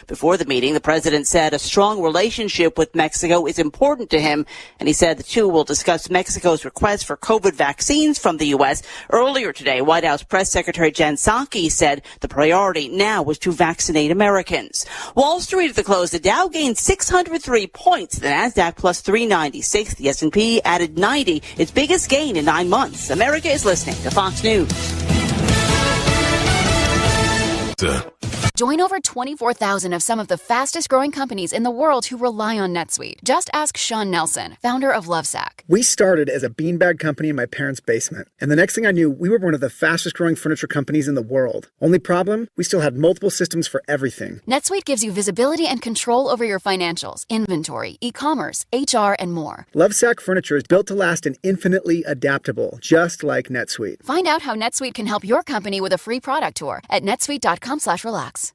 Before the meeting, the president said a strong relationship with Mexico is important to him, and he said the two will discuss Mexico's request for COVID vaccines from the U.S. Earlier today, White House Press Secretary Jen Psaki said the priority now was to vaccinate Americans. Wall Street at the close, the Dow gained 603 points, the Nasdaq plus 396, the S&P added 90, its biggest gain in 9 months. America is listening to Fox News. Join over 24,000 of some of the fastest growing companies in the world who rely on NetSuite. Just ask Sean Nelson, founder of Lovesac. We started as a beanbag company in my parents' basement. And the next thing I knew, we were one of the fastest growing furniture companies in the world. Only problem? We still had multiple systems for everything. NetSuite gives you visibility and control over your financials, inventory, e-commerce, HR, and more. Lovesac furniture is built to last and infinitely adaptable, just like NetSuite. Find out how NetSuite can help your company with a free product tour at netsuite.com/relax.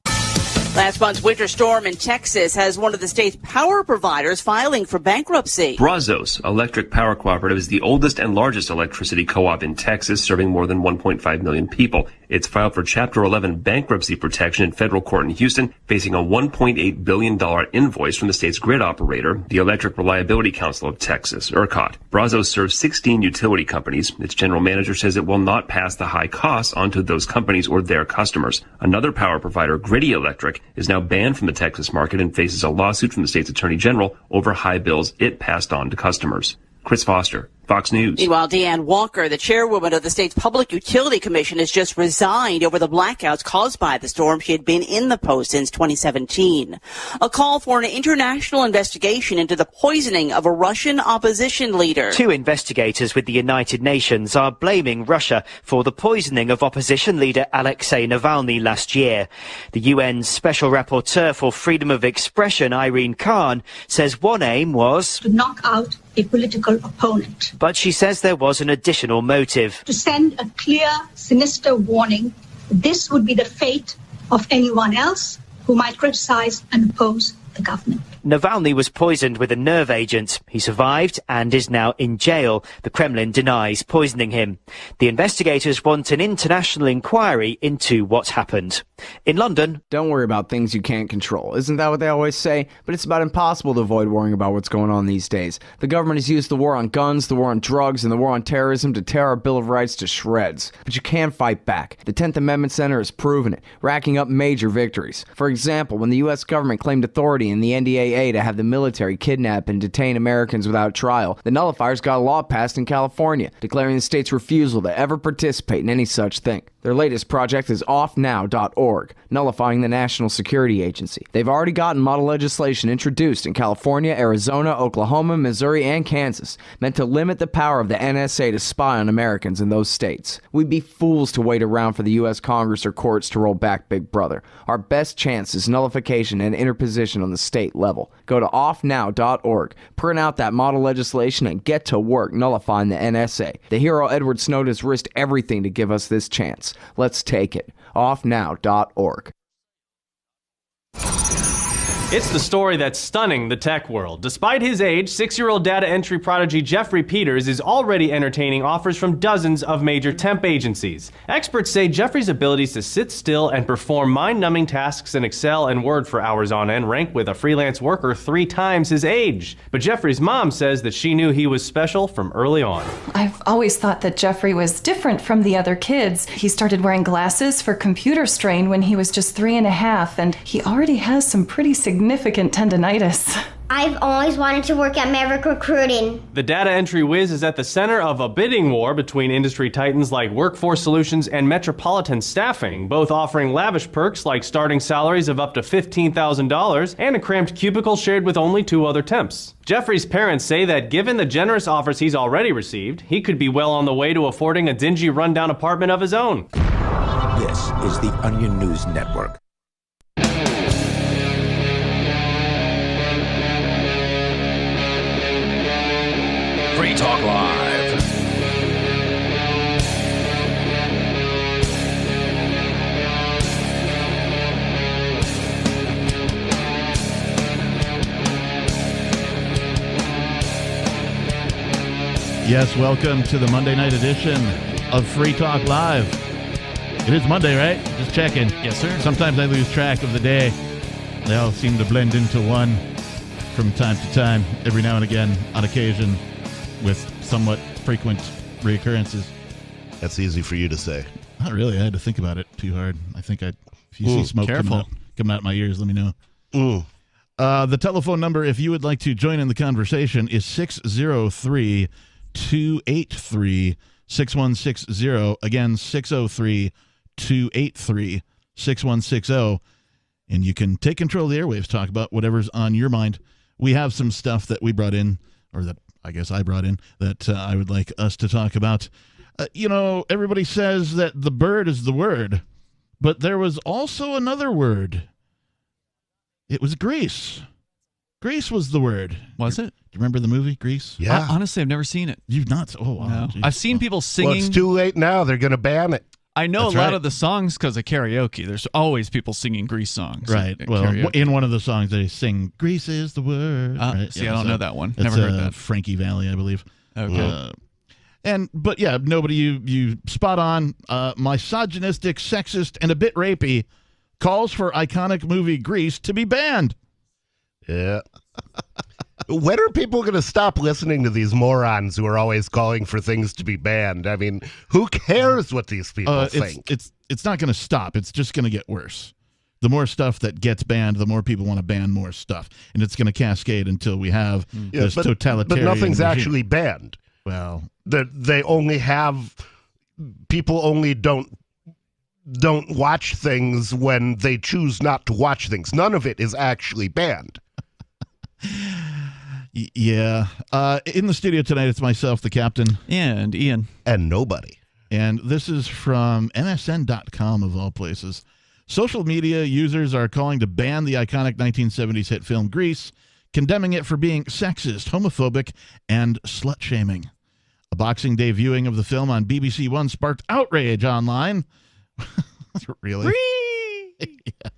Last month's winter storm in Texas has one of the state's power providers filing for bankruptcy. Brazos Electric Power Cooperative is the oldest and largest electricity co-op in Texas, serving more than 1.5 million people. It's filed for Chapter 11 bankruptcy protection in federal court in Houston, facing a $1.8 billion invoice from the state's grid operator, the Electric Reliability Council of Texas, ERCOT. Brazos serves 16 utility companies. Its general manager says it will not pass the high costs onto those companies or their customers. Another power provider, Griddy Electric, is now banned from the Texas market and faces a lawsuit from the state's attorney general over high bills it passed on to customers. Chris Foster, Fox News. Meanwhile, Deanne Walker, the chairwoman of the state's Public Utility Commission, has just resigned over the blackouts caused by the storm. She had been in the post since 2017. A call for an international investigation into the poisoning of a Russian opposition leader. 2 investigators with the United Nations are blaming Russia for the poisoning of opposition leader Alexei Navalny last year. The UN's Special Rapporteur for Freedom of Expression, Irene Khan, says one aim was to knock out a political opponent. But she says there was an additional motive. To send a clear, sinister warning that this would be the fate of anyone else who might criticize and oppose the government. Navalny was poisoned with a nerve agent. He survived and is now in jail. The Kremlin denies poisoning him. The investigators want an international inquiry into what happened. In London, don't worry about things you can't control. Isn't that what they always say? But it's about impossible to avoid worrying about what's going on these days. The government has used the war on guns, the war on drugs, and the war on terrorism to tear our Bill of Rights to shreds. But you can fight back. The 10th Amendment Center has proven it, racking up major victories. For example, when the U.S. government claimed authority in the NDAA to have the military kidnap and detain Americans without trial, the nullifiers got a law passed in California, declaring the state's refusal to ever participate in any such thing. Their latest project is offnow.org, nullifying the National Security Agency. They've already gotten model legislation introduced in California, Arizona, Oklahoma, Missouri, and Kansas, meant to limit the power of the NSA to spy on Americans in those states. We'd be fools to wait around for the U.S. Congress or courts to roll back Big Brother. Our best chance is nullification and interposition on the state level. Go to offnow.org, print out that model legislation, and get to work nullifying the NSA. The hero Edward Snowden has risked everything to give us this chance. Let's take it. Offnow.org. It's the story that's stunning the tech world. Despite his age, 6-year-old data entry prodigy Jeffrey Peters is already entertaining offers from dozens of major temp agencies. Experts say Jeffrey's abilities to sit still and perform mind-numbing tasks in Excel and Word for hours on end rank with a freelance worker 3 times his age. But Jeffrey's mom says that she knew he was special from early on. I've always thought that Jeffrey was different from the other kids. He started wearing glasses for computer strain when he was just 3.5, and he already has some pretty significant tendinitis. I've always wanted to work at Maverick Recruiting. The data entry whiz is at the center of a bidding war between industry titans like Workforce Solutions and Metropolitan Staffing, both offering lavish perks like starting salaries of up to $15,000 and a cramped cubicle shared with only 2 other temps. Jeffrey's parents say that given the generous offers he's already received, he could be well on the way to affording a dingy rundown apartment of his own. This is the Onion News Network. Free Talk Live. Yes, welcome to the Monday night edition of Free Talk Live. It is Monday, right? Just checking. Yes, sir. Sometimes I lose track of the day. They all seem to blend into one from time to time, every now and again, on occasion, with somewhat frequent reoccurrences. That's easy for you to say. Not really. I had to think about it too hard. I think if you see smoke coming out my ears, let me know. The telephone number, if you would like to join in the conversation, is 603-283-6160. Again, 603-283-6160. And you can take control of the airwaves, talk about whatever's on your mind. We have some stuff that we brought in, or that I guess I brought in, that I would like us to talk about. Everybody says that the bird is the word, but there was also another word. It was Grease. Grease was the word. Was it? Do you remember the movie Grease? Yeah. Honestly, I've never seen it. You've not? Oh, wow. No. I've seen people singing. Well, it's too late now. They're going to ban it. I know a lot of the songs because of karaoke. There's always people singing Grease songs. Right. At well, karaoke. in one of the songs, they sing "Grease is the word." Right? See, I don't know that one. It's, Never heard that. Frankie Valli, I believe. Okay. But yeah, nobody. You spot on. Misogynistic, sexist, and a bit rapey. Calls for iconic movie Grease to be banned. Yeah. When are people going to stop listening to these morons who are always calling for things to be banned? I mean, who cares what these people think? It's not going to stop. It's just going to get worse. The more stuff that gets banned, the more people want to ban more stuff. And it's going to cascade until we have this totalitarian But nothing's regime. actually banned. Well, they only have people only don't watch things when they choose not to watch things. None of it is actually banned. Yeah. In the studio tonight, it's myself, the captain. And Ian. And nobody. And this is from MSN.com, of all places. Social media users are calling to ban the iconic 1970s hit film Grease, condemning it for being sexist, homophobic, and slut-shaming. A Boxing Day viewing of the film on BBC One sparked outrage online. Really? Yeah.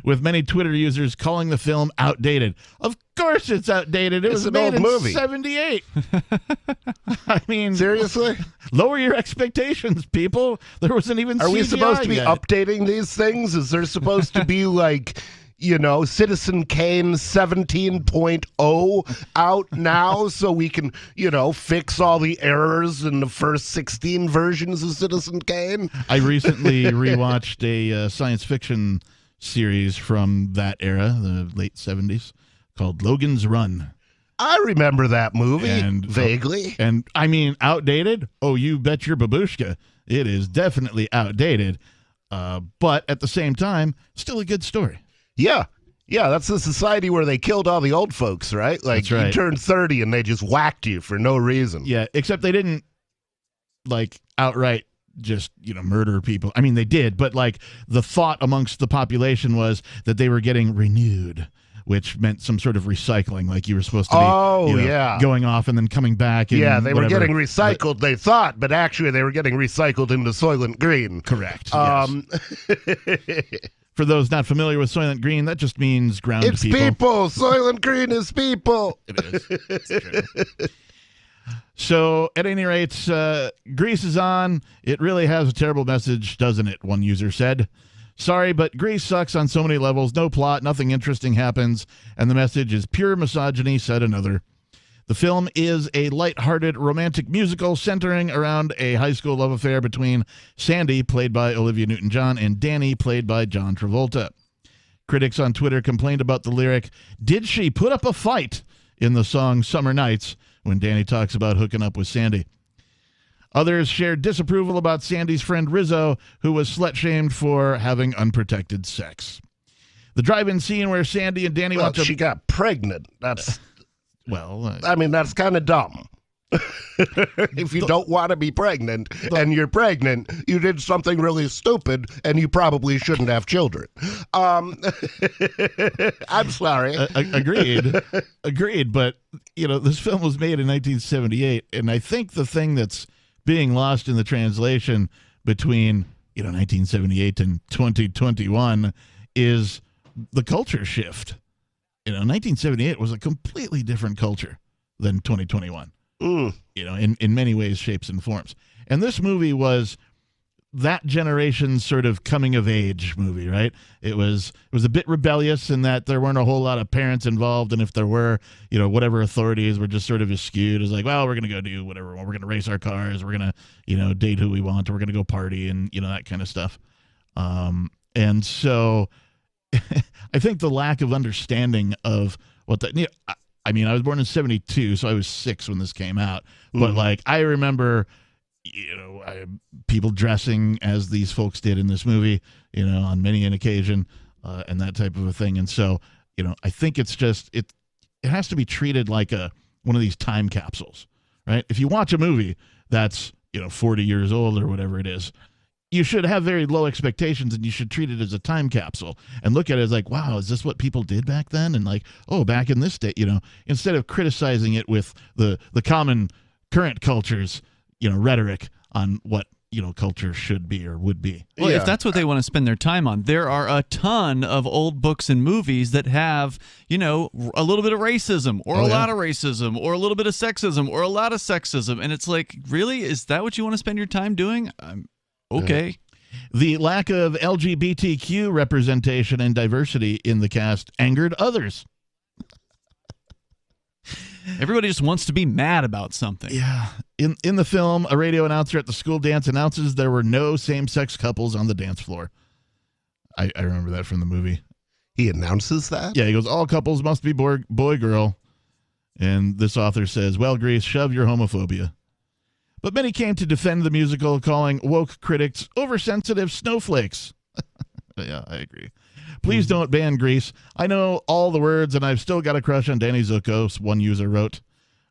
With many Twitter users calling the film outdated. Of course it's outdated. It was an made old movie. in 78. I mean, seriously? Lower your expectations, people. There wasn't even CGI Are we supposed to be yet. updating these things? Is there supposed to be like, Citizen Kane 17.0 out now so we can, fix all the errors in the first 16 versions of Citizen Kane? I recently rewatched a science fiction series from that era, the late 70s, called Logan's Run. I remember that movie, vaguely. And, I mean, outdated? Oh, you bet your babushka. It is definitely outdated. But at the same time, still a good story. Yeah. Yeah, that's the society where they killed all the old folks, right? Like, That's right. You turned 30 and they just whacked you for no reason. Yeah, except they didn't, outright just, murder people. I mean, they did, but, the thought amongst the population was that they were getting renewed, which meant some sort of recycling, like you were supposed to be going off and then coming back. And yeah, they were whatever. getting recycled, they thought, but actually they were getting recycled into Soylent Green. Correct, yes. For those not familiar with Soylent Green, that just means ground it's people. It's people. Soylent Green is people. It is. It's true. So, at any rate, Grease is on. It really has a terrible message, doesn't it? One user said. Sorry, but Grease sucks on so many levels. No plot, nothing interesting happens, and the message is pure misogyny, said another. The film is a lighthearted romantic musical centering around a high school love affair between Sandy, played by Olivia Newton-John, and Danny, played by John Travolta. Critics on Twitter complained about the lyric, "Did she put up a fight?" in the song Summer Nights, when Danny talks about hooking up with Sandy. Others shared disapproval about Sandy's friend Rizzo, who was slut-shamed for having unprotected sex. The drive-in scene where Sandy and Danny watch she got pregnant. That's... Well, I mean, that's kind of dumb. If you don't want to be pregnant and you're pregnant, you did something really stupid and you probably shouldn't have children. I'm sorry. Agreed. But, this film was made in 1978, and I think the thing that's being lost in the translation between, 1978 and 2021 is the culture shift. 1978 was a completely different culture than 2021. In many ways, shapes, and forms. And this movie was that generation's sort of coming of age movie, right? It was a bit rebellious in that there weren't a whole lot of parents involved, and if there were, whatever authorities were just sort of skewed as like, well, we're going to go do whatever, we're going to race our cars, we're going to, date who we want, or we're going to go party, and that kind of stuff. And so I think the lack of understanding of what I mean, I was born in 1972, so I was 6 when this came out, but like I remember people dressing as these folks did in this movie, on many an occasion, and that type of a thing. And so, I think it's just, it has to be treated like one of these time capsules, right? If you watch a movie that's, 40 years old or whatever it is, you should have very low expectations, and you should treat it as a time capsule and look at it as like, wow, is this what people did back then? And like, oh, back in this day, instead of criticizing it with the common current culture's, rhetoric on what, culture should be or would be. Well, if that's what they want to spend their time on, there are a ton of old books and movies that have, a little bit of racism or a lot of racism or a little bit of sexism or a lot of sexism. And it's like, really? Is that what you want to spend your time doing? Okay. The lack of LGBTQ representation and diversity in the cast angered others. Everybody just wants to be mad about something. Yeah. In the film, a radio announcer at the school dance announces there were no same-sex couples on the dance floor. I remember that from the movie. He announces that? Yeah, he goes, all couples must be boy-girl. And this author says, well, Grease, shove your homophobia. But many came to defend the musical, calling woke critics oversensitive snowflakes. Yeah, I agree. Please don't ban Grease. I know all the words, and I've still got a crush on Danny Zuko, one user wrote.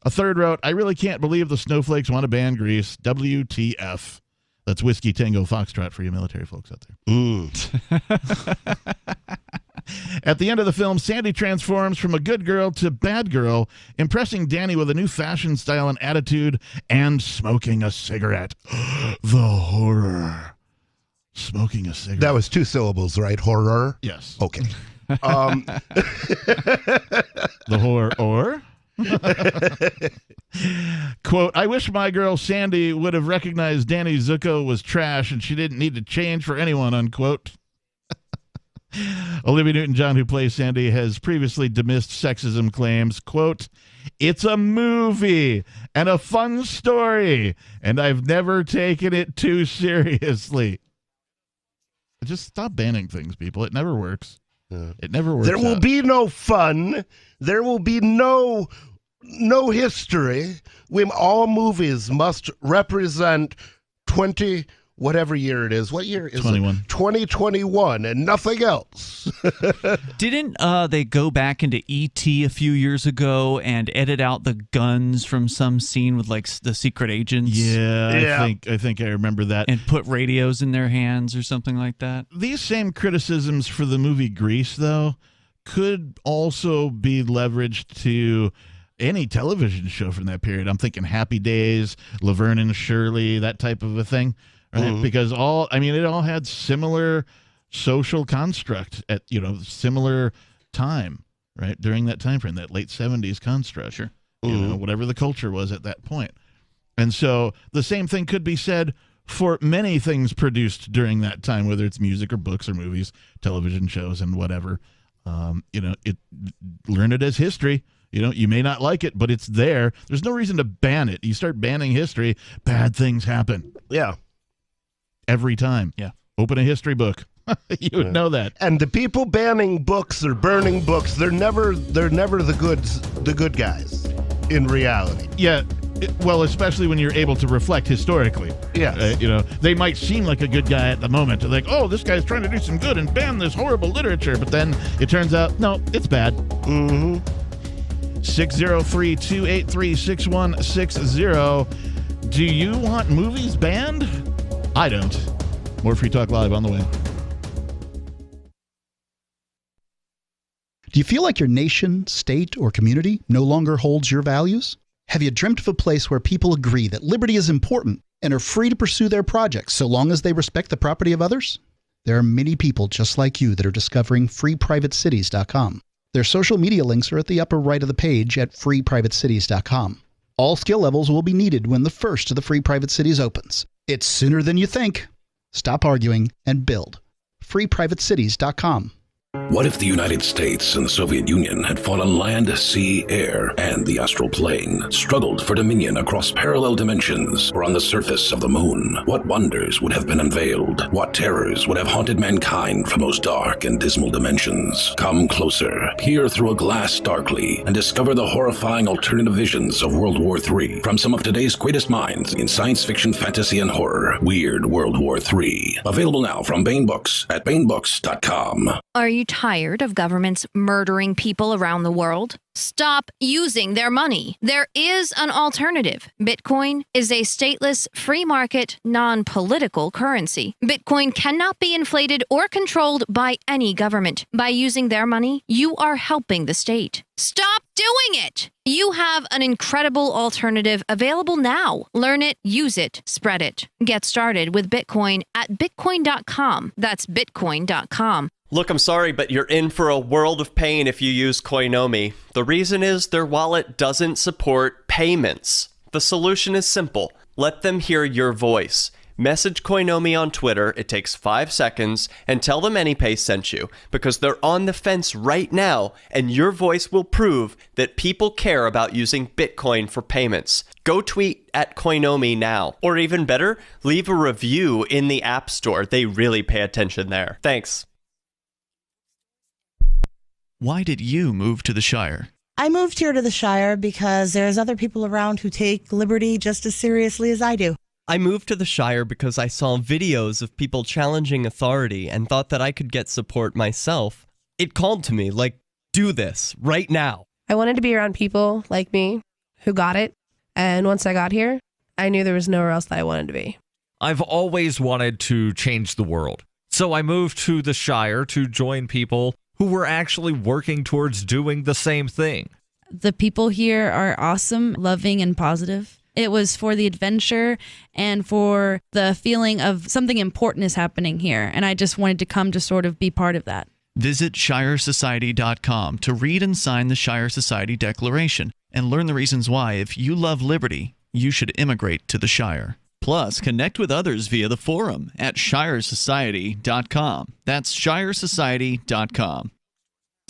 A third wrote, I really can't believe the snowflakes want to ban Grease. WTF. That's Whiskey Tango Foxtrot for you military folks out there. At the end of the film, Sandy transforms from a good girl to bad girl, impressing Danny with a new fashion style and attitude, and smoking a cigarette. The horror. Smoking a cigarette. That was 2 syllables, right? Horror? Yes. Okay. The horror. Quote, I wish my girl Sandy would have recognized Danny Zuko was trash and she didn't need to change for anyone, unquote. Olivia Newton-John, who plays Sandy, has previously dismissed sexism claims. Quote, it's a movie and a fun story, and I've never taken it too seriously. Just stop banning things, people. It never works. It never works. There will be no fun. There will be no history. All movies must represent 20 whatever year it is. What year is 21. it? 2021 and nothing else. Didn't they go back into E.T. a few years ago and edit out the guns from some scene with like the secret agents? Yeah. I think I remember that. And put radios in their hands or something like that. These same criticisms for the movie Grease, though, could also be leveraged to any television show from that period. I'm thinking Happy Days, Laverne and Shirley, that type of a thing. Right? Because it all had similar social construct at, similar time, right? During that time frame, that late 70s construct. Sure. Whatever the culture was at that point. And so the same thing could be said for many things produced during that time, whether it's music or books or movies, television shows and whatever. Learn it as history. You may not like it, but it's there. There's no reason to ban it. You start banning history, bad things happen. Yeah. Every time. Yeah. Open a history book. You would know that. And the people banning books or burning books, they're never the good guys in reality. Yeah. Well, especially when you're able to reflect historically. Yeah. They might seem like a good guy at the moment. They're like, oh, this guy's trying to do some good and ban this horrible literature. But then it turns out, no, it's bad. 603-283-6160. Do you want movies banned? I don't. More Free Talk Live on the way. Do you feel like your nation, state, or community no longer holds your values? Have you dreamt of a place where people agree that liberty is important and are free to pursue their projects so long as they respect the property of others? There are many people just like you that are discovering freeprivatecities.com. Their social media links are at the upper right of the page at freeprivatecities.com. All skill levels will be needed when the first of the Free Private Cities opens. It's sooner than you think. Stop arguing and build. FreePrivateCities.com. What if the United States and the Soviet Union had fought on land, sea, air, and the astral plane, struggled for dominion across parallel dimensions or on the surface of the moon? What wonders would have been unveiled? What terrors would have haunted mankind from those dark and dismal dimensions? Come closer, peer through a glass darkly, and discover the horrifying alternative visions of World War III from some of today's greatest minds in science fiction, fantasy, and horror. Weird World War III. Available now from Baen Books at baenbooks.com. Are you tired of governments murdering people around the world? Stop using their money. There is an alternative. Bitcoin is a stateless, free market, non-political currency. Bitcoin cannot be inflated or controlled by any government. By using their money, you are helping the state. Stop doing it! You have an incredible alternative available now. Learn it, use it, spread it. Get started with Bitcoin at bitcoin.com. That's bitcoin.com. Look, I'm sorry, but you're in for a world of pain if you use Koinomi. The reason is their wallet doesn't support payments. The solution is simple. Let them hear your voice. Message Koinomi on Twitter, it takes 5 seconds, and tell them AnyPay sent you, because they're on the fence right now, and your voice will prove that people care about using Bitcoin for payments. Go tweet at Koinomi now. Or even better, leave a review in the App Store. They really pay attention there. Thanks. Why did you move to the Shire? I moved here to the Shire because there's other people around who take liberty just as seriously as I do. I moved to the Shire because I saw videos of people challenging authority and thought that I could get support myself. It called to me, like, do this, right now. I wanted to be around people like me who got it, and once I got here, I knew there was nowhere else that I wanted to be. I've always wanted to change the world, so I moved to the Shire to join people who were actually working towards doing the same thing. The people here are awesome, loving, and positive. It was for the adventure and for the feeling of something important is happening here, and I just wanted to come to sort of be part of that. Visit ShireSociety.com to read and sign the Shire Society Declaration and learn the reasons why, if you love liberty, you should immigrate to the Shire. Plus, connect with others via the forum at ShireSociety.com. That's ShireSociety.com.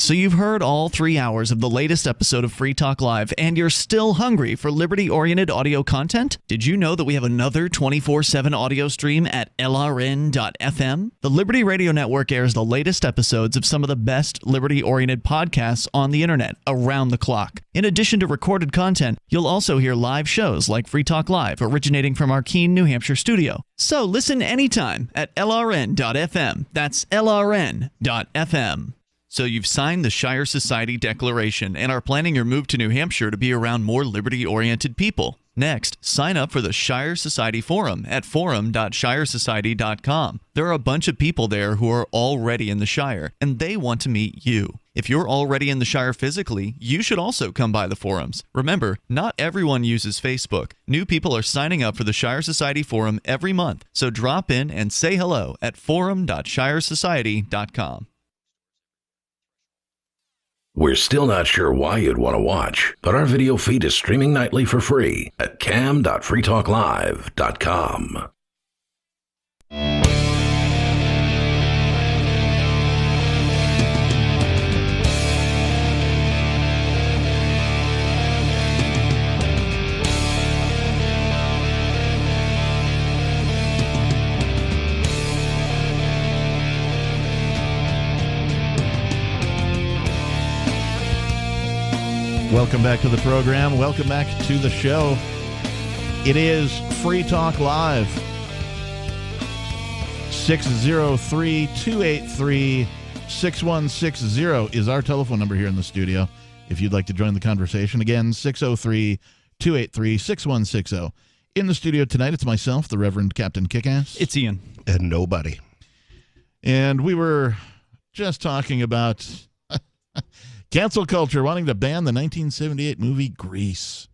So you've heard all 3 hours of the latest episode of Free Talk Live, and you're still hungry for liberty-oriented audio content? Did you know that we have another 24/7 audio stream at LRN.FM? The Liberty Radio Network airs the latest episodes of some of the best liberty-oriented podcasts on the internet around the clock. In addition to recorded content, you'll also hear live shows like Free Talk Live, originating from our Keene, New Hampshire studio. So listen anytime at LRN.FM. That's LRN.FM. So you've signed the Shire Society Declaration and are planning your move to New Hampshire to be around more liberty-oriented people. Next, sign up for the Shire Society Forum at forum.shiresociety.com. There are a bunch of people there who are already in the Shire, and they want to meet you. If you're already in the Shire physically, you should also come by the forums. Remember, not everyone uses Facebook. New people are signing up for the Shire Society Forum every month, so drop in and say hello at forum.shiresociety.com. We're still not sure why you'd want to watch, but our video feed is streaming nightly for free at cam.freetalklive.com. Welcome back to the program. Welcome back to the show. It is Free Talk Live. 603-283-6160 is our telephone number here in the studio if you'd like to join the conversation. Again, 603-283-6160. In the studio tonight, it's myself, the Reverend Captain Kickass. It's Ian. And nobody. And we were just talking about cancel culture wanting to ban the 1978 movie Grease.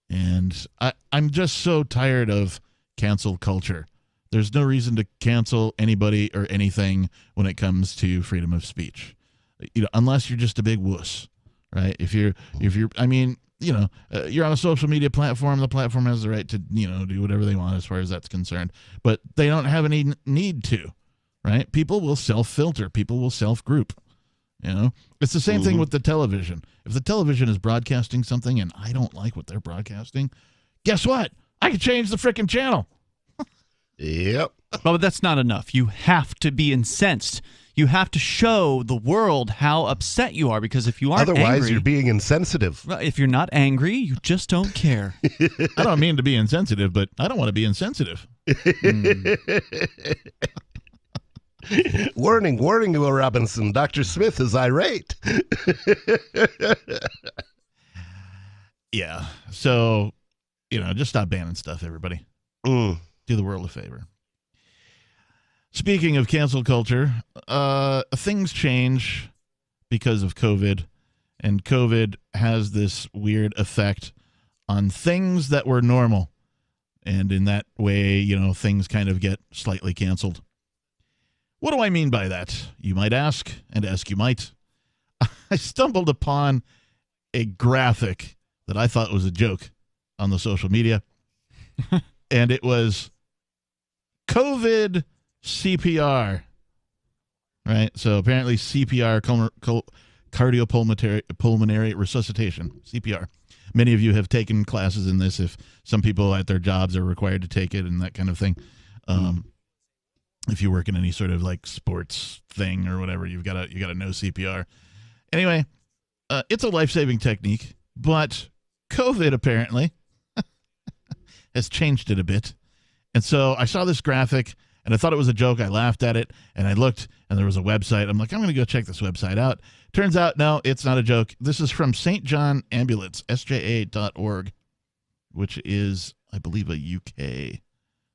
And I'm just so tired of cancel culture. There's no reason to cancel anybody or anything when it comes to freedom of speech. You know, unless you're just a big wuss right? If you're, I mean, you're on a social media platform. The platform has the right to, do whatever they want as far as that's concerned. But they don't have any need to, right? People will self-filter. People will self-group. It's the same thing with the television. If the television is broadcasting something and I don't like what they're broadcasting, guess what? I can change the frickin' channel. Yep. But that's not enough. You have to be incensed. You have to show the world how upset you are, because if you aren't Otherwise, you're being insensitive. If you're not angry, you just don't care. I don't mean to be insensitive, but I don't want to be insensitive. Warning, Will Robinson. Dr. Smith is irate. Yeah. So, just stop banning stuff, everybody. Do the world a favor. Speaking of cancel culture, things change because of COVID, and COVID has this weird effect on things that were normal. And in that way, things kind of get slightly canceled. What do I mean by that? You might ask, and ask you might. I stumbled upon a graphic that I thought was a joke on the social media, and it was COVID CPR, right? So apparently CPR, cardiopulmonary resuscitation, CPR. Many of you have taken classes in this. If some people at their jobs are required to take it and that kind of thing. If you work in any sort of like sports thing or whatever, you got to know CPR. Anyway, it's a life-saving technique, but COVID apparently has changed it a bit. And so I saw this graphic and I thought it was a joke. I laughed at it and I looked and there was a website. I'm like, I'm going to go check this website out. Turns out, no, it's not a joke. This is from St. John Ambulance, sja.org, which is, I believe, a UK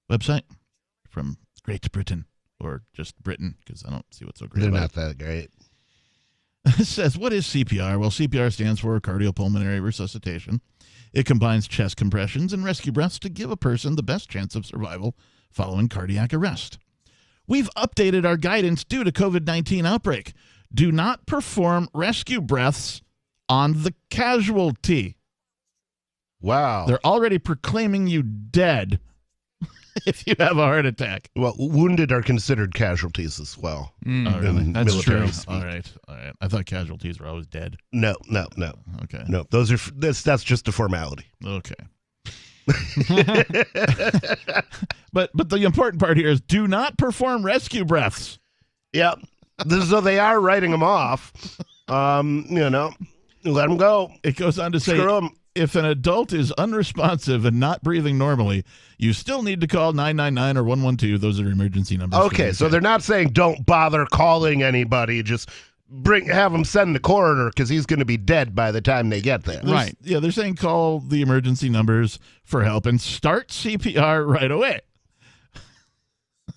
website from Great Britain, or just Britain, because I don't see what's so great They're about not it. that great. It says, what is CPR? Well, CPR stands for cardiopulmonary resuscitation. It combines chest compressions and rescue breaths to give a person the best chance of survival following cardiac arrest. We've updated our guidance due to COVID-19 outbreak. Do not perform rescue breaths on the casualty. Wow. They're already proclaiming you dead if you have a heart attack. Well, wounded are considered casualties as well. Oh, really? That's military true. speak. All right. I thought casualties were always dead. No. Okay. No, that's just a formality. Okay. But the important part here is do not perform rescue breaths. Yeah. So they are writing them off. Let them go. It goes on to say, Screw 'em. If an adult is unresponsive and not breathing normally, you still need to call 999 or 112. Those are emergency numbers. Okay, so they're not saying don't bother calling anybody. Just have them send the coroner because he's going to be dead by the time they get there. Right. Yeah, they're saying call the emergency numbers for help and start CPR right away.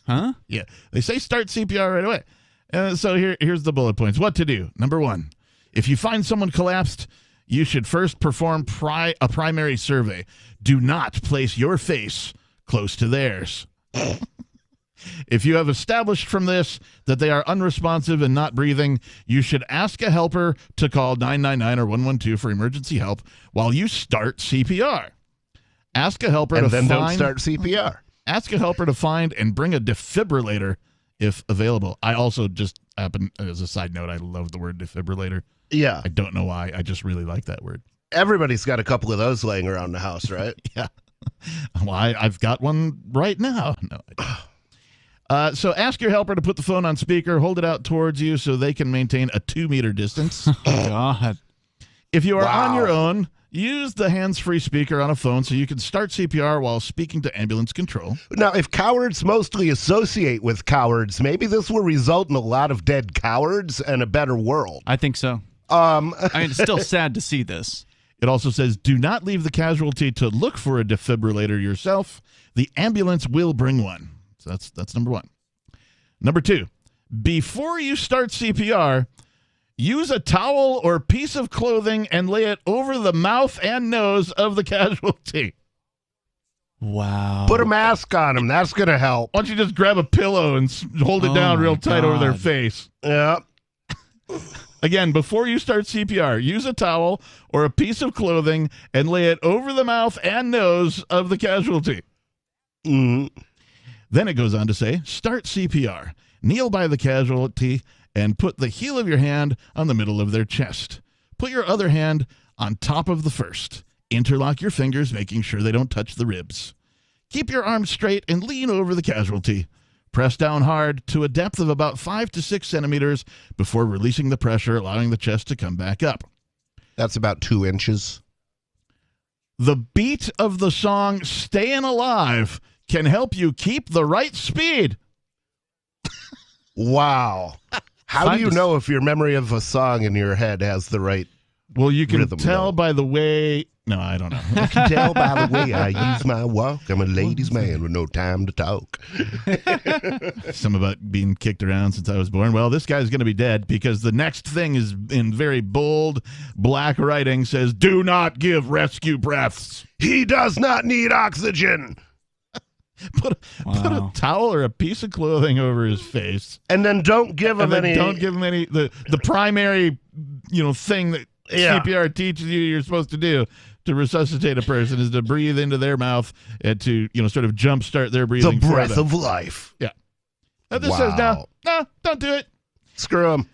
Huh? Yeah, they say start CPR right away. So here's the bullet points. What to do. Number 1, if you find someone collapsed, you should first perform a primary survey. Do not place your face close to theirs. If you have established from this that they are unresponsive and not breathing, you should ask a helper to call 999 or 112 for emergency help while you start CPR. Ask a helper don't start CPR. Ask a helper to find and bring a defibrillator if available. I also just happen, as a side note, I love the word defibrillator. Yeah. I don't know why. I just really like that word. Everybody's got a couple of those laying around the house, right? Yeah. Well, I've got one right now. No, I don't. So ask your helper to put the phone on speaker, hold it out towards you so they can maintain a 2-meter distance. Oh, God. If you are on your own, use the hands-free speaker on a phone so you can start CPR while speaking to ambulance control. Now, if cowards mostly associate with cowards, maybe this will result in a lot of dead cowards and a better world. I think so. I mean, it's still sad to see this. It also says, do not leave the casualty to look for a defibrillator yourself. The ambulance will bring one. So that's number 1. Number 2, before you start CPR, use a towel or piece of clothing and lay it over the mouth and nose of the casualty. Wow. Put a mask on them. That's going to help. Why don't you just grab a pillow and hold it down real tight over their face? Yeah. Again, before you start CPR, use a towel or a piece of clothing and lay it over the mouth and nose of the casualty. Then it goes on to say, start CPR. Kneel by the casualty and put the heel of your hand on the middle of their chest. Put your other hand on top of the first. Interlock your fingers, making sure they don't touch the ribs. Keep your arms straight and lean over the casualty. Press down hard to a depth of about 5 to 6 centimeters before releasing the pressure, allowing the chest to come back up. That's about 2 inches. The beat of the song Stayin' Alive can help you keep the right speed. Wow. How do you know if your memory of a song in your head has the right Well, you can rhythm, tell though? by the way... No, I don't know. I can tell by the way I use my walk. I'm a ladies' man with no time to talk. Some about being kicked around since I was born. Well, this guy's going to be dead because the next thing is in very bold black writing says, do not give rescue breaths. He does not need oxygen. Put a towel or a piece of clothing over his face. And then don't give him any. Don't give him any. The primary, thing that CPR teaches you you're supposed to do to resuscitate a person is to breathe into their mouth and to, sort of jumpstart their breathing. The breath of life. Yeah. Now this says, no, don't do it. Screw him.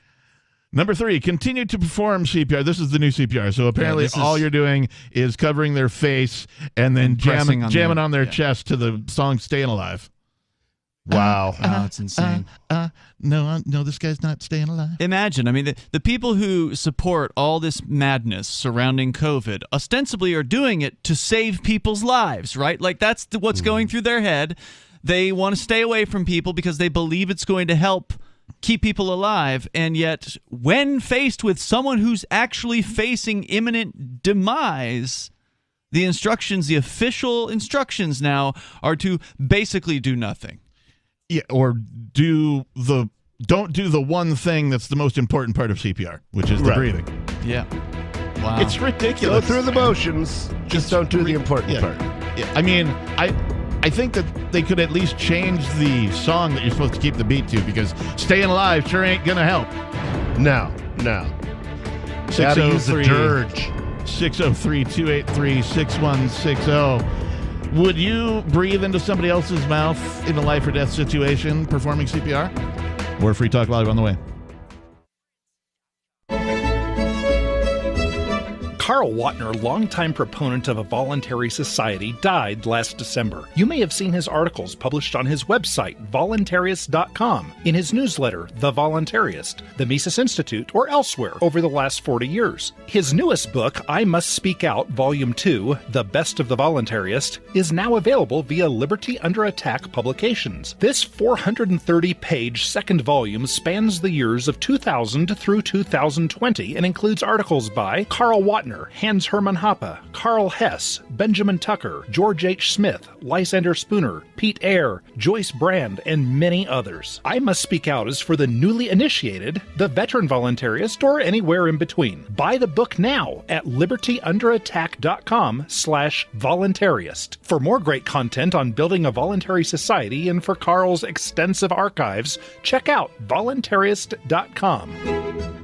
Number 3, continue to perform CPR. This is the new CPR. So apparently all you're doing is covering their face and then jamming on their chest to the song Stayin' Alive. Wow. It's insane. No, this guy's not staying alive. Imagine, the people who support all this madness surrounding COVID ostensibly are doing it to save people's lives, right? Like that's what's going through their head. They want to stay away from people because they believe it's going to help keep people alive, and yet when faced with someone who's actually facing imminent demise, the official instructions now are to basically do nothing. Yeah, or don't do the one thing that's the most important part of CPR, which is the breathing. Yeah. Wow. It's ridiculous. Go through the motions, just don't do the important part. Yeah. I think that they could at least change the song that you're supposed to keep the beat to, because Stayin' Alive sure ain't gonna help. No. Gotta use a dirge. 603-283-6160. Would you breathe into somebody else's mouth in a life or death situation performing CPR? More Free Talk Live on the way. Carl Watner, longtime proponent of a voluntary society, died last December. You may have seen his articles published on his website, voluntarist.com, in his newsletter, The Voluntarist, the Mises Institute, or elsewhere over the last 40 years. His newest book, I Must Speak Out, Volume 2, The Best of the Voluntarist, is now available via Liberty Under Attack Publications. This 430-page second volume spans the years of 2000 through 2020 and includes articles by Carl Watner, Hans Hermann Hoppe, Carl Hess, Benjamin Tucker, George H. Smith, Lysander Spooner, Pete Eyre, Joyce Brand, and many others. I Must Speak Out is for the newly initiated, the veteran voluntarist, or anywhere in between. Buy the book now at libertyunderattack.com/voluntarist. For more great content on building a voluntary society and for Carl's extensive archives, check out voluntarist.com.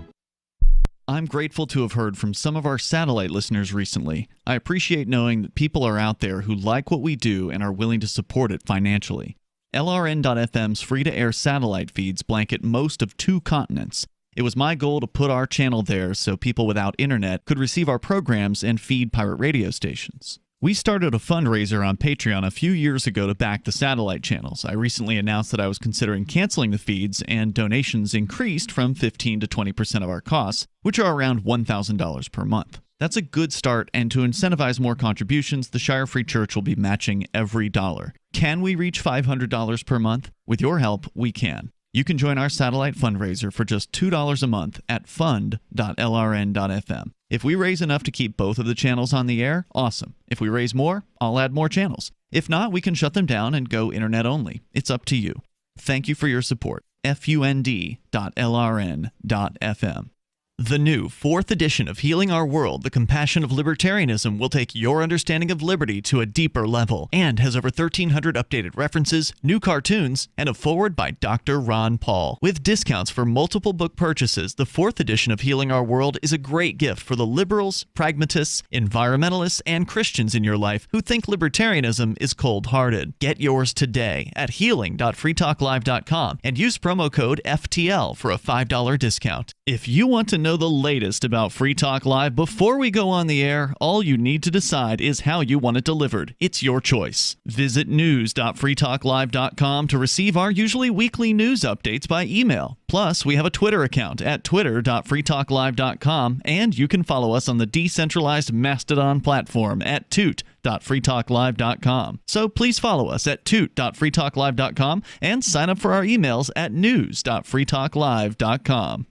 I'm grateful to have heard from some of our satellite listeners recently. I appreciate knowing that people are out there who like what we do and are willing to support it financially. LRN.FM's free-to-air satellite feeds blanket most of 2 continents. It was my goal to put our channel there so people without internet could receive our programs and feed pirate radio stations. We started a fundraiser on Patreon a few years ago to back the satellite channels. I recently announced that I was considering canceling the feeds, and donations increased from 15 to 20% of our costs, which are around $1,000 per month. That's a good start, and to incentivize more contributions, the Shire Free Church will be matching every dollar. Can we reach $500 per month? With your help, we can. You can join our satellite fundraiser for just $2 a month at fund.lrn.fm. If we raise enough to keep both of the channels on the air, awesome. If we raise more, I'll add more channels. If not, we can shut them down and go internet only. It's up to you. Thank you for your support. fund.lrn.fm. The new 4th edition of Healing Our World, The Compassion of Libertarianism will take your understanding of liberty to a deeper level and has over 1,300 updated references, new cartoons, and a foreword by Dr. Ron Paul. With discounts for multiple book purchases, the 4th edition of Healing Our World is a great gift for the liberals, pragmatists, environmentalists, and Christians in your life who think libertarianism is cold-hearted. Get yours today at healing.freetalklive.com and use promo code FTL for a $5 discount. If you want to know the latest about Free Talk Live before we go on the air, all you need to decide is how you want it delivered. It's your choice. Visit news.freetalklive.com to receive our usually weekly news updates by email. Plus, we have a Twitter account at twitter.freetalklive.com, and you can follow us on the decentralized Mastodon platform at toot.freetalklive.com. So please follow us at toot.freetalklive.com and sign up for our emails at news.freetalklive.com.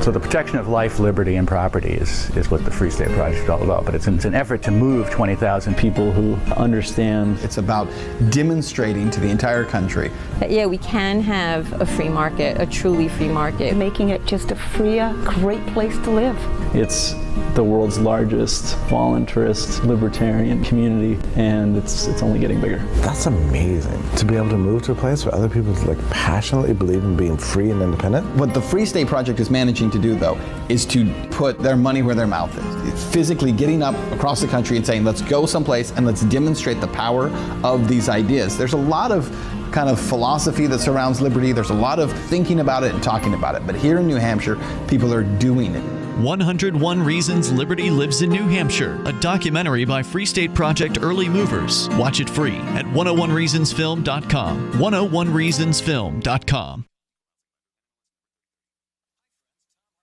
So the protection of life, liberty, and property is what the Free State Project is all about. But it's an effort to move 20,000 people who understand. It's about demonstrating to the entire country that, yeah, we can have a free market, a truly free market. Making it just a freer, great place to live. It's the world's largest voluntarist libertarian community, and it's only getting bigger. That's amazing, to be able to move to a place where other people passionately believe in being free and independent. What the Free State Project is managing to do, though, is to put their money where their mouth is. Physically getting up across the country and saying, let's go someplace and let's demonstrate the power of these ideas. There's a lot of kind of philosophy that surrounds liberty. There's a lot of thinking about it and talking about it. But here in New Hampshire, people are doing it. 101 Reasons Liberty Lives in New Hampshire, a documentary by Free State Project Early Movers. Watch it free at 101reasonsfilm.com. 101reasonsfilm.com.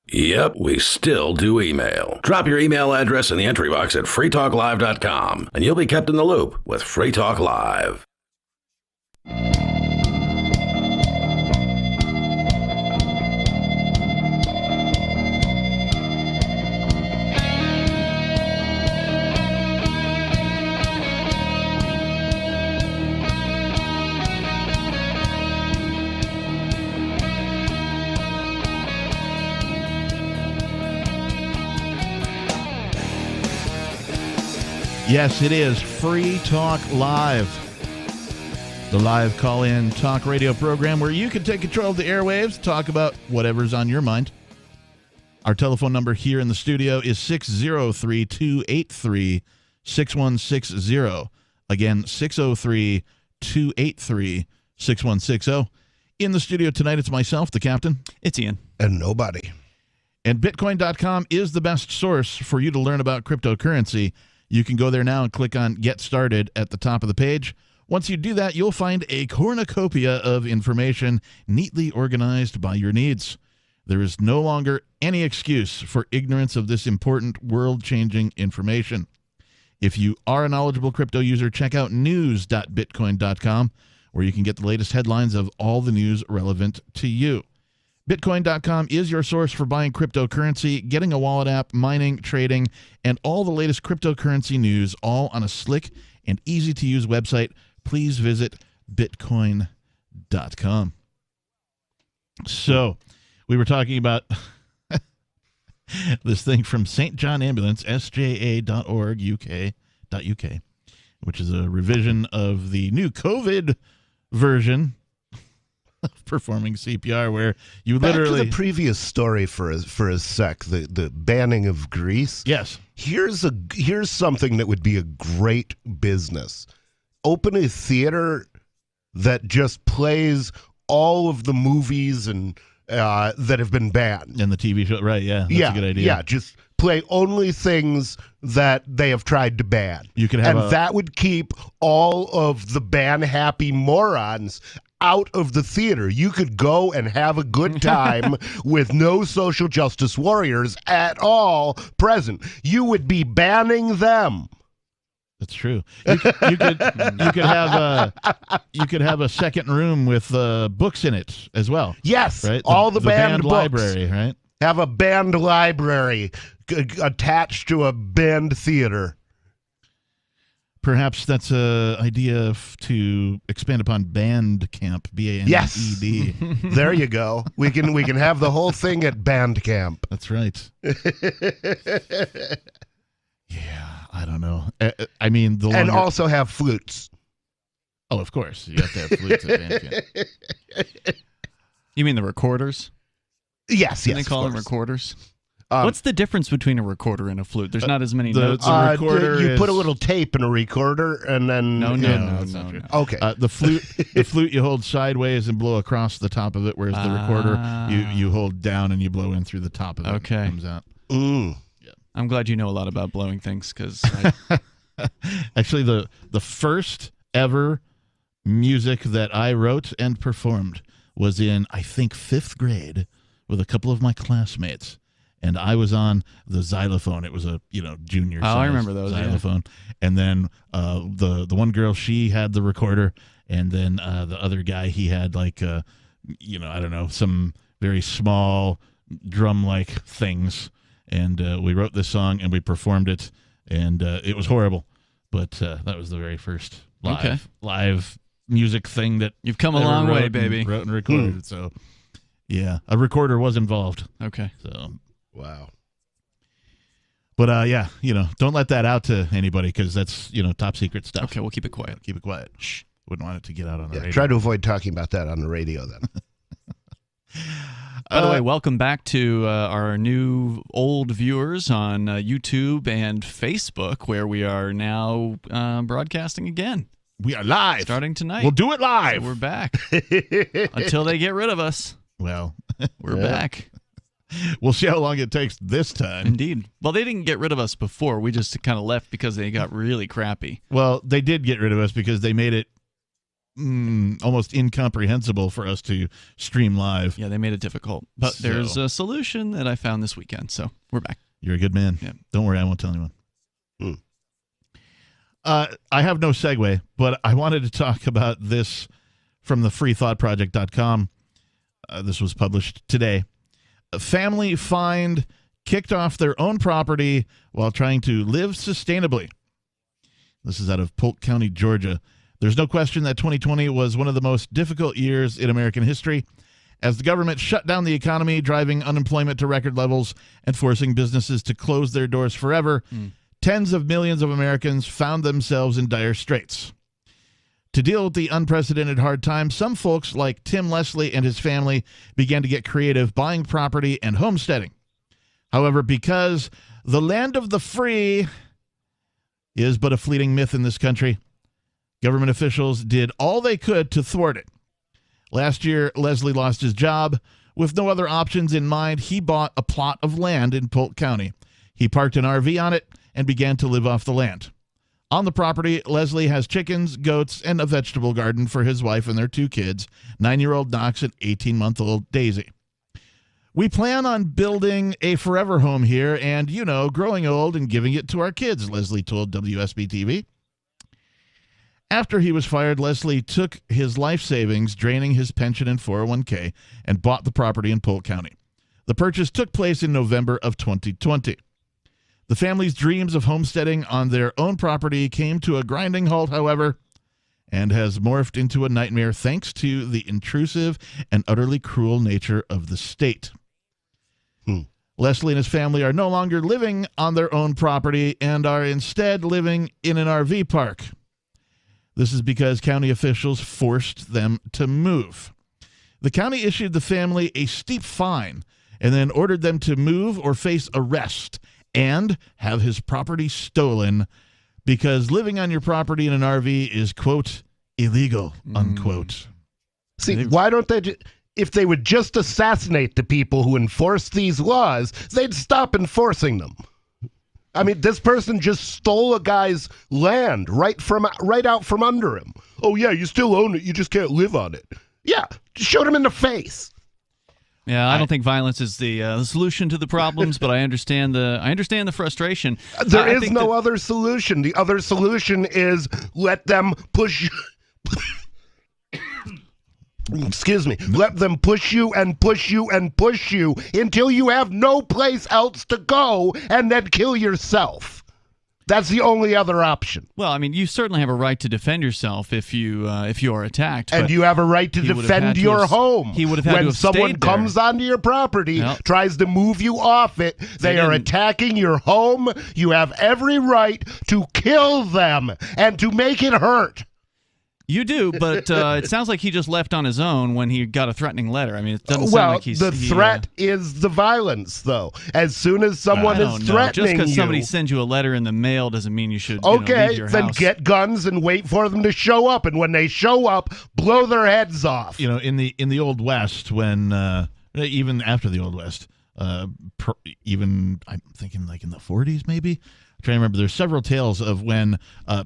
Yep, we still do email. Drop your email address in the entry box at freetalklive.com, and you'll be kept in the loop with Free Talk Live. Yes, it is Free Talk Live, the live call-in talk radio program where you can take control of the airwaves, talk about whatever's on your mind. Our telephone number here in the studio is 603-283-6160. Again, 603-283-6160. In the studio tonight, it's myself, the captain. It's Ian. And nobody. And Bitcoin.com is the best source for you to learn about cryptocurrency. You can go there now and click on Get Started at the top of the page. Once you do that, you'll find a cornucopia of information neatly organized by your needs. There is no longer any excuse for ignorance of this important world-changing information. If you are a knowledgeable crypto user, check out news.bitcoin.com, where you can get the latest headlines of all the news relevant to you. Bitcoin.com is your source for buying cryptocurrency, getting a wallet app, mining, trading, and all the latest cryptocurrency news, all on a slick and easy-to-use website. Please visit Bitcoin.com. So, we were talking about this thing from St. John Ambulance, sja.org, uk.uk, which is a revision of the new COVID version performing CPR, where you literally... Back to the previous story for a sec, the banning of Greece. Yes. Here's something that would be a great business. Open a theater that just plays all of the movies and that have been banned. And the TV show, right, yeah. That's a good idea. Yeah, just play only things that they have tried to ban. You could have that would keep all of the ban-happy morons out of the theater. You could go and have a good time with no social justice warriors at all present. You would be banning them. That's true. You could have a second room with books in it as well. Yes, right. All the banned books. Library, right? Have a banned library attached to a banned theater. Perhaps that's an idea to expand upon Bandcamp, B-A-N-D-E-D. Yes. There you go. We can have the whole thing at Bandcamp. That's right. Yeah, I don't know. I mean, and also have flutes. Oh, of course. You have to have flutes at Bandcamp. You mean the recorders? Yes, Can they call them recorders? What's the difference between a recorder and a flute? There's not as many notes. The recorder you put a little tape in a recorder, and then No. Okay. The flute you hold sideways and blow across the top of it, whereas the recorder you hold down and you blow in through the top of it. Okay. It comes out. Yeah. I'm glad you know a lot about blowing things because actually the first ever music that I wrote and performed was in, I think, 5th grade with a couple of my classmates. And I was on the xylophone. It was a junior. Oh, I remember those xylophone. Yeah. And then the one girl, she had the recorder, and then the other guy, he had like I don't know, some very small drum-like things. And we wrote this song and we performed it, and it was horrible. But that was the very first live music thing that you've come a long way, baby. Wrote and recorded. So yeah, a recorder was involved. Okay. So. Wow. But don't let that out to anybody because that's, top secret stuff. Okay, we'll keep it quiet. Keep it quiet. Shh. Wouldn't want it to get out on the radio. Try to avoid talking about that on the radio then. By the way, welcome back to our new old viewers on YouTube and Facebook, where we are now broadcasting again. We are live. Starting tonight. We'll do it live. So we're back. Until they get rid of us. Well, we're back. We'll see how long it takes this time. Indeed. Well, they didn't get rid of us before. We just kind of left because they got really crappy. Well, they did get rid of us because they made it almost incomprehensible for us to stream live. Yeah, they made it difficult. But there's a solution that I found this weekend, so we're back. You're a good man. Yeah. Don't worry, I won't tell anyone. I have no segue, but I wanted to talk about this from the freethoughtproject.com. This was published today. A family fined kicked off their own property while trying to live sustainably. This is out of Polk County, Georgia. There's no question that 2020 was one of the most difficult years in American history as the government shut down the economy, driving unemployment to record levels and forcing businesses to close their doors forever. Tens of millions of Americans found themselves in dire straits. To deal with the unprecedented hard times, some folks like Tim Leslie and his family began to get creative, buying property and homesteading. However, because the land of the free is but a fleeting myth in this country, government officials did all they could to thwart it. Last year, Leslie lost his job. With no other options in mind, he bought a plot of land in Polk County. He parked an RV on it and began to live off the land. On the property, Leslie has chickens, goats, and a vegetable garden for his wife and their 2 kids, 9-year-old Knox and 18-month-old Daisy. We plan on building a forever home here and, growing old and giving it to our kids, Leslie told WSB-TV. After he was fired, Leslie took his life savings, draining his pension and 401k, and bought the property in Polk County. The purchase took place in November of 2020. The family's dreams of homesteading on their own property came to a grinding halt, however, and has morphed into a nightmare thanks to the intrusive and utterly cruel nature of the state. Leslie and his family are no longer living on their own property and are instead living in an RV park. This is because county officials forced them to move. The county issued the family a steep fine and then ordered them to move or face arrest and have his property stolen because living on your property in an RV is, quote, illegal, unquote. See, why don't they, if they would just assassinate the people who enforce these laws, they'd stop enforcing them. I mean, this person just stole a guy's land right out from under him. Oh, yeah, you still own it. You just can't live on it. Yeah, just shoot him in the face. Yeah, I don't think violence is the solution to the problems, but I understand the frustration. There is no other solution. The other solution is let them push. Excuse me. Let them push you and push you and push you until you have no place else to go, and then kill yourself. That's the only other option. Well, I mean, you certainly have a right to defend yourself if you are attacked. And you have a right to defend your home. He would have had when to have someone stayed comes onto your property, tries to move you off it, they are attacking your home. You have every right to kill them and to make it hurt. You do, but it sounds like he just left on his own when he got a threatening letter. I mean, it doesn't sound like he's... the threat is the violence, though. As soon as someone is threatening just because you... somebody sends you a letter in the mail doesn't mean you should leave your then house. Get guns and wait for them to show up. And when they show up, blow their heads off. You know, in the Old West, when even after the Old West, even I'm thinking like in the 40s maybe. I'm trying to remember. There's several tales of when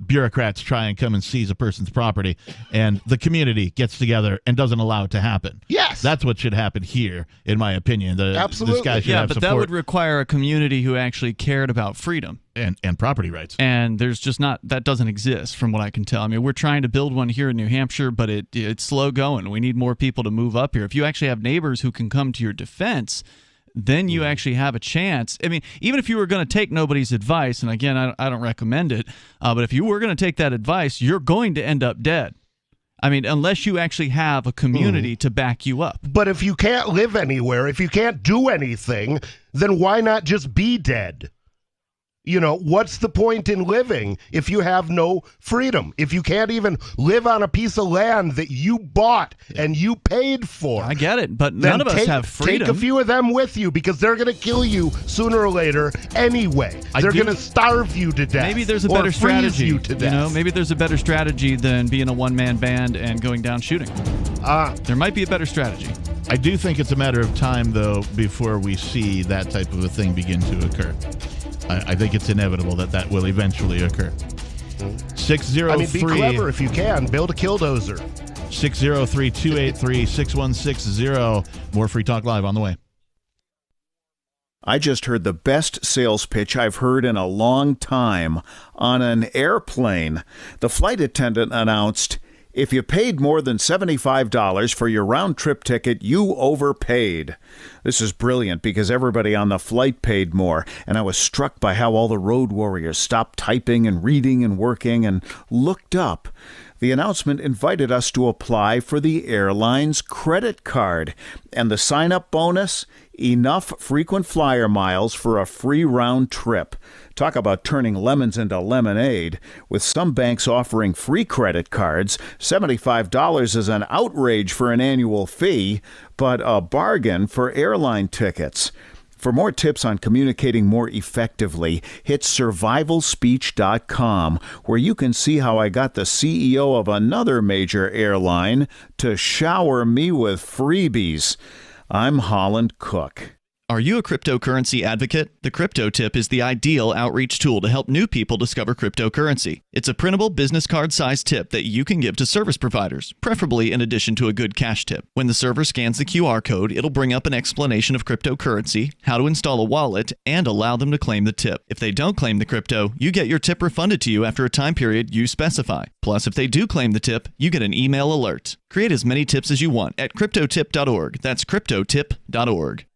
bureaucrats try and come and seize a person's property, and the community gets together and doesn't allow it to happen. Yes, that's what should happen here, in my opinion. Absolutely. This guy should have but support. that would require a community who actually cared about freedom and property rights. And there's just not that doesn't exist from what I can tell. I mean, we're trying to build one here in New Hampshire, but it's slow going. We need more people to move up here. If you actually have neighbors who can come to your defense, then you actually have a chance. I mean, even if you were going to take nobody's advice, and again, I don't recommend it, but if you were going to take that advice, you're going to end up dead. I mean, unless you actually have a community to back you up. But if you can't live anywhere, if you can't do anything, then why not just be dead? You know, what's the point in living if you have no freedom? If you can't even live on a piece of land that you bought and you paid for. I get it, but none of us have freedom. Take a few of them with you because they're going to kill you sooner or later anyway. They're going to starve you to death. Maybe there's a better strategy. You to death. You know, maybe there's a better strategy than being a one-man band and going down shooting. There might be a better strategy. I do think it's a matter of time, though, before we see that type of a thing begin to occur. I think it's inevitable that will eventually occur. 603. I mean, be clever if you can. Build a killdozer. 603-283-6160. More Free Talk Live on the way. I just heard the best sales pitch I've heard in a long time on an airplane. The flight attendant announced, "If you paid more than $75 for your round-trip ticket, you overpaid." This is brilliant because everybody on the flight paid more, and I was struck by how all the road warriors stopped typing and reading and working and looked up. The announcement invited us to apply for the airline's credit card, and the sign-up bonus, enough frequent flyer miles for a free round trip. Talk about turning lemons into lemonade. With some banks offering free credit cards, $75 is an outrage for an annual fee, but a bargain for airline tickets. For more tips on communicating more effectively, hit survivalspeech.com, where you can see how I got the CEO of another major airline to shower me with freebies. I'm Holland Cook. Are you a cryptocurrency advocate? The Crypto Tip is the ideal outreach tool to help new people discover cryptocurrency. It's a printable business card-sized tip that you can give to service providers, preferably in addition to a good cash tip. When the server scans the QR code, it'll bring up an explanation of cryptocurrency, how to install a wallet, and allow them to claim the tip. If they don't claim the crypto, you get your tip refunded to you after a time period you specify. Plus, if they do claim the tip, you get an email alert. Create as many tips as you want at cryptotip.org. That's cryptotip.org.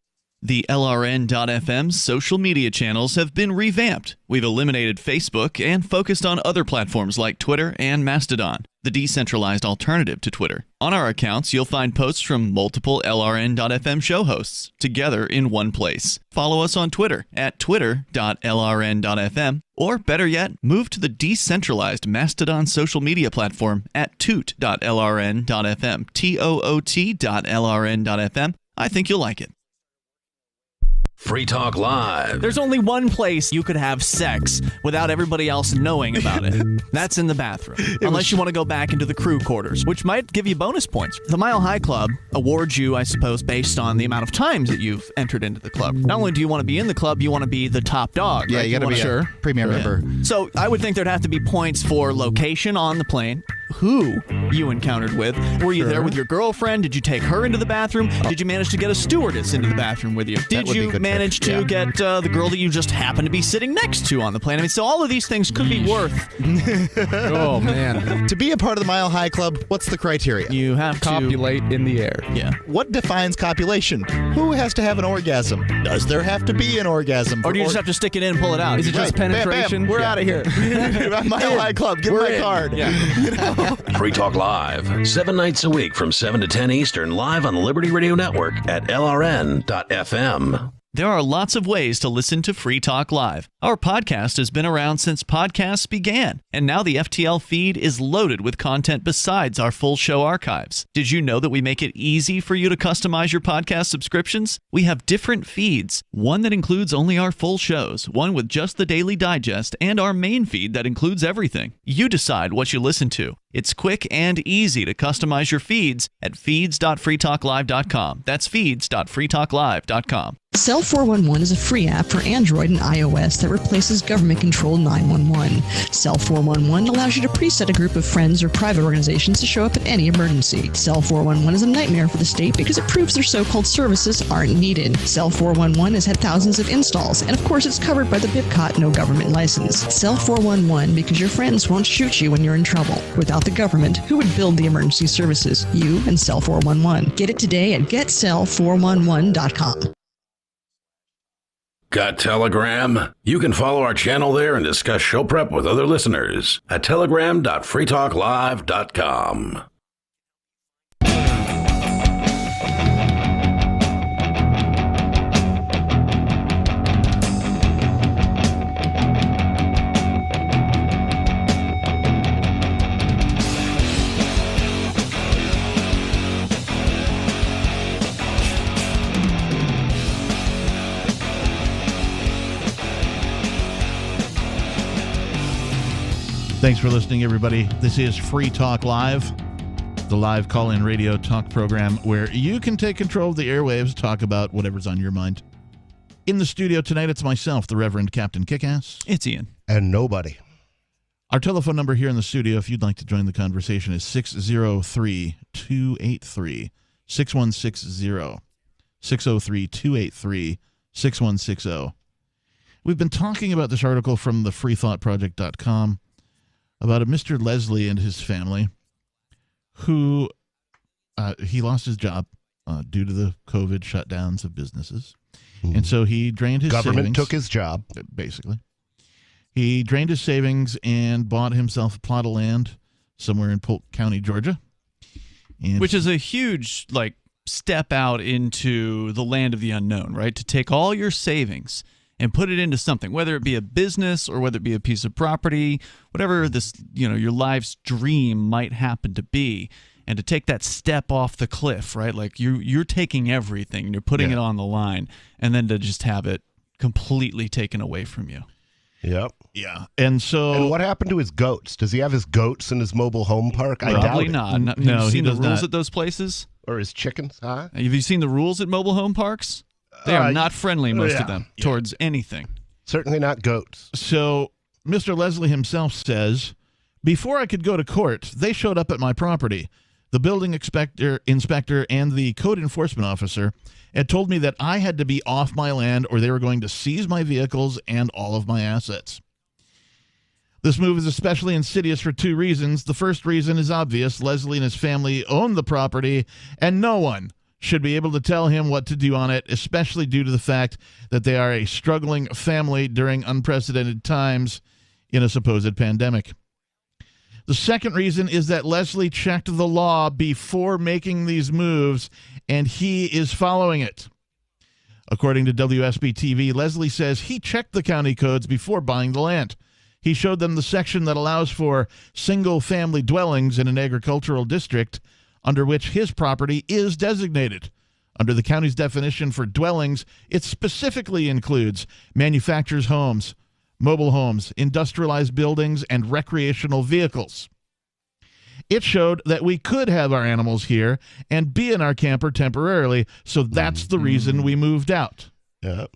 The LRN.FM social media channels have been revamped. We've eliminated Facebook and focused on other platforms like Twitter and Mastodon, the decentralized alternative to Twitter. On our accounts, you'll find posts from multiple LRN.FM show hosts together in one place. Follow us on Twitter at twitter.lrn.fm, or better yet, move to the decentralized Mastodon social media platform at toot.lrn.fm, toot.lrn.fm. I think you'll like it. Free Talk Live. There's only one place you could have sex without everybody else knowing about it. That's in the bathroom. Unless you want to go back into the crew quarters, which might give you bonus points. The Mile High Club awards you, I suppose, based on the amount of times that you've entered into the club. Not only do you want to be in the club, you want to be the top dog. Yeah, right? you got to be a premier member. So I would think there'd have to be points for location on the plane, who you encountered with. Were you there with your girlfriend? Did you take her into the bathroom? Did you manage to get a stewardess into the bathroom with you? Did you manage to get the girl that you just happened to be sitting next to on the plane? I mean, so all of these things could be worth. Oh, man. To be a part of the Mile High Club, what's the criteria? You have to copulate in the air. Yeah. What defines copulation? Who has to have an orgasm? Does there have to be an orgasm? Or do you just have to stick it in and pull it out? Is it just penetration? Bam, bam. We're out of here. Mile High Club, give me my card. Yeah. Free Talk Live, 7 nights a week from 7 to 10 Eastern, live on the Liberty Radio Network at LRN.FM. There are lots of ways to listen to Free Talk Live. Our podcast has been around since podcasts began, and now the FTL feed is loaded with content besides our full show archives. Did you know that we make it easy for you to customize your podcast subscriptions? We have different feeds, one that includes only our full shows, one with just the Daily Digest, and our main feed that includes everything. You decide what you listen to. It's quick and easy to customize your feeds at feeds.freetalklive.com. That's feeds.freetalklive.com. Cell 411 is a free app for Android and iOS that replaces government-controlled 911. Cell 411 allows you to preset a group of friends or private organizations to show up at any emergency. Cell 411 is a nightmare for the state because it proves their so-called services aren't needed. Cell 411 has had thousands of installs, and of course it's covered by the BIPCOT no government license. Cell 411 because your friends won't shoot you when you're in trouble. Without the government, who would build the emergency services? You and Cell 411. Get it today at getcell411.com. Got Telegram? You can follow our channel there and discuss show prep with other listeners at telegram.freetalklive.com. Thanks for listening, everybody. This is Free Talk Live, the live call-in radio talk program where you can take control of the airwaves, talk about whatever's on your mind. In the studio tonight, it's myself, the Reverend Captain Kickass. It's Ian. And nobody. Our telephone number here in the studio, if you'd like to join the conversation, is 603-283-6160. 603-283-6160. We've been talking about this article from the freethoughtproject.com about a Mr. Leslie and his family who he lost his job due to the COVID shutdowns of businesses. And so he drained his government savings. Took his job. Basically. He drained his savings and bought himself a plot of land somewhere in Polk County, Georgia. And which is a huge, step out into the land of the unknown, right? To take all your savings and put it into something, whether it be a business or whether it be a piece of property, whatever this, your life's dream might happen to be, and to take that step off the cliff, right? Like you're taking everything and you're putting it on the line, and then to just have it completely taken away from you. Yep. Yeah. And what happened to his goats? Does he have his goats in his mobile home park? Probably not. No, have you he seen the does rules not. at those places? Or his chickens, huh? Have you seen the rules at mobile home parks? They are not friendly, most of them, towards anything. Certainly not goats. So Mr. Leslie himself says, before I could go to court, they showed up at my property. The building inspector and the code enforcement officer had told me that I had to be off my land or they were going to seize my vehicles and all of my assets. This move is especially insidious for two reasons. The first reason is obvious. Leslie and his family own the property, and no one should be able to tell him what to do on it, especially due to the fact that they are a struggling family during unprecedented times in a supposed pandemic. The second reason is that Leslie checked the law before making these moves, and he is following it. According to WSB-TV, Leslie says he checked the county codes before buying the land. He showed them the section that allows for single-family dwellings in an agricultural district under which his property is designated. Under the county's definition for dwellings, it specifically includes manufacturers' homes, mobile homes, industrialized buildings, and recreational vehicles. It showed that we could have our animals here and be in our camper temporarily, so that's the reason we moved out. Yeah.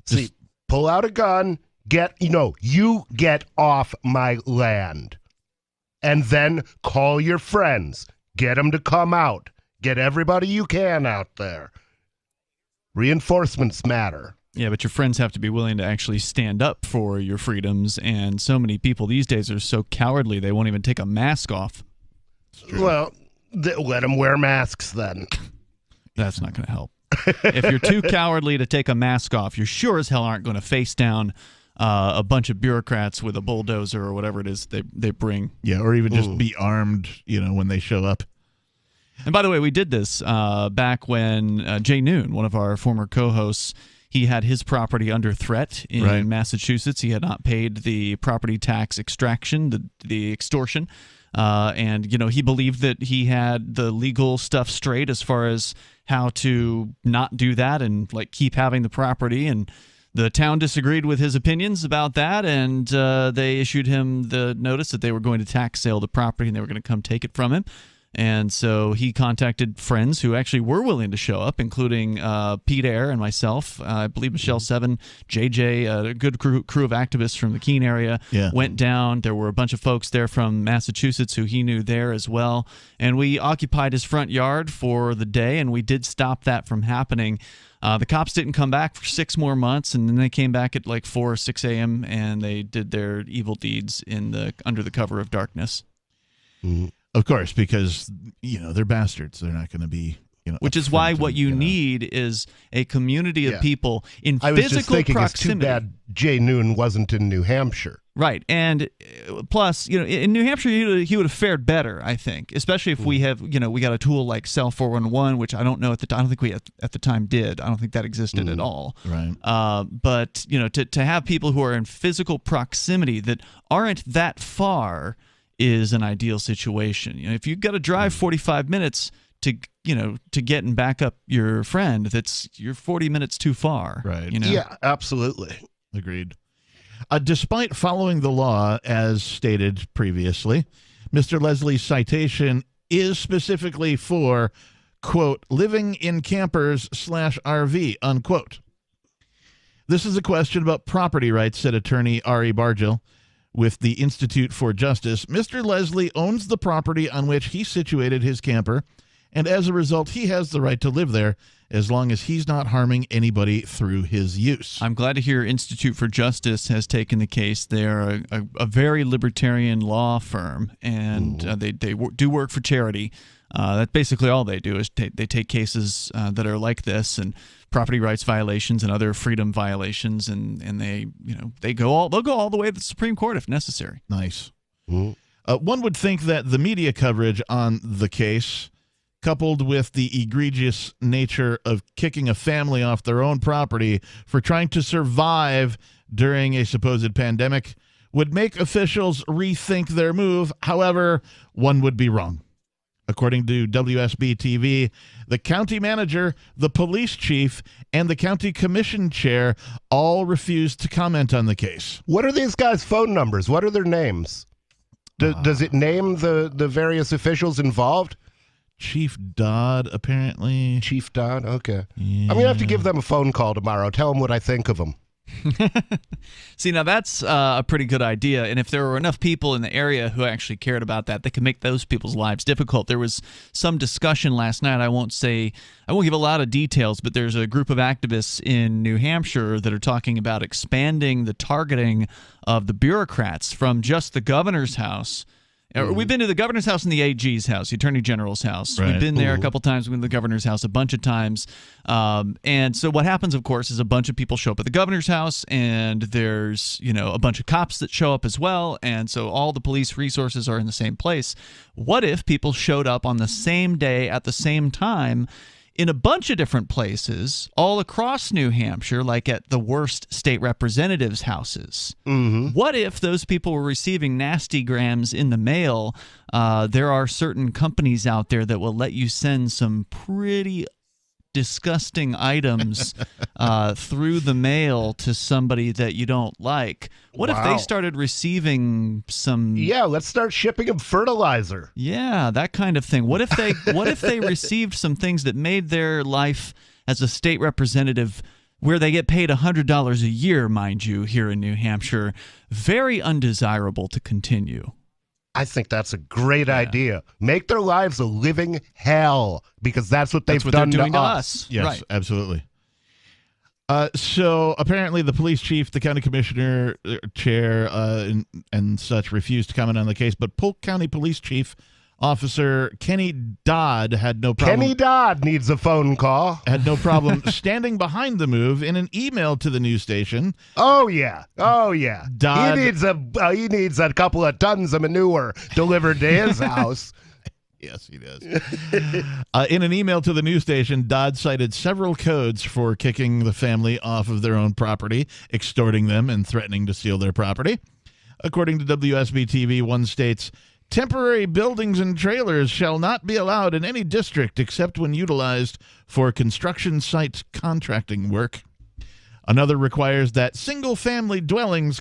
See, pull out a gun, you get off my land. And then call your friends. Get them to come out. Get everybody you can out there. Reinforcements matter. Yeah, but your friends have to be willing to actually stand up for your freedoms, and so many people these days are so cowardly they won't even take a mask off. Well, let them wear masks then. That's not going to help. If you're too cowardly to take a mask off, you sure as hell aren't going to face down a bunch of bureaucrats with a bulldozer or whatever it is they bring. Yeah, or even just be armed, when they show up. And by the way, we did this back when Jay Noon, one of our former co-hosts, he had his property under threat in Massachusetts. He had not paid the property tax extraction, the extortion. And he believed that he had the legal stuff straight as far as how to not do that and keep having the property. And the town disagreed with his opinions about that, and they issued him the notice that they were going to tax sale the property and they were going to come take it from him. And so he contacted friends who actually were willing to show up, including Pete Eyre and myself. I believe Michelle Seven, JJ, a good crew of activists from the Keene area went down. There were a bunch of folks there from Massachusetts who he knew there as well. And we occupied his front yard for the day, and we did stop that from happening. The cops didn't come back for 6 more months, and then they came back at 4 or 6 a.m., and they did their evil deeds under the cover of darkness. Mm-hmm. Of course, because, they're bastards. They're not going to be, which is why what you need is a community of people in physical proximity. I was just thinking it's too bad Jay Noon wasn't in New Hampshire. Right. And plus, in New Hampshire, he would have fared better, I think, especially if we have, we got a tool like Cell 411, which I don't know at the time. I don't think we at the time did. I don't think that existed at all. Right. But, to have people who are in physical proximity that aren't that far is an ideal situation. If you've got to drive 45 minutes to get and back up your friend, you're 40 minutes too far. Right. Yeah, absolutely. Agreed. Despite following the law as stated previously, Mr. Leslie's citation is specifically for, quote, living in campers /RV, unquote. This is a question about property rights, said attorney Ari Bargil with the Institute for Justice. Mr. Leslie owns the property on which he situated his camper, and as a result, he has the right to live there as long as he's not harming anybody through his use. I'm glad to hear Institute for Justice has taken the case. They're a very libertarian law firm, and they do work for charity. That's basically all they do is they take cases that are like this and property rights violations and other freedom violations, and they'll go all the way to the Supreme Court if necessary. Nice. One would think that the media coverage on the case, coupled with the egregious nature of kicking a family off their own property for trying to survive during a supposed pandemic, would make officials rethink their move. However, one would be wrong. According to WSB-TV, the county manager, the police chief, and the county commission chair all refused to comment on the case. What are these guys' phone numbers? What are their names? Does it name the various officials involved? Chief Dodd, apparently. Chief Dodd? Okay. Yeah. I'm going to have to give them a phone call tomorrow. Tell them what I think of them. See, now that's a pretty good idea, and if there were enough people in the area who actually cared about that, they could make those people's lives difficult. There was some discussion last night. I won't give a lot of details, but there's a group of activists in New Hampshire that are talking about expanding the targeting of the bureaucrats from just the governor's house. We've been to the governor's house and the AG's house, the attorney general's house. Right. We've been there a couple times. We've been to the governor's house a bunch of times. And so what happens, of course, is a bunch of people show up at the governor's house, and there's, a bunch of cops that show up as well. And so all the police resources are in the same place. What if people showed up on the same day at the same time in a bunch of different places all across New Hampshire, like at the worst state representatives' houses? What if those people were receiving nasty grams in the mail? There are certain companies out there that will let you send some pretty disgusting items through the mail to somebody that you don't like. What if they started receiving some? Yeah, let's start shipping them fertilizer. Yeah, that kind of thing. What if they received some things that made their life as a state representative, where they get paid $100 a year, mind you, here in New Hampshire, very undesirable to continue? I think that's a great idea. Make their lives a living hell, because that's what they're doing to us. Yes, Right. absolutely. So apparently the police chief, the county commissioner, chair, and such refused to comment on the case, but Polk County Police Chief Officer Kenny Dodd had no problem. Kenny Dodd needs a phone call. Had no problem standing behind the move in an email to the news station. Oh yeah. Dodd, he needs a couple of tons of manure delivered to his house. Yes, he does. In an email to the news station, Dodd cited several codes for kicking the family off of their own property, extorting them, and threatening to steal their property. According to WSB-TV, one states, temporary buildings and trailers shall not be allowed in any district except when utilized for construction site contracting work. Another requires that single-family dwellings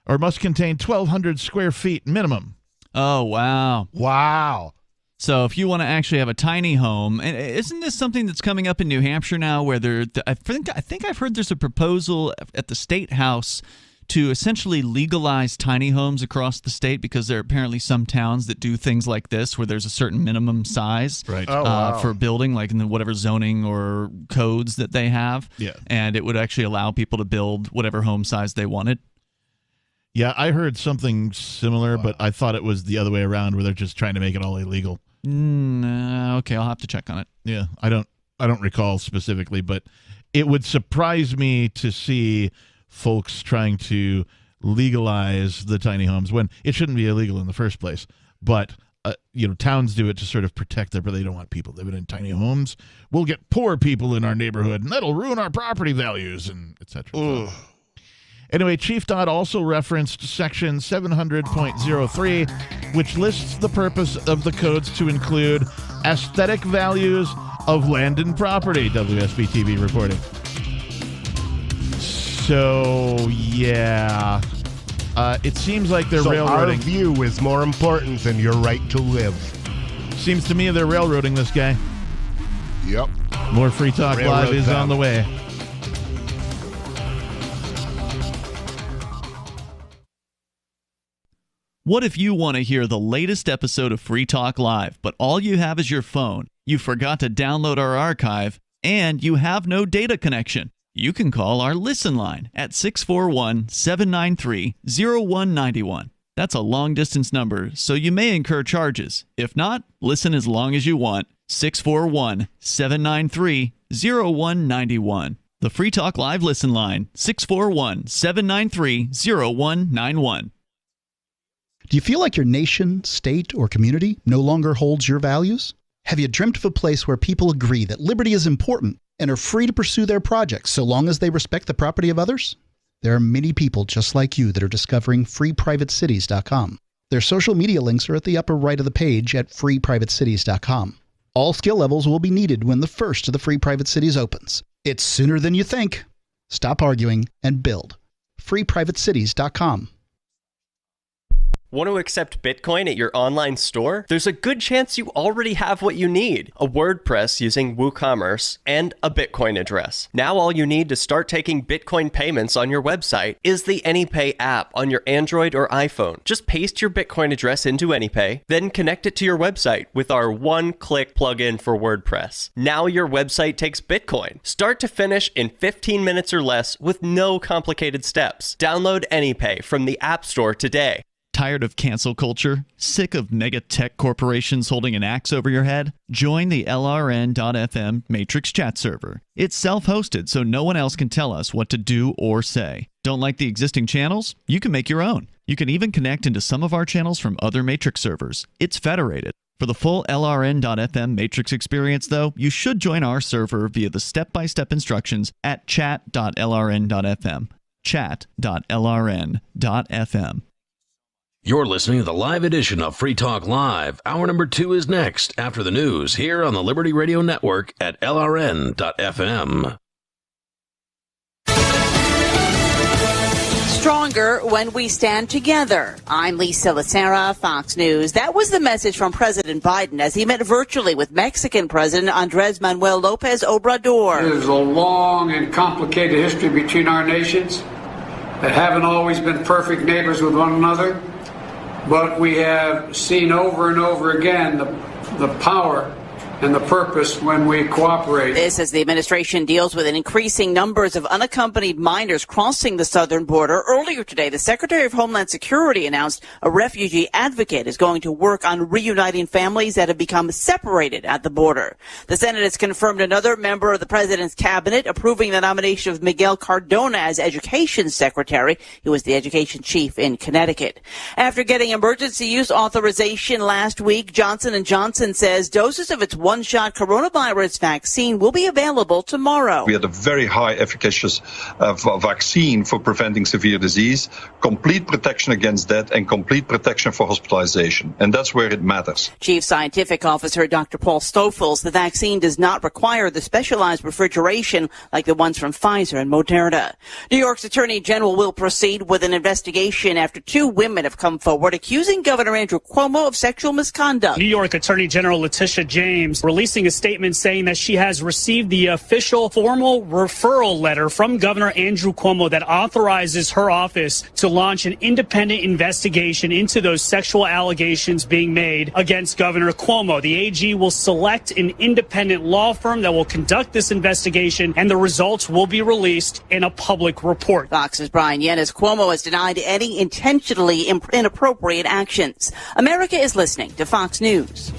must contain 1,200 square feet minimum. Oh, wow. Wow. So if you want to actually have a tiny home, and isn't this something that's coming up in New Hampshire now where I think I've heard there's a proposal at the State House to essentially legalize tiny homes across the state, because there are apparently some towns that do things like this where there's a certain minimum size for a building, like in the whatever zoning or codes that they have. Yeah. And it would actually allow people to build whatever home size they wanted. Yeah, I heard something similar, but I thought it was the other way around, where they're just trying to make it all illegal. Okay, I'll have to check on it. Yeah, I don't recall specifically, but it would surprise me to see folks trying to legalize the tiny homes when it shouldn't be illegal in the first place. But towns do it to sort of protect but they don't want people living in tiny homes. We'll get poor people in our neighborhood, and that'll ruin our property values, and etc. So. Anyway, Chief Dodd also referenced Section 700.03, which lists the purpose of the codes to include aesthetic values of land and property, WSB-TV reporting. So, yeah. It seems like they're railroading. Our view is more important than your right to live. Seems to me they're railroading this guy. Yep. More Free Talk Live is on the way. What if you want to hear the latest episode of Free Talk Live, but all you have is your phone, you forgot to download our archive, and you have no data connection? You can call our Listen line at 641-793-0191. That's a long-distance number, so you may incur charges. If not, listen as long as you want. 641-793-0191. The Free Talk Live Listen line, 641-793-0191. Do you feel like your nation, state, or community no longer holds your values? Have you dreamt of a place where people agree that liberty is important and are free to pursue their projects so long as they respect the property of others? There are many people just like you that are discovering freeprivatecities.com. Their social media links are at the upper right of the page at freeprivatecities.com. All skill levels will be needed when the first of the Free Private Cities opens. It's sooner than you think. Stop arguing and build. freeprivatecities.com. Want to accept Bitcoin at your online store? There's a good chance you already have what you need: a WordPress using WooCommerce and a Bitcoin address. Now all you need to start taking Bitcoin payments on your website is the AnyPay app on your Android or iPhone. Just paste your Bitcoin address into AnyPay, then connect it to your website with our one-click plugin for WordPress. Now your website takes Bitcoin, start to finish in 15 minutes or less with no complicated steps. Download AnyPay from the App Store today. Tired of cancel culture? Sick of mega tech corporations holding an axe over your head? Join the LRN.FM Matrix chat server. It's self-hosted, so no one else can tell us what to do or say. Don't like the existing channels? You can make your own. You can even connect into some of our channels from other Matrix servers. It's federated. For the full LRN.FM Matrix experience, though, you should join our server via the step-by-step instructions at chat.lrn.fm. Chat.lrn.fm. You're listening to the live edition of Free Talk Live. Hour number 2 is next, after the news, here on the Liberty Radio Network at LRN.FM. Stronger when we stand together. I'm Lisa Lacera, Fox News. That was the message from President Biden as he met virtually with Mexican President Andrés Manuel López Obrador. There's a long and complicated history between our nations that haven't always been perfect neighbors with one another. but we have seen over and over again the power and the purpose when we cooperate. This as the administration deals with an increasing numbers of unaccompanied minors crossing the southern border. Earlier today, the Secretary of Homeland Security announced a refugee advocate is going to work on reuniting families that have become separated at the border. The Senate has confirmed another member of the president's cabinet approving the nomination of Miguel Cardona as education secretary. He was the education chief in Connecticut. After getting emergency use authorization last week, Johnson & Johnson says doses of its one-shot coronavirus vaccine will be available tomorrow. We had a very high efficacious vaccine for preventing severe disease, complete protection against that, and complete protection for hospitalization. And that's where it matters. Chief Scientific Officer Dr. Paul Stoffels, the vaccine does not require the specialized refrigeration like the ones from Pfizer and Moderna. New York's Attorney General will proceed with an investigation after two women have come forward accusing Governor Andrew Cuomo of sexual misconduct. New York Attorney General Letitia James releasing a statement saying that she has received the official formal referral letter from Governor Andrew Cuomo that authorizes her office to launch an independent investigation into those sexual allegations being made against Governor Cuomo. The AG will select an independent law firm that will conduct this investigation, and the results will be released in a public report. Fox's Brian Yennis. Cuomo has denied any intentionally inappropriate actions. America is listening to Fox News.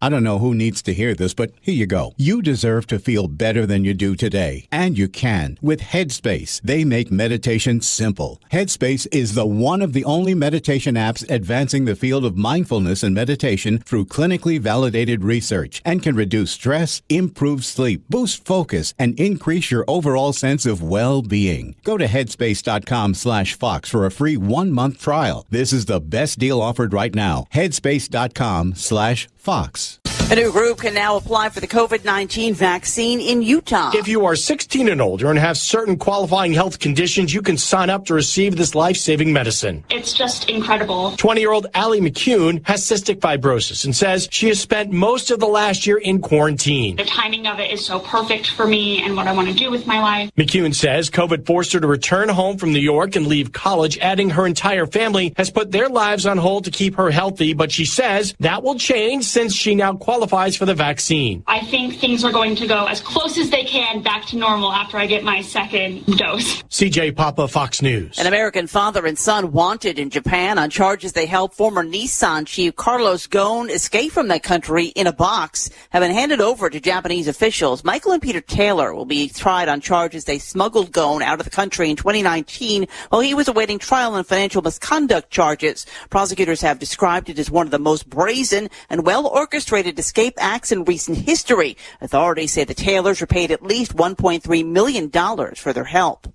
I don't know who needs to hear this, but here you go. You deserve to feel better than you do today. And you can with Headspace. They make meditation simple. Headspace is the one of the only meditation apps advancing the field of mindfulness and meditation through clinically validated research and can reduce stress, improve sleep, boost focus, and increase your overall sense of well-being. Go to headspace.com/Fox for a free 1-month trial. This is the best deal offered right now. Headspace.com/Fox. A new group can now apply for the COVID-19 vaccine in Utah. If you are 16 and older and have certain qualifying health conditions, you can sign up to receive this life-saving medicine. It's just incredible. 20-year-old Allie McCune has cystic fibrosis and says she has spent most of the last year in quarantine. The timing of it is so perfect for me and what I want to do with my life. McCune says COVID forced her to return home from New York and leave college, adding her entire family has put their lives on hold to keep her healthy, but she says that will change since she now qualifies for the vaccine. I think things are going to go as close as they can back to normal after I get my second dose. CJ Papa, Fox News. An American father and son wanted in Japan on charges they helped former Nissan chief Carlos Ghosn escape from that country in a box have been handed over to Japanese officials. Michael and Peter Taylor will be tried on charges they smuggled Ghosn out of the country in 2019 while he was awaiting trial on financial misconduct charges. Prosecutors have described it as one of the most brazen and well-orchestrated escape acts in recent history. Authorities say the Taylors were paid at least $1.3 million for their help.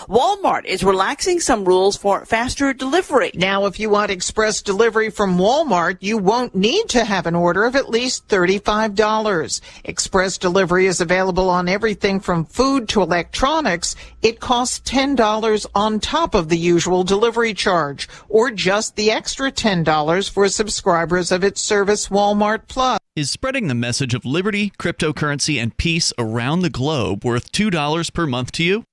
Walmart is relaxing some rules for faster delivery. Now, if you want express delivery from Walmart, you won't need to have an order of at least $35. Express delivery is available on everything from food to electronics. It costs $10 on top of the usual delivery charge, or just the extra $10 for subscribers of its service Walmart Plus. Is spreading the message of liberty, cryptocurrency, and peace around the globe worth $2 per month to you?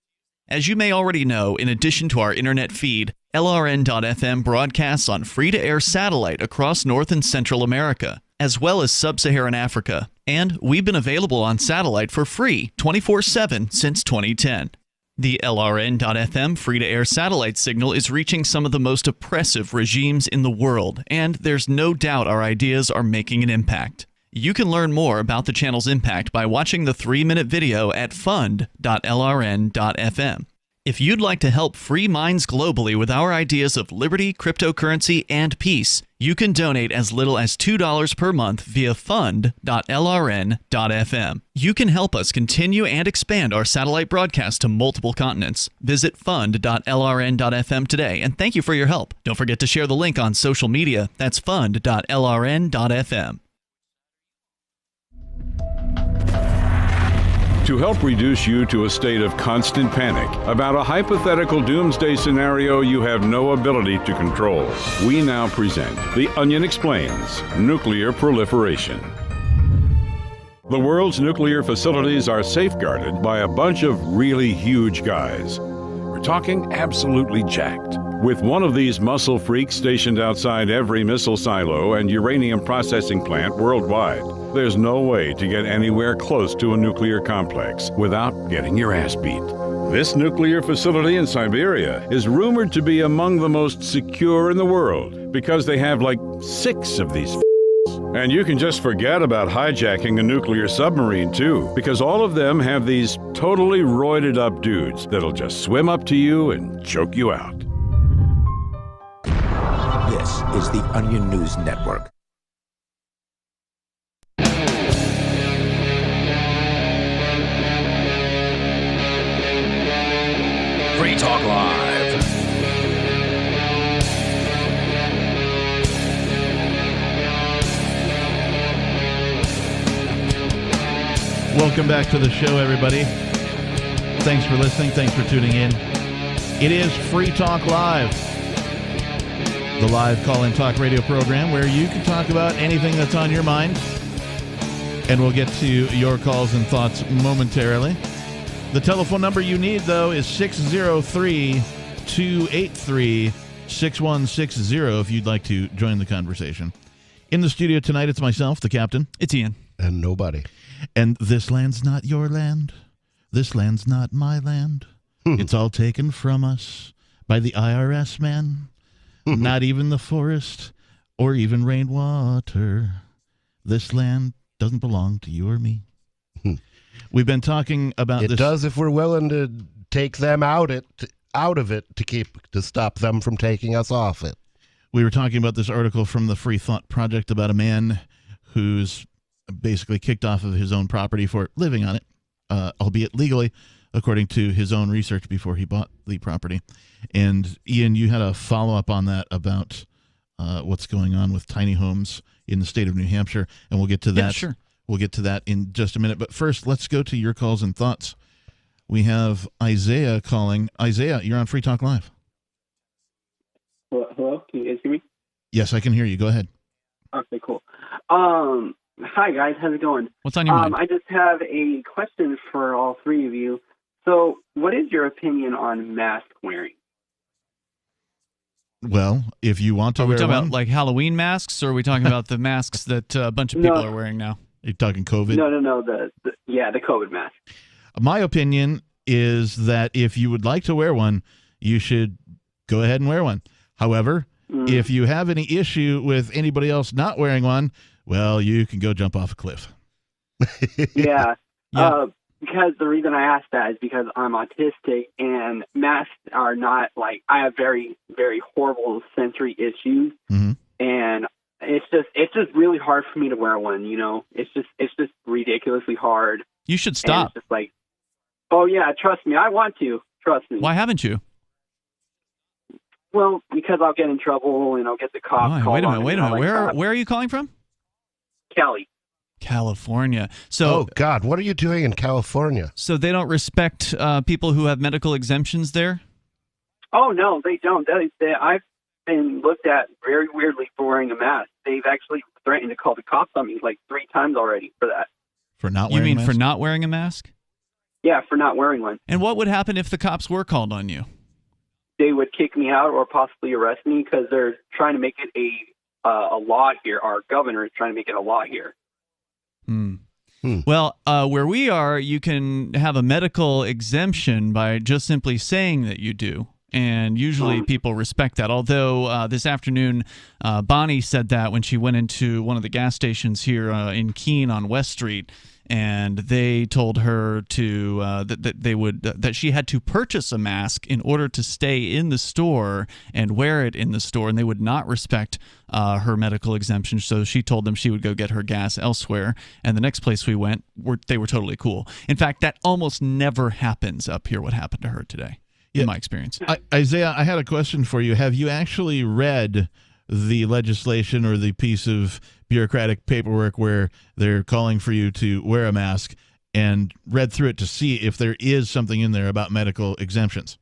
As you may already know, in addition to our internet feed, LRN.FM broadcasts on free-to-air satellite across North and Central America, as well as Sub-Saharan Africa. And we've been available on satellite for free 24/7 since 2010. The LRN.FM free-to-air satellite signal is reaching some of the most oppressive regimes in the world, and there's no doubt our ideas are making an impact. You can learn more about the channel's impact by watching the 3-minute video at fund.lrn.fm. If you'd like to help free minds globally with our ideas of liberty, cryptocurrency, and peace, you can donate as little as $2 per month via fund.lrn.fm. You can help us continue and expand our satellite broadcast to multiple continents. Visit fund.lrn.fm today, and thank you for your help. Don't forget to share the link on social media. That's fund.lrn.fm. To help reduce you to a state of constant panic about a hypothetical doomsday scenario you have no ability to control, we now present The Onion Explains Nuclear Proliferation. The world's nuclear facilities are safeguarded by a bunch of really huge guys. We're talking absolutely jacked. With one of these muscle freaks stationed outside every missile silo and uranium processing plant worldwide, there's no way to get anywhere close to a nuclear complex without getting your ass beat. This nuclear facility in Siberia is rumored to be among the most secure in the world because they have like 6 of these. And you can just forget about hijacking a nuclear submarine too, because all of them have these totally roided up dudes that'll just swim up to you and choke you out. This is the Onion News Network. Free Talk Live. Welcome back to the show, everybody. Thanks for listening. Thanks for tuning in. It is Free Talk Live, the live call-in talk radio program where you can talk about anything that's on your mind. And we'll get to your calls and thoughts momentarily. The telephone number you need, though, is 603-283-6160 if you'd like to join the conversation. In the studio tonight, it's myself, the captain. It's Ian. And nobody. And this land's not your land. This land's not my land. It's all taken from us by the IRS, man. Not even the forest or even rainwater. This land doesn't belong to you or me. We've been talking about this. It does if we're willing to take them out of it to stop them from taking us off it. We were talking about this article from the Free Thought Project about a man who's basically kicked off of his own property for living on it, albeit legally, according to his own research before he bought the property. And Ian, you had a follow-up on that about what's going on with tiny homes in the state of New Hampshire, and we'll get to that. Yeah, sure. We'll get to that in just a minute. But first, let's go to your calls and thoughts. We have Isaiah calling. Isaiah, you're on Free Talk Live. Hello? Can you guys hear me? Yes, I can hear you. Go ahead. Okay, cool. Hi, guys. How's it going? What's on your mind? I just have a question for all three of you. So, what is your opinion on mask wearing? Well, if you want to wear one. Are we talking about like Halloween masks, or are we talking about the masks that a bunch of people are wearing now? You're talking COVID? No. The COVID mask. My opinion is that if you would like to wear one, you should go ahead and wear one. However, if you have any issue with anybody else not wearing one, well, you can go jump off a cliff. Yeah. Because the reason I asked that is because I'm autistic, and masks are not like, I have very, very horrible sensory issues, and it's just really hard for me to wear one. You know, it's just ridiculously hard. You should stop. And it's just like, oh yeah, trust me, I want to. Trust me. Why haven't you? Well, because I'll get in trouble and I'll get the cops. Wait a minute. Where are you calling from? Cali. California. So, oh God, what are you doing in California? So they don't respect people who have medical exemptions there? Oh no, they don't. I've been looked at very weirdly for wearing a mask. They've actually threatened to call the cops on me like 3 times already for that. For not wearing You mean a mask? for not wearing a mask? Yeah, for not wearing one. And what would happen if the cops were called on you? They would kick me out or possibly arrest me because they're trying to make it a law here. Our governor is trying to make it a law here. Well, where we are, you can have a medical exemption by just simply saying that you do. And usually people respect that. Although this afternoon, Bonnie said that when she went into one of the gas stations here in Keene on West Street, and they told her to that she had to purchase a mask in order to stay in the store and wear it in the store, and they would not respect her medical exemption. So she told them she would go get her gas elsewhere. And the next place we went, they were totally cool. In fact, that almost never happens up here. What happened to her today? In my experience. Isaiah, I had a question for you. Have you actually read the legislation or the piece of bureaucratic paperwork where they're calling for you to wear a mask, and read through it to see if there is something in there about medical exemptions?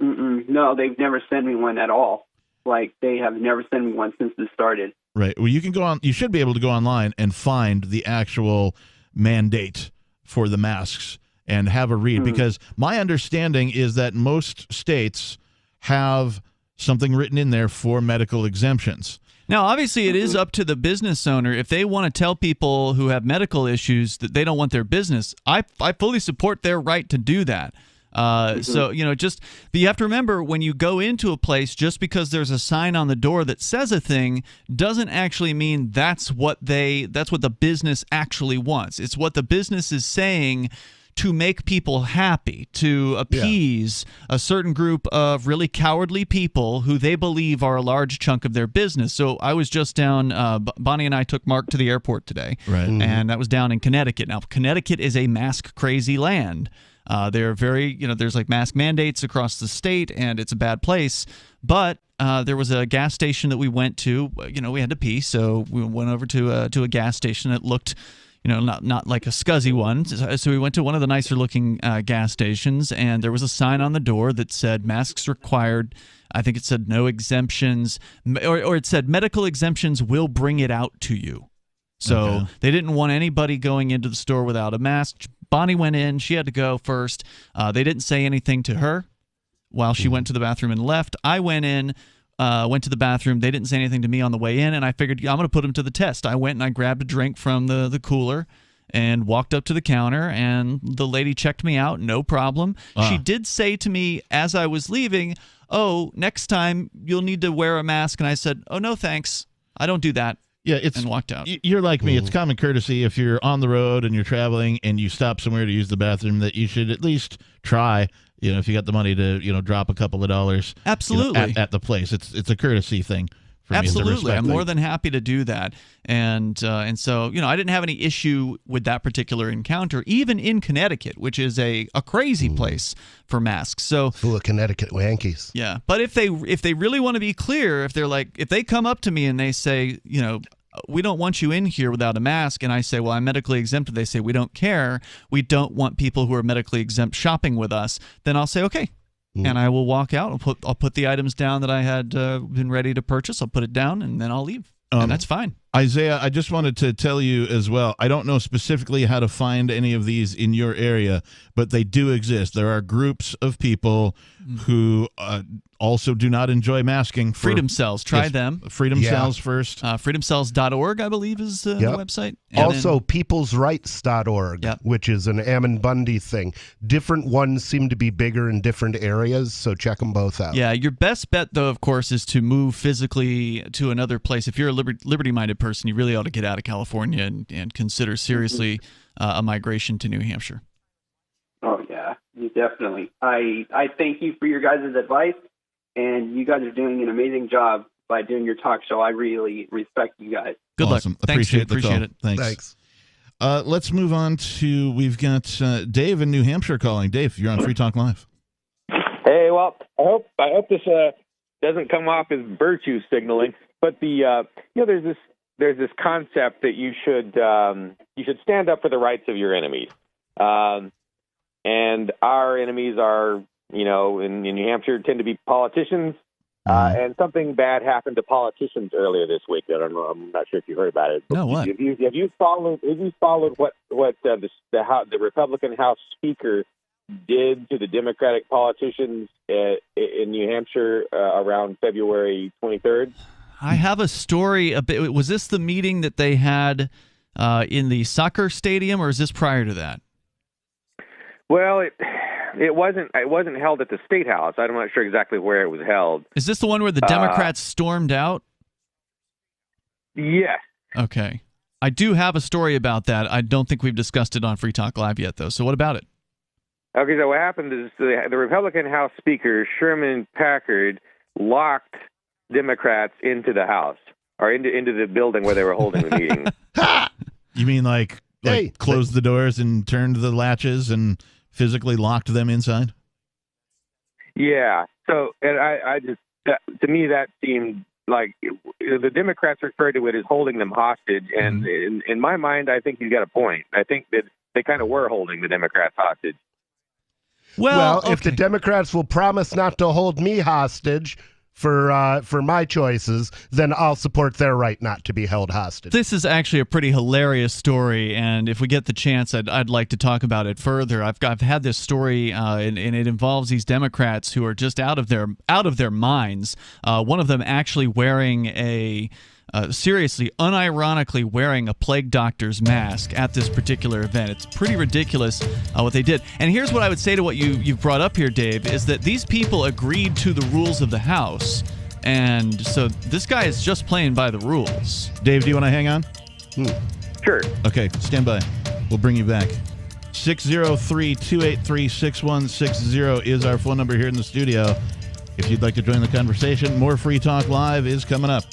No, they've never sent me one at all. Like, they have never sent me one since this started. Right. Well, you can go on. You should be able to go online and find the actual mandate for the masks and have a read, because my understanding is that most states have something written in there for medical exemptions. Now, obviously, it is up to the business owner. If they want to tell people who have medical issues that they don't want their business, I fully support their right to do that. So, but you have to remember, when you go into a place, just because there's a sign on the door that says a thing doesn't actually mean that's what the business actually wants. It's what the business is saying to make people happy, to appease a certain group of really cowardly people who they believe are a large chunk of their business. So I was just down, Bonnie and I took Mark to the airport today, and that was down in Connecticut. Now, Connecticut is a mask-crazy land. They're very, there's like mask mandates across the state, and it's a bad place. But there was a gas station that we went to. We had to pee, so we went over to a gas station that looked, not like a scuzzy one. So we went to one of the nicer looking gas stations, and there was a sign on the door that said masks required. I think it said no exemptions, or it said medical exemptions will bring it out to you. So they didn't want anybody going into the store without a mask. Bonnie went in. She had to go first. They didn't say anything to her while she went to the bathroom and left. I went in, went to the bathroom. They didn't say anything to me on the way in, and I figured I'm going to put them to the test. I went and I grabbed a drink from the cooler and walked up to the counter, and the lady checked me out, no problem. She did say to me as I was leaving, "Oh, next time you'll need to wear a mask." And I said, "Oh, no, thanks. I don't do that." Yeah, and walked out. You're like me. It's common courtesy if you're on the road and you're traveling and you stop somewhere to use the bathroom that you should at least try. If you got the money to drop a couple of dollars, absolutely, at the place. It's a courtesy thing. For Absolutely, me. I'm more than happy to do that, and so I didn't have any issue with that particular encounter, even in Connecticut, which is a crazy place for masks. So full of Connecticut Yankees. Yeah, but if they really want to be clear, if they come up to me and they say, we don't want you in here without a mask, and I say, well, I'm medically exempt, they say, we don't care, we don't want people who are medically exempt shopping with us, then I'll say, okay. And I will walk out. I'll put the items down that I had been ready to purchase. I'll put it down, and then I'll leave. And that's fine. Isaiah, I just wanted to tell you as well, I don't know specifically how to find any of these in your area, but they do exist. There are groups of people who also do not enjoy masking. Freedom Cells. Try them. Freedom Cells first. freedomcells.org, I believe, is the website. And also peoplesrights.org, which is an Ammon Bundy thing. Different ones seem to be bigger in different areas, so check them both out. Yeah, your best bet, though, of course, is to move physically to another place. If you're a liberty-minded person, you really ought to get out of California and consider seriously a migration to New Hampshire. Oh, yeah, definitely. I thank you for your guys' advice, and you guys are doing an amazing job by doing your talk show. I really respect you guys. Good luck. Appreciate it. Thanks. Let's move on to, we've got Dave in New Hampshire calling. Dave, you're on Free Talk Live. Hey, well, I hope this doesn't come off as virtue signaling, but there's this concept that you should stand up for the rights of your enemies, and our enemies are in New Hampshire tend to be politicians, and something bad happened to politicians earlier this week. I don't know. I'm not sure if you heard about it. No, what? Have you followed what the Republican House Speaker did to the Democratic politicians in New Hampshire around February 23rd? I have a story a bit. Was this the meeting that they had in the soccer stadium, or is this prior to that? Well, it wasn't held at the State House. I'm not sure exactly where it was held. Is this the one where the Democrats stormed out? Yes. Okay. I do have a story about that. I don't think we've discussed it on Free Talk Live yet, though. So what about it? Okay, so what happened is the Republican House Speaker, Sherman Packard, locked Democrats into the House, or into the building where they were holding the meeting. You mean like closed the doors and turned the latches and physically locked them inside? Yeah. So, and I just, to me, that seemed like the Democrats referred to it as holding them hostage. And in my mind, I think he's got a point. I think that they kind of were holding the Democrats hostage. Well, if the Democrats will promise not to hold me hostage for my choices, then I'll support their right not to be held hostage. This is actually a pretty hilarious story, and if we get the chance, I'd like to talk about it further. I've had this story, and it involves these Democrats who are just out of their minds. One of them actually wearing seriously, unironically wearing a plague doctor's mask at this particular event. It's pretty ridiculous what they did. And here's what I would say to what you've brought up here, Dave, is that these people agreed to the rules of the House. And so this guy is just playing by the rules. Dave, do you want to hang on? Sure. Okay, stand by. We'll bring you back. 603-283-6160 is our phone number here in the studio. If you'd like to join the conversation, more Free Talk Live is coming up.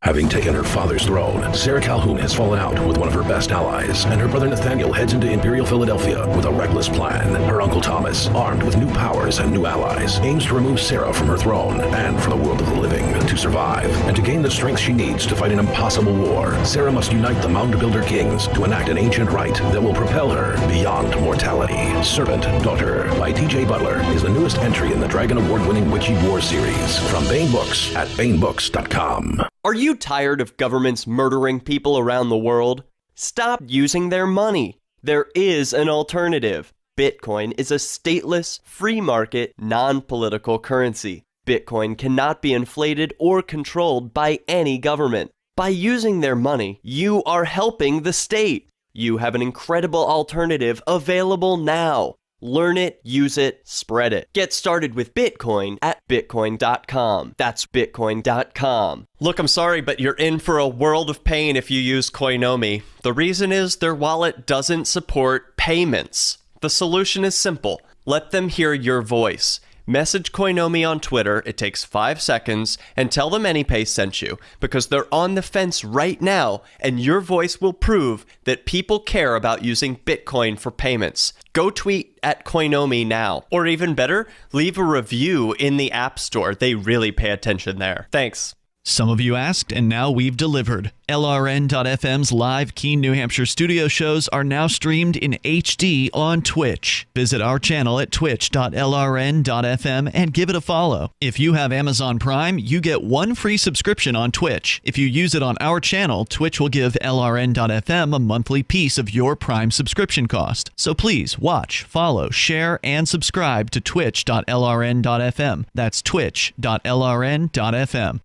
Having taken her father's throne, Sarah Calhoun has fallen out with one of her best allies, and her brother Nathaniel heads into Imperial Philadelphia with a reckless plan. Her uncle Thomas, armed with new powers and new allies, aims to remove Sarah from her throne and from the world of the living. To survive and to gain the strength she needs to fight an impossible war, Sarah must unite the Mound Builder Kings to enact an ancient rite that will propel her beyond mortality. Servant Daughter by T.J. Butler is the newest entry in the Dragon Award-winning Witchy War series from Baen Books at BaenBooks.com. Are you tired of governments murdering people around the world? Stop using their money. There is an alternative. Bitcoin is a stateless, free market, non-political currency. Bitcoin cannot be inflated or controlled by any government. By using their money, you are helping the state. You have an incredible alternative available now. Learn it, use it, spread it. Get started with Bitcoin at Bitcoin.com. That's Bitcoin.com. Look, I'm sorry, but you're in for a world of pain if you use Koinomi. The reason is their wallet doesn't support payments. The solution is simple. Let them hear your voice. Message Koinomi on Twitter, it takes 5 seconds, and tell them AnyPay sent you, because they're on the fence right now, and your voice will prove that people care about using Bitcoin for payments. Go tweet at Koinomi now. Or even better, leave a review in the App Store. They really pay attention there. Thanks. Some of you asked, and now we've delivered. LRN.FM's live Keene, New Hampshire studio shows are now streamed in HD on Twitch. Visit our channel at twitch.lrn.fm and give it a follow. If you have Amazon Prime, you get 1 free subscription on Twitch. If you use it on our channel, Twitch will give LRN.FM a monthly piece of your Prime subscription cost. So please watch, follow, share, and subscribe to twitch.lrn.fm. That's twitch.lrn.fm.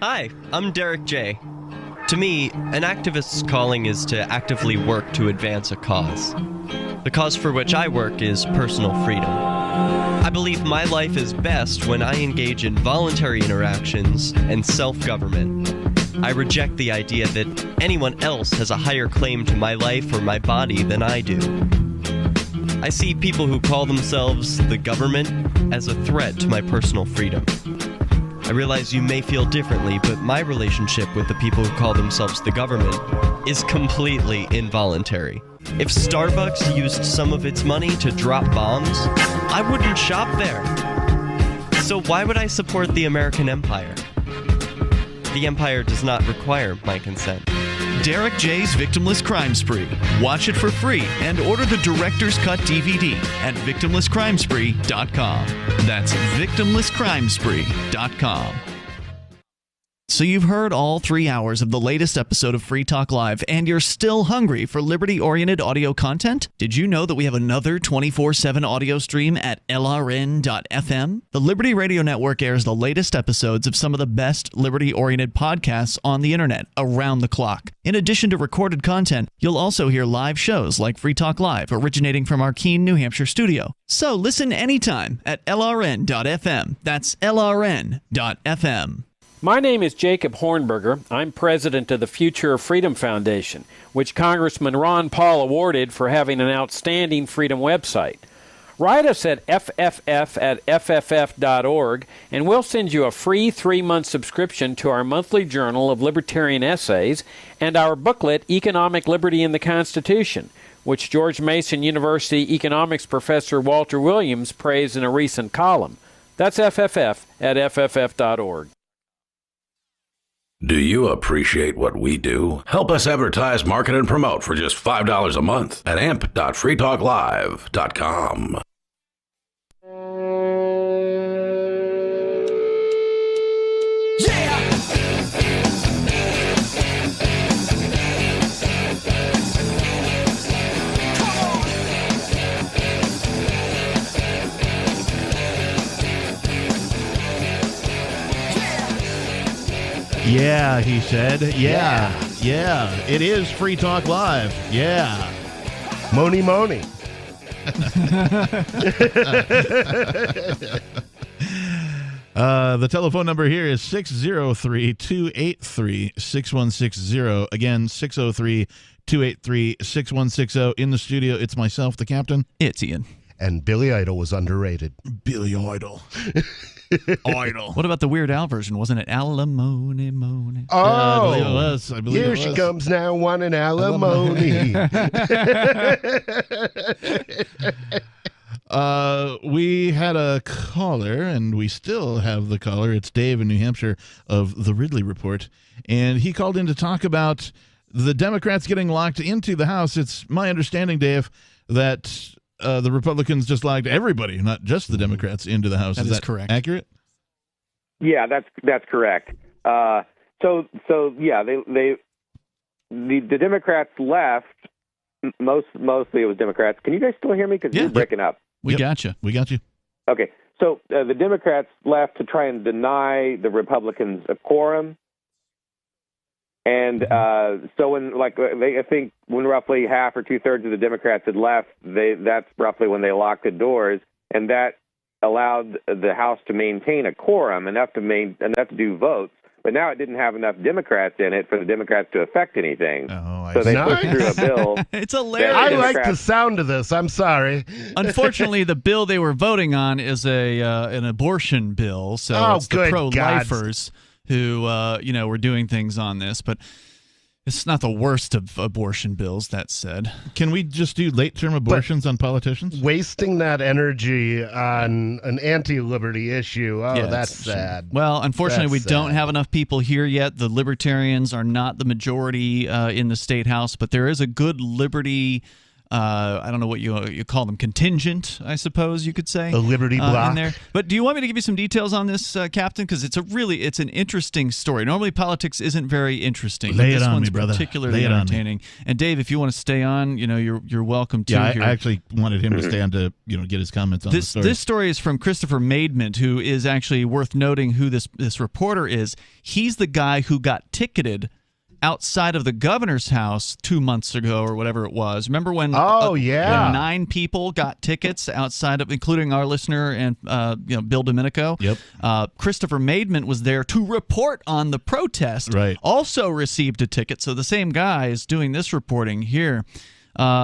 Hi, I'm Derek J. To me, an activist's calling is to actively work to advance a cause. The cause for which I work is personal freedom. I believe my life is best when I engage in voluntary interactions and self-government. I reject the idea that anyone else has a higher claim to my life or my body than I do. I see people who call themselves the government as a threat to my personal freedom. I realize you may feel differently, but my relationship with the people who call themselves the government is completely involuntary. If Starbucks used some of its money to drop bombs, I wouldn't shop there. So why would I support the American empire? The empire does not require my consent. Derek J's Victimless Crime Spree. Watch it for free and order the Director's Cut DVD at victimlesscrimespree.com. That's victimlesscrimespree.com. So you've heard all 3 hours of the latest episode of Free Talk Live, and you're still hungry for liberty-oriented audio content? Did you know that we have another 24/7 audio stream at LRN.FM? The Liberty Radio Network airs the latest episodes of some of the best liberty-oriented podcasts on the internet around the clock. In addition to recorded content, you'll also hear live shows like Free Talk Live, originating from our Keene, New Hampshire studio. So listen anytime at LRN.FM. That's LRN.FM. My name is Jacob Hornberger. I'm president of the Future of Freedom Foundation, which Congressman Ron Paul awarded for having an outstanding freedom website. Write us at fff@fff.org, and we'll send you a free 3-month subscription to our monthly journal of libertarian essays and our booklet, Economic Liberty in the Constitution, which George Mason University economics professor Walter Williams praised in a recent column. That's fff@fff.org. Do you appreciate what we do? Help us advertise, market, and promote for just $5 a month at amp.freetalklive.com. Yeah, he said. Yeah. It is Free Talk Live. Yeah. Moni Moni. The telephone number here is 603-283-6160. Again, 603-283-6160. In the studio, it's myself, the captain. It's Ian. And Billy Idol was underrated. Billy Idol. Idol. What about the Weird Al version? Wasn't it alimony, money? Oh, I believe it was. Here she comes now, wanting alimony. We had a caller, and we still have the caller. It's Dave in New Hampshire of the Ridley Report, and he called in to talk about the Democrats getting locked into the House. It's my understanding, Dave, that the Republicans just locked everybody, not just the Democrats, into the House. That is correct. Accurate? Yeah, that's correct. So yeah, the Democrats left. Mostly it was Democrats. Can you guys still hear me? Because you're breaking up. We got you. We got you. Okay, so the Democrats left to try and deny the Republicans a quorum. And so I think when roughly half or 2/3 of the Democrats had left, that's roughly when they locked the doors, and that allowed the House to maintain a quorum, enough to do votes. But now it didn't have enough Democrats in it for the Democrats to affect anything. So they pushed through a bill. It's hilarious. I like the sound of this. I'm sorry. Unfortunately, the bill they were voting on is an abortion bill, so it's the pro-lifers who were doing things on this, but it's not the worst of abortion bills, that said. Can we just do late-term abortions on politicians? Wasting that energy on an anti-liberty issue, that's sad. Well, unfortunately, we don't have enough people here yet. The Libertarians are not the majority in the State House, but there is a good liberty I don't know what you call them, contingent, I suppose you could say. A liberty block. In there. But do you want me to give you some details on this, Captain? Because it's an interesting story. Normally politics isn't very interesting. Lay but it this on one's me, brother. particularly entertaining. And Dave, if you want to stay on, you're welcome to. Yeah, here. I actually wanted him to stay on to get his comments on the story. This story is from Christopher Maidment, who is actually worth noting who this reporter is. He's the guy who got ticketed outside of the governor's house 2 months ago or whatever it was. Remember when? When 9 people got tickets outside of, including our listener and Bill Domenico. Yep. Christopher Maidment was there to report on the protest. Right. Also received a ticket. So the same guy is doing this reporting here.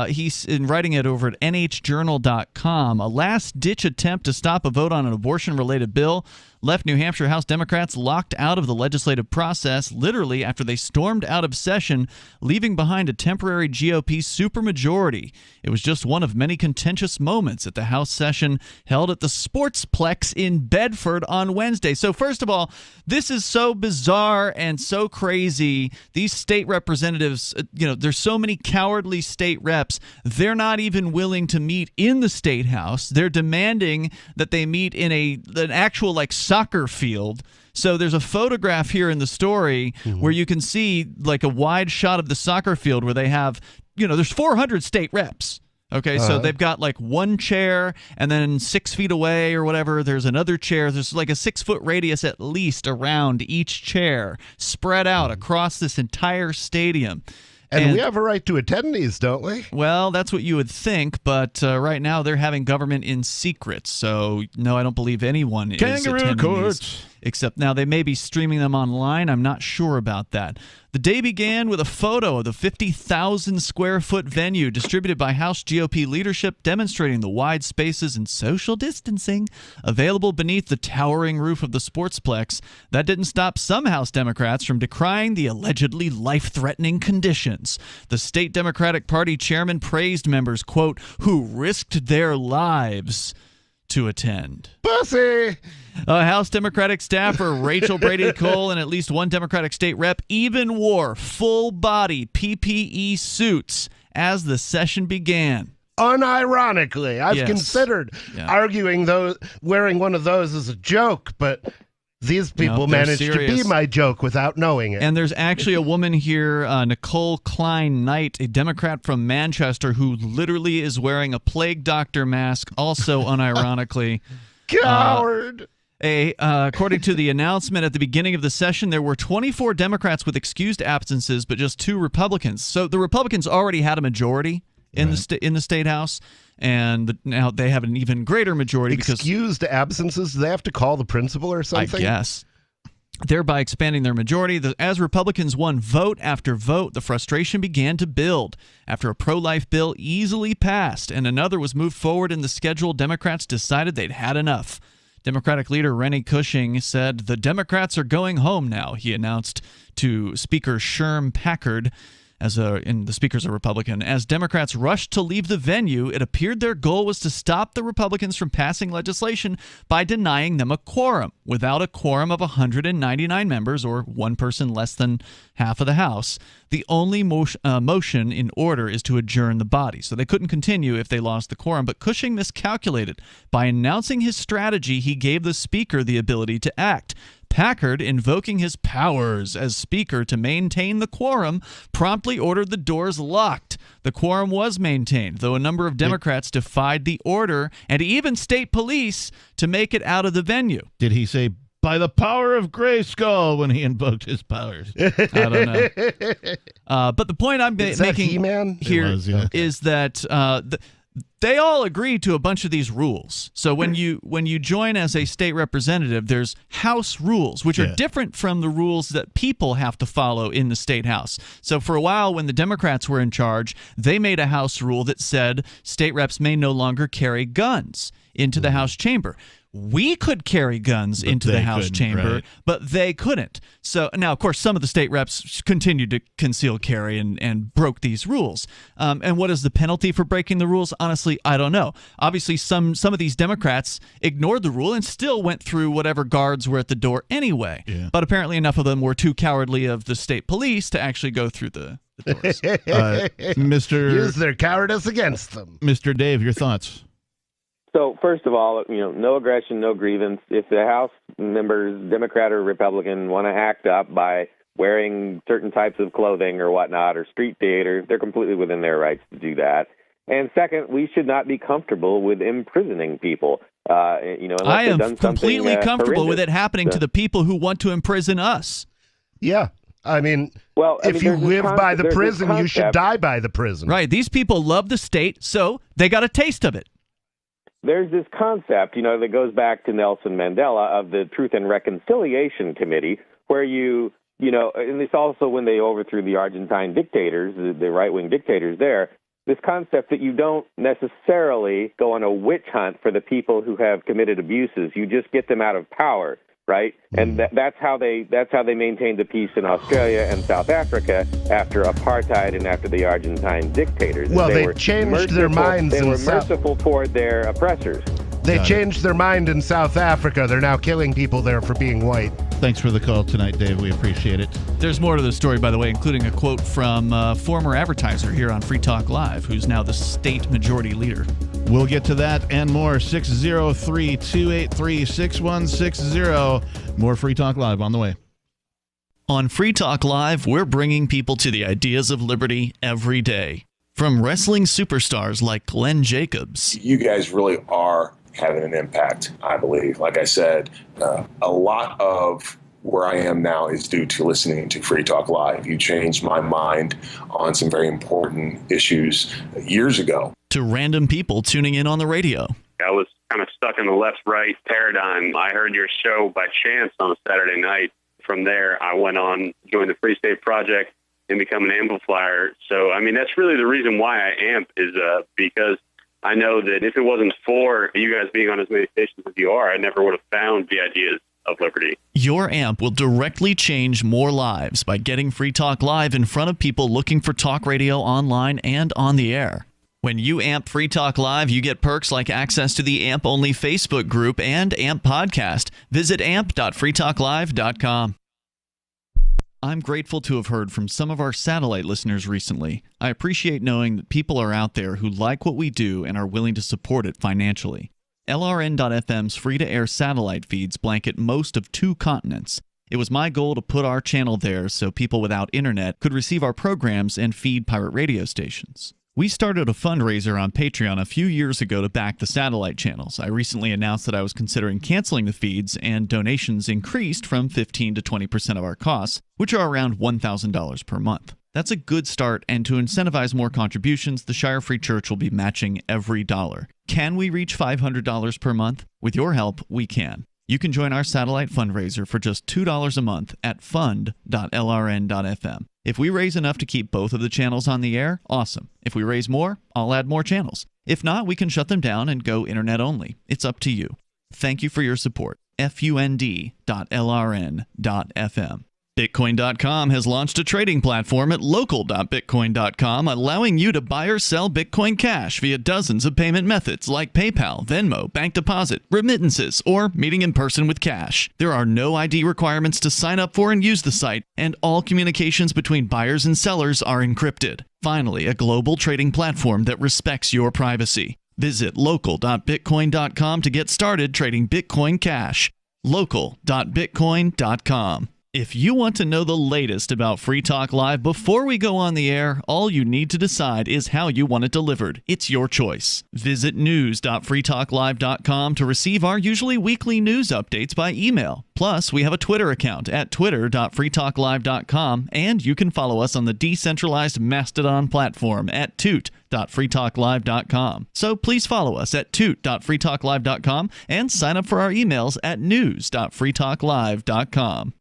He's writing it over at nhjournal.com. A last-ditch attempt to stop a vote on an abortion-related bill left New Hampshire House Democrats locked out of the legislative process literally after they stormed out of session, leaving behind a temporary GOP supermajority. It was just one of many contentious moments at the House session held at the Sportsplex in Bedford on Wednesday. So first of all, this is so bizarre and so crazy. These state representatives, there's so many cowardly state reps, they're not even willing to meet in the State House. They're demanding that they meet in an actual soccer field. So there's a photograph here in the story where you can see a wide shot of the soccer field where they have, there's 400 state reps. Okay, so they've got one chair, and then 6 feet away or whatever, there's another chair. There's a 6-foot radius at least around each chair, spread out across this entire stadium. And we have a right to attend these, don't we? Well, that's what you would think, but right now they're having government in secret. So, no, I don't believe anyone is attending these. Except now they may be streaming them online. I'm not sure about that. The day began with a photo of the 50,000 square foot venue distributed by House GOP leadership, demonstrating the wide spaces and social distancing available beneath the towering roof of the Sportsplex. That didn't stop some House Democrats from decrying the allegedly life-threatening conditions. The state Democratic Party chairman praised members, quote, who risked their lives to attend. Pussy! House Democratic staffer Rachel Brady Cole and at least one Democratic state rep even wore full-body PPE suits as the session began. Unironically, I've considered arguing wearing one of those as a joke, but these people managed to be my joke without knowing it. And there's actually a woman here, Nicole Klein Knight, a Democrat from Manchester, who literally is wearing a plague doctor mask, also unironically. Coward! According to the announcement at the beginning of the session, there were 24 Democrats with excused absences, but just 2 Republicans. So the Republicans already had a majority in the state house, and now they have an even greater majority. Excused absences? Do they have to call the principal or something? I guess. Thereby expanding their majority. As Republicans won vote after vote, the frustration began to build. After a pro-life bill easily passed and another was moved forward in the schedule, Democrats decided they'd had enough. Democratic leader Rennie Cushing said, "The Democrats are going home now," he announced to Speaker Sherm Packard. And the Speaker's a Republican. As Democrats rushed to leave the venue, it appeared their goal was to stop the Republicans from passing legislation by denying them a quorum. Without a quorum of 199 members, or one person less than half of the House, the only motion in order is to adjourn the body. So they couldn't continue if they lost the quorum. But Cushing miscalculated. By announcing his strategy, he gave the Speaker the ability to act. Packard, invoking his powers as Speaker to maintain the quorum, promptly ordered the doors locked. The quorum was maintained, though a number of Democrats defied the order and even state police to make it out of the venue. Did he say, "By the power of Grayskull," when he invoked his powers? I don't know. But the point I'm making here is that they all agreed to a bunch of these rules. So when you join as a state representative, there's House rules, which are different from the rules that people have to follow in the state House. So for a while, when the Democrats were in charge, they made a House rule that said state reps may no longer carry guns into the House chamber. We could carry guns into the House chamber, but they couldn't. So now, of course, some of the state reps continued to conceal carry and broke these rules. And what is the penalty for breaking the rules? Honestly, I don't know. Obviously, some of these Democrats ignored the rule and still went through whatever guards were at the door anyway. Yeah. But apparently enough of them were too cowardly of the state police to actually go through the doors. Use their cowardice against them. Mr. Dave, your thoughts? So first of all, no aggression, no grievance. If the House members, Democrat or Republican, want to act up by wearing certain types of clothing or whatnot, or street theater, they're completely within their rights to do that. And second, we should not be comfortable with imprisoning people. Unless I am done completely comfortable horrendous. with it happening to the people who want to imprison us. Yeah. If you live by the prison, you should die by the prison. Right. These people love the state, so they got a taste of it. There's this concept, that goes back to Nelson Mandela of the Truth and Reconciliation Committee, where and it's also when they overthrew the Argentine dictators, the right-wing dictators there, this concept that you don't necessarily go on a witch hunt for the people who have committed abuses. You just get them out of power, right? And that's how they maintained the peace in Australia and South Africa after apartheid and after the Argentine dictators. Well, they changed their minds. They were merciful toward their oppressors. They changed their mind in South Africa. They're now killing people there for being white. Thanks for the call tonight, Dave. We appreciate it. There's more to the story, by the way, including a quote from a former advertiser here on Free Talk Live, who's now the state majority leader. We'll get to that and more. 603-283-6160. More Free Talk Live on the way. On Free Talk Live, we're bringing people to the ideas of liberty every day. From wrestling superstars like Glenn Jacobs. You guys really are having an impact, I believe. Like I said, a lot of where I am now is due to listening to Free Talk Live. You changed my mind on some very important issues years ago. To random people tuning in on the radio. I was kind of stuck in the left-right paradigm. I heard your show by chance on a Saturday night. From there, I went on, joined the Free State Project, and become an amplifier. So, that's really the reason why I amp is because I know that if it wasn't for you guys being on as many stations as you are, I never would have found the ideas of liberty. Your amp will directly change more lives by getting Free Talk Live in front of people looking for talk radio online and on the air. When you AMP Free Talk Live, you get perks like access to the AMP-only Facebook group and AMP podcast. Visit amp.freetalklive.com. I'm grateful to have heard from some of our satellite listeners recently. I appreciate knowing that people are out there who like what we do and are willing to support it financially. LRN.FM's free-to-air satellite feeds blanket most of 2 continents. It was my goal to put our channel there so people without internet could receive our programs and feed pirate radio stations. We started a fundraiser on Patreon a few years ago to back the satellite channels. I recently announced that I was considering canceling the feeds, and donations increased from 15 to 20% of our costs, which are around $1,000 per month. That's a good start, and to incentivize more contributions, the Shire Free Church will be matching every dollar. Can we reach $500 per month? With your help, we can. You can join our satellite fundraiser for just $2 a month at fund.lrn.fm. If we raise enough to keep both of the channels on the air, awesome. If we raise more, I'll add more channels. If not, we can shut them down and go internet only. It's up to you. Thank you for your support. fund.lrn.fm. Bitcoin.com has launched a trading platform at local.bitcoin.com, allowing you to buy or sell Bitcoin Cash via dozens of payment methods like PayPal, Venmo, bank deposit, remittances, or meeting in person with cash. There are no ID requirements to sign up for and use the site, and all communications between buyers and sellers are encrypted. Finally, a global trading platform that respects your privacy. Visit local.bitcoin.com to get started trading Bitcoin Cash. local.bitcoin.com. If you want to know the latest about Free Talk Live before we go on the air, all you need to decide is how you want it delivered. It's your choice. Visit news.freetalklive.com to receive our usually weekly news updates by email. Plus, we have a Twitter account at twitter.freetalklive.com, and you can follow us on the decentralized Mastodon platform at toot.freetalklive.com. So please follow us at toot.freetalklive.com and sign up for our emails at news.freetalklive.com.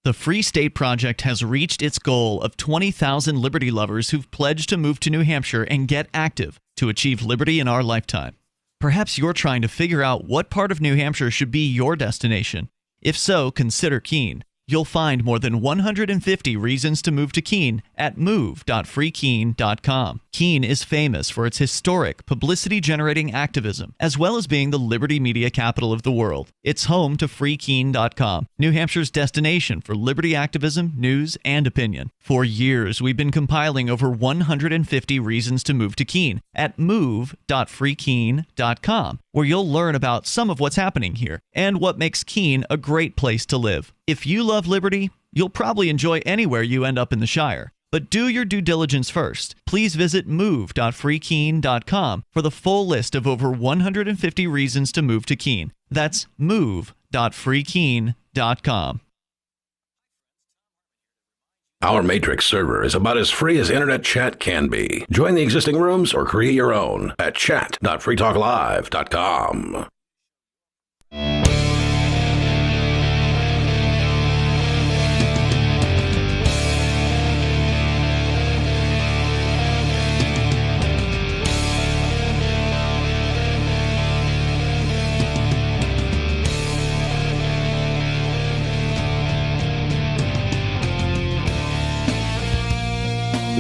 The Free State Project has reached its goal of 20,000 liberty lovers who've pledged to move to New Hampshire and get active to achieve liberty in our lifetime. Perhaps you're trying to figure out what part of New Hampshire should be your destination. If so, consider Keene. You'll find more than 150 reasons to move to Keene at move.freekeene.com. Keene is famous for its historic, publicity-generating activism, as well as being the liberty media capital of the world. It's home to freekeene.com, New Hampshire's destination for liberty activism, news, and opinion. For years, we've been compiling over 150 reasons to move to Keene at move.freekeene.com, where you'll learn about some of what's happening here and what makes Keene a great place to live. If you love liberty, you'll probably enjoy anywhere you end up in the Shire. But do your due diligence first. Please visit move.freekeene.com for the full list of over 150 reasons to move to Keene. That's move.freekeene.com. Our Matrix server is about as free as internet chat can be. Join the existing rooms or create your own at chat.freetalklive.com.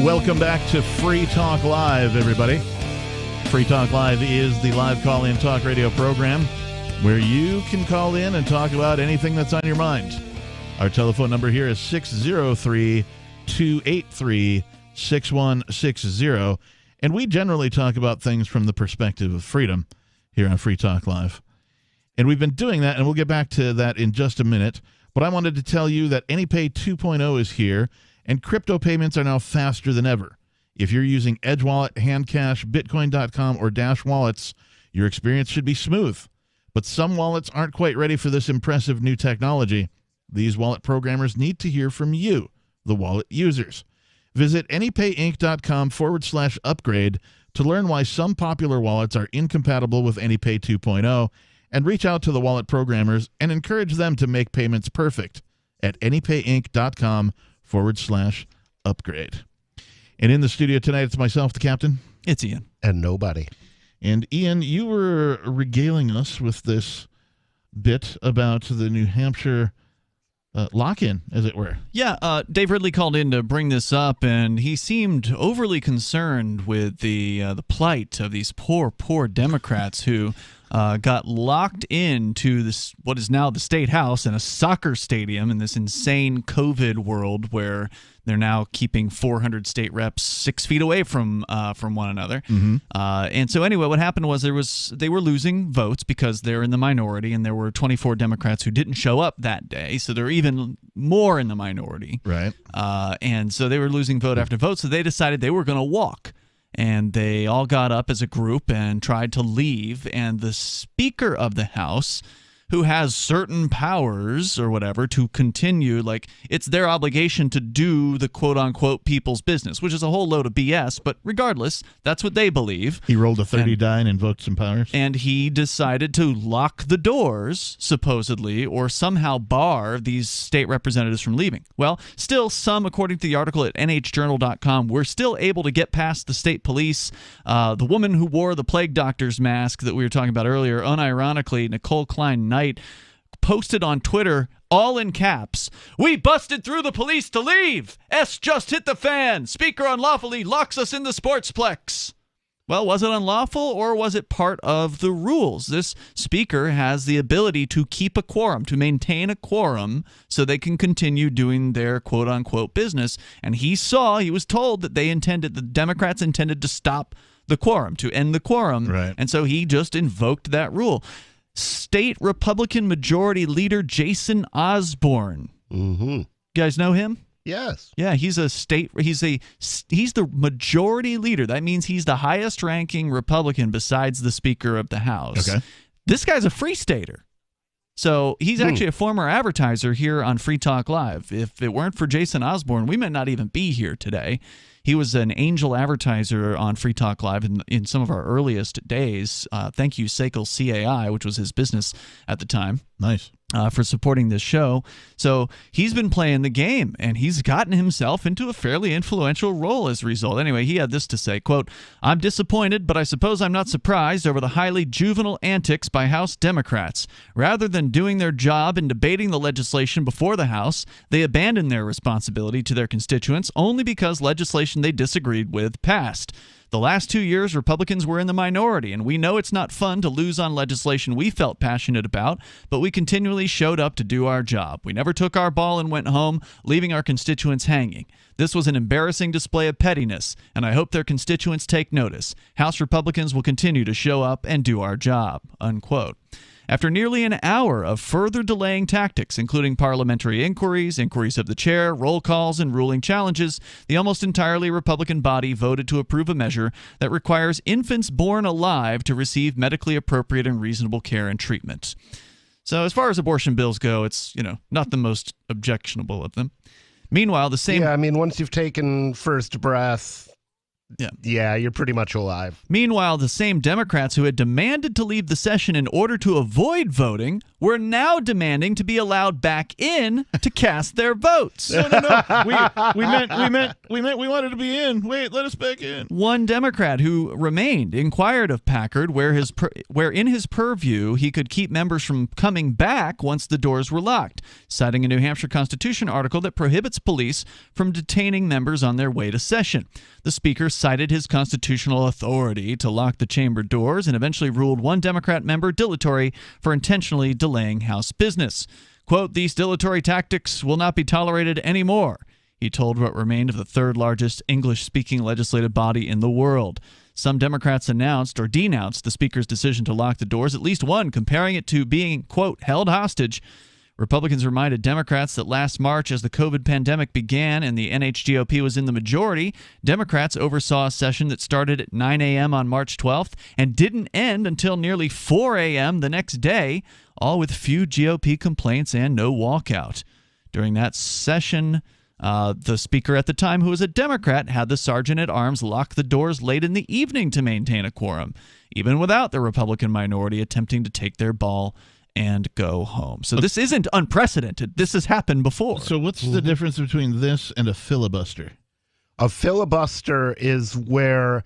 Welcome back to Free Talk Live, everybody. Free Talk Live is the live call-in talk radio program where you can call in and talk about anything that's on your mind. Our telephone number here is 603-283-6160, and we generally talk about things from the perspective of freedom here on Free Talk Live. And we've been doing that, and we'll get back to that in just a minute. But I wanted to tell you that AnyPay 2.0 is here, and crypto payments are now faster than ever. If you're using Edge Wallet, Handcash, Bitcoin.com, or Dash Wallets, your experience should be smooth. But some wallets aren't quite ready for this impressive new technology. These wallet programmers need to hear from you, the wallet users. Visit anypayinc.com/upgrade to learn why some popular wallets are incompatible with AnyPay 2.0, and reach out to the wallet programmers and encourage them to make payments perfect at anypayinc.com/upgrade. And in the studio tonight, it's myself, the captain. It's Ian. And nobody. And Ian, you were regaling us with this bit about the New Hampshire lock-in, as it were. Yeah, Dave Ridley called in to bring this up, and he seemed overly concerned with the plight of these poor Democrats who got locked into this, what is now the State House, in a soccer stadium in this insane COVID world where they're now keeping 400 state reps 6 feet away from one another. And so anyway, what happened was they were losing votes because they're in the minority, and there were 24 Democrats who didn't show up that day, so they're even more in the minority. Right. And so they were losing vote after vote, so they decided they were going to walk. And they all got up as a group and tried to leave, and the Speaker of the House, who has certain powers or whatever to continue, like it's their obligation to do the quote-unquote people's business, which is a whole load of BS, but regardless, that's what they believe. He rolled a 30 die and invoked some powers. And he decided to lock the doors, supposedly, or somehow bar these state representatives from leaving. Well, still some, according to the article at nhjournal.com, were still able to get past the state police. The woman who wore the plague doctor's mask that we were talking about earlier, unironically, Nicole Klein-Knight, posted on Twitter, all in caps, "We busted through the police to leave. S just hit the fan. Speaker unlawfully locks us in the sportsplex." Well, was it unlawful, or was it part of the rules? This speaker has the ability to keep a quorum, to maintain a quorum, so they can continue doing their quote-unquote business. And he was told that the Democrats intended to stop the quorum, to end the quorum. Right. And so he just invoked that rule. State Republican Majority Leader Jason Osborne. You guys know him? Yes. Yeah, he's the majority leader. That means he's the highest ranking Republican besides the Speaker of the House. Okay. This guy's a free stater. So he's actually a former advertiser here on Free Talk Live. If it weren't for Jason Osborne, we might not even be here today. He was an angel advertiser on Free Talk Live in some of our earliest days. Thank you, Sekel CAI, which was his business at the time. Nice. For supporting this show. So he's been playing the game, and he's gotten himself into a fairly influential role as a result. Anyway, he had this to say, quote, "I'm disappointed, but I suppose I'm not surprised over the highly juvenile antics by House Democrats. Rather than doing their job and debating the legislation before the House, they abandoned their responsibility to their constituents only because legislation they disagreed with passed. The last 2 years, Republicans were in the minority, and we know it's not fun to lose on legislation we felt passionate about, but we continually showed up to do our job. We never took our ball and went home, leaving our constituents hanging. This was an embarrassing display of pettiness, and I hope their constituents take notice. House Republicans will continue to show up and do our job," unquote. After nearly an hour of further delaying tactics, including parliamentary inquiries of the chair, roll calls, and ruling challenges, the almost entirely Republican body voted to approve a measure that requires infants born alive to receive medically appropriate and reasonable care and treatment. So as far as abortion bills go, it's, not the most objectionable of them. Meanwhile, once you've taken first breath, yeah, you're pretty much alive. Meanwhile, the same Democrats who had demanded to leave the session in order to avoid voting were now demanding to be allowed back in to cast their votes. No. We wanted to be in. Wait, let us back in. One Democrat who remained inquired of Packard where in his purview he could keep members from coming back once the doors were locked, citing a New Hampshire Constitution article that prohibits police from detaining members on their way to session. The Speaker cited his constitutional authority to lock the chamber doors and eventually ruled one Democrat member dilatory for intentionally delaying House business. Quote, "These dilatory tactics will not be tolerated anymore," he told what remained of the third largest English-speaking legislative body in the world. Some Democrats announced or denounced the Speaker's decision to lock the doors, at least one comparing it to being, quote, "held hostage." Republicans reminded Democrats that last March, as the COVID pandemic began and the NHGOP was in the majority, Democrats oversaw a session that started at 9 a.m. on March 12th and didn't end until nearly 4 a.m. the next day, all with few GOP complaints and no walkout. During that session, the Speaker at the time, who was a Democrat, had the Sergeant-at-Arms lock the doors late in the evening to maintain a quorum, even without the Republican minority attempting to take their ball and go home. So this isn't unprecedented. This has happened before. So what's the difference between this and a filibuster? A filibuster is where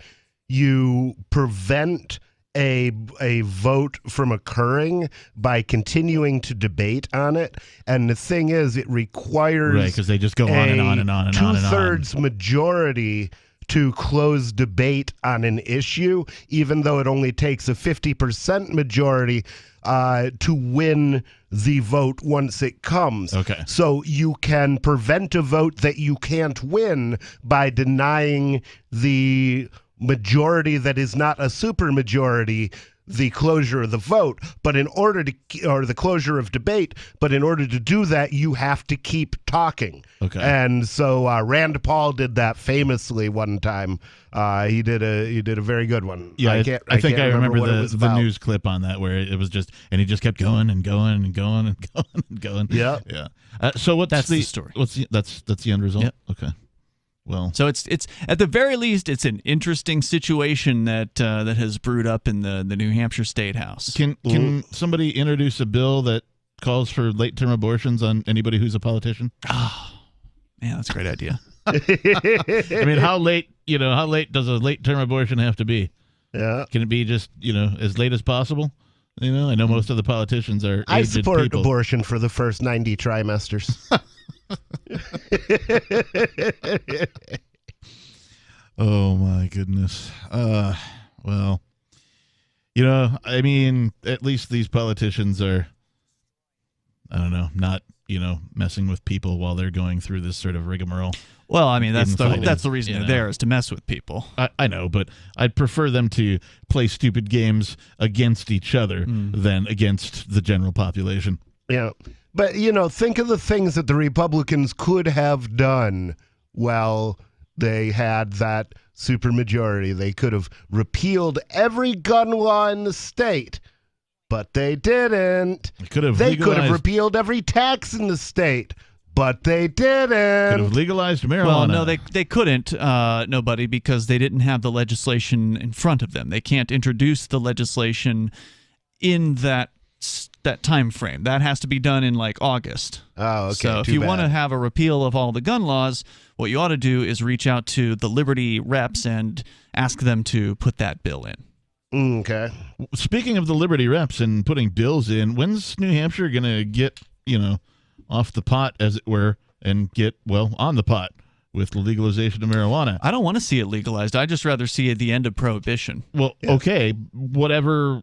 you prevent a vote from occurring by continuing to debate on it. And the thing is, it requires because they just go on and on and on and on and on. 2/3 majority to close debate on an issue, even though it only takes a 50% majority to win the vote once it comes. Okay. So you can prevent a vote that you can't win by denying the majority that is not a supermajority the closure of the vote, but in order to, or the closure of debate, but in order to do that, you have to keep talking. Okay. And so Rand Paul did that famously one time. He did a very good one. Yeah, I think I remember the news news clip on that where it was just, and he just kept going and going and going and going and going. Yeah, yeah. So that's the story? That's the end result. Yep. Okay. Well, so it's at the very least it's an interesting situation that has brewed up in the New Hampshire State House. Can somebody introduce a bill that calls for late-term abortions on anybody who's a politician? Oh, man, that's a great idea. I mean, how late does a late-term abortion have to be? Yeah. Can it be just, as late as possible? I know most of the politicians are I aged support people. abortion for the first 90 trimesters. Oh my goodness. Well, I mean, at least these politicians are, I don't know, not, messing with people while they're going through this sort of rigmarole. Well, I mean, that's the reason they're there, is to mess with people. I know, but I'd prefer them to play stupid games against each other than against the general population. Yeah. But, think of the things that the Republicans could have done while they had that supermajority. They could have repealed every gun law in the state, but they didn't. They could have repealed every tax in the state, but they didn't. Could have legalized marijuana. Well, no, they couldn't, nobody, because they didn't have the legislation in front of them. They can't introduce the legislation in that time frame. That has to be done in August. Oh, okay. So if you want to have a repeal of all the gun laws, what you ought to do is reach out to the Liberty reps and ask them to put that bill in. Okay. Speaking of the Liberty reps and putting bills in, when's New Hampshire going to get, off the pot, as it were, and get, on the pot with the legalization of marijuana? I don't want to see it legalized. I'd just rather see the end of prohibition. Well, okay, whatever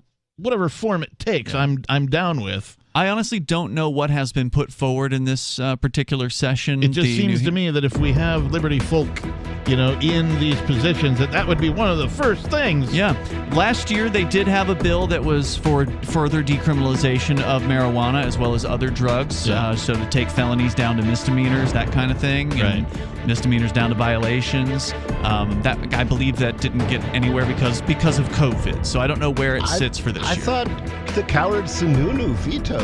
form it takes, yeah. I'm down with. I honestly don't know what has been put forward in this particular session. It just seems to me that if we have Liberty folk, in these positions, that would be one of the first things. Yeah. Last year, they did have a bill that was for further decriminalization of marijuana as well as other drugs. Yeah. So to take felonies down to misdemeanors, that kind of thing. Right. And misdemeanors down to violations. That I believe that didn't get anywhere because of COVID. So I don't know where it sits for this year. I thought the coward Sununu vetoed.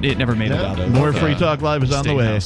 It never made it out of More Free Talk Live is on the way.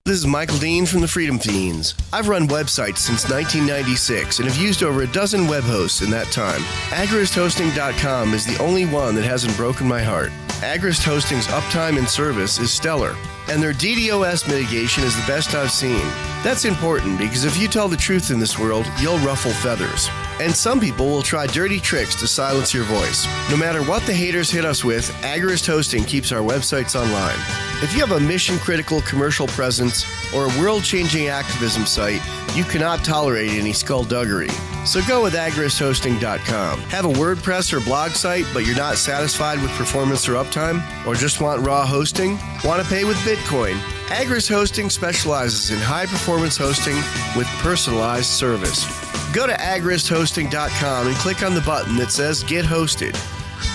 This is Michael Dean from the Freedom Fiends. I've run websites since 1996 and have used over a dozen web hosts in that time. AgristHosting.com is the only one that hasn't broken my heart. Agrist Hosting's uptime and service is stellar, and their DDoS mitigation is the best I've seen. That's important because if you tell the truth in this world, you'll ruffle feathers. And some people will try dirty tricks to silence your voice. No matter what the haters hit us with, Agrist Hosting keeps our websites online. If you have a mission-critical commercial presence or a world-changing activism site, you cannot tolerate any skullduggery. So go with AgristHosting.com. Have a WordPress or blog site, but you're not satisfied with performance or uptime? Or just want raw hosting? Want to pay with Bitcoin? Agrist Hosting specializes in high-performance hosting with personalized service. Go to AgristHosting.com and click on the button that says Get Hosted.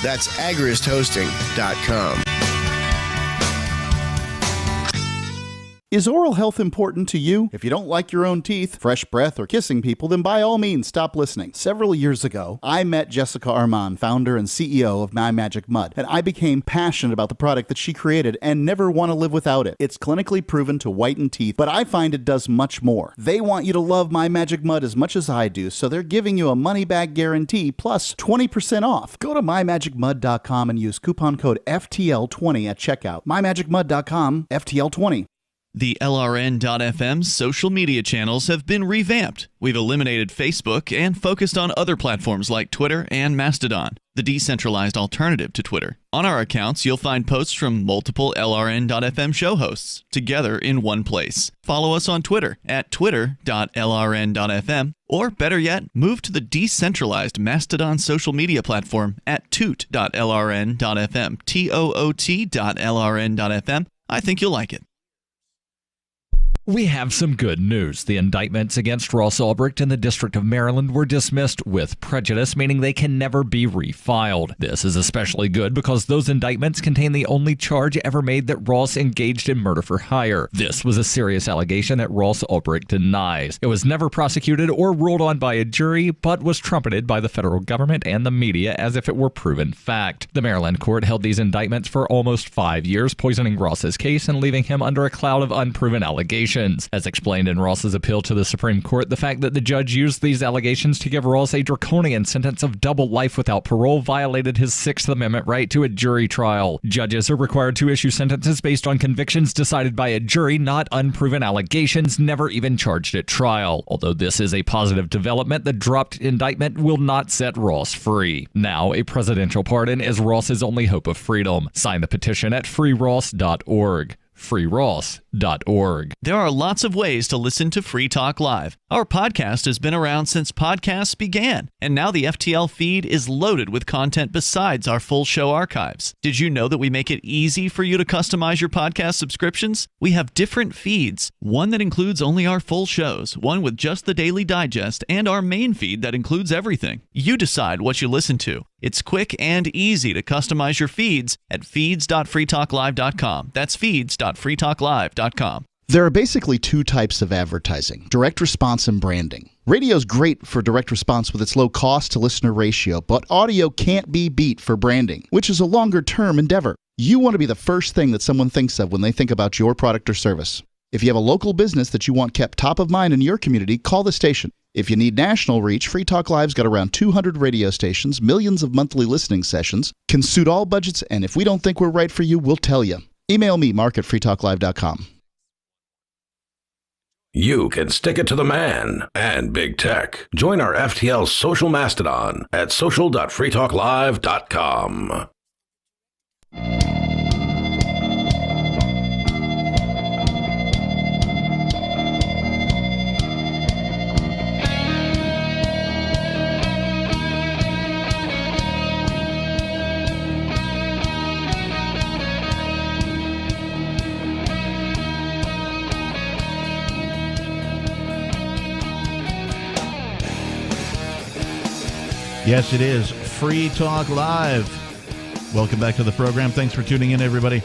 That's AgristHosting.com. Is oral health important to you? If you don't like your own teeth, fresh breath, or kissing people, then by all means stop listening. Several years ago, I met Jessica Armand, founder and CEO of My Magic Mud, and I became passionate about the product that she created and never want to live without it. It's clinically proven to whiten teeth, but I find it does much more. They want you to love My Magic Mud as much as I do, so they're giving you a money-back guarantee plus 20% off. Go to MyMagicMud.com and use coupon code FTL20 at checkout. MyMagicMud.com, FTL20. The LRN.FM social media channels have been revamped. We've eliminated Facebook and focused on other platforms like Twitter and Mastodon, the decentralized alternative to Twitter. On our accounts, you'll find posts from multiple LRN.FM show hosts together in one place. Follow us on Twitter at twitter.lrn.fm, or better yet, move to the decentralized Mastodon social media platform at toot.lrn.fm, toot.lrn.fm. I think you'll like it. We have some good news. The indictments against Ross Ulbricht in the District of Maryland were dismissed with prejudice, meaning they can never be refiled. This is especially good because those indictments contain the only charge ever made that Ross engaged in murder for hire. This was a serious allegation that Ross Ulbricht denies. It was never prosecuted or ruled on by a jury, but was trumpeted by the federal government and the media as if it were proven fact. The Maryland court held these indictments for almost 5 years, poisoning Ross's case and leaving him under a cloud of unproven allegations. As explained in Ross's appeal to the Supreme Court, the fact that the judge used these allegations to give Ross a draconian sentence of double life without parole violated his Sixth Amendment right to a jury trial. Judges are required to issue sentences based on convictions decided by a jury, not unproven allegations never even charged at trial. Although this is a positive development, the dropped indictment will not set Ross free. Now, a presidential pardon is Ross's only hope of freedom. Sign the petition at freeross.org. freeross.org. There are lots of ways to listen to Free Talk Live. Our podcast has been around since podcasts began, and now the FTL feed is loaded with content besides our full show archives. Did you know that we make it easy for you to customize your podcast subscriptions? We have different feeds, one that includes only our full shows, one with just the Daily Digest, and our main feed that includes everything. You decide what you listen to. It's quick and easy to customize your feeds at feeds.freetalklive.com. That's feeds.freetalklive.com. There are basically two types of advertising: direct response and branding. Radio's great for direct response with its low cost to listener ratio, but audio can't be beat for branding, which is a longer-term endeavor. You want to be the first thing that someone thinks of when they think about your product or service. If you have a local business that you want kept top of mind in your community, call the station. If you need national reach, Free Talk Live's got around 200 radio stations, millions of monthly listening sessions, can suit all budgets, and if we don't think we're right for you, we'll tell you. Email me, mark@freetalklive.com. You can stick it to the man and big tech. Join our FTL social mastodon at social.freetalklive.com. Yes, it is Free Talk Live. Welcome back to the program. Thanks for tuning in, everybody.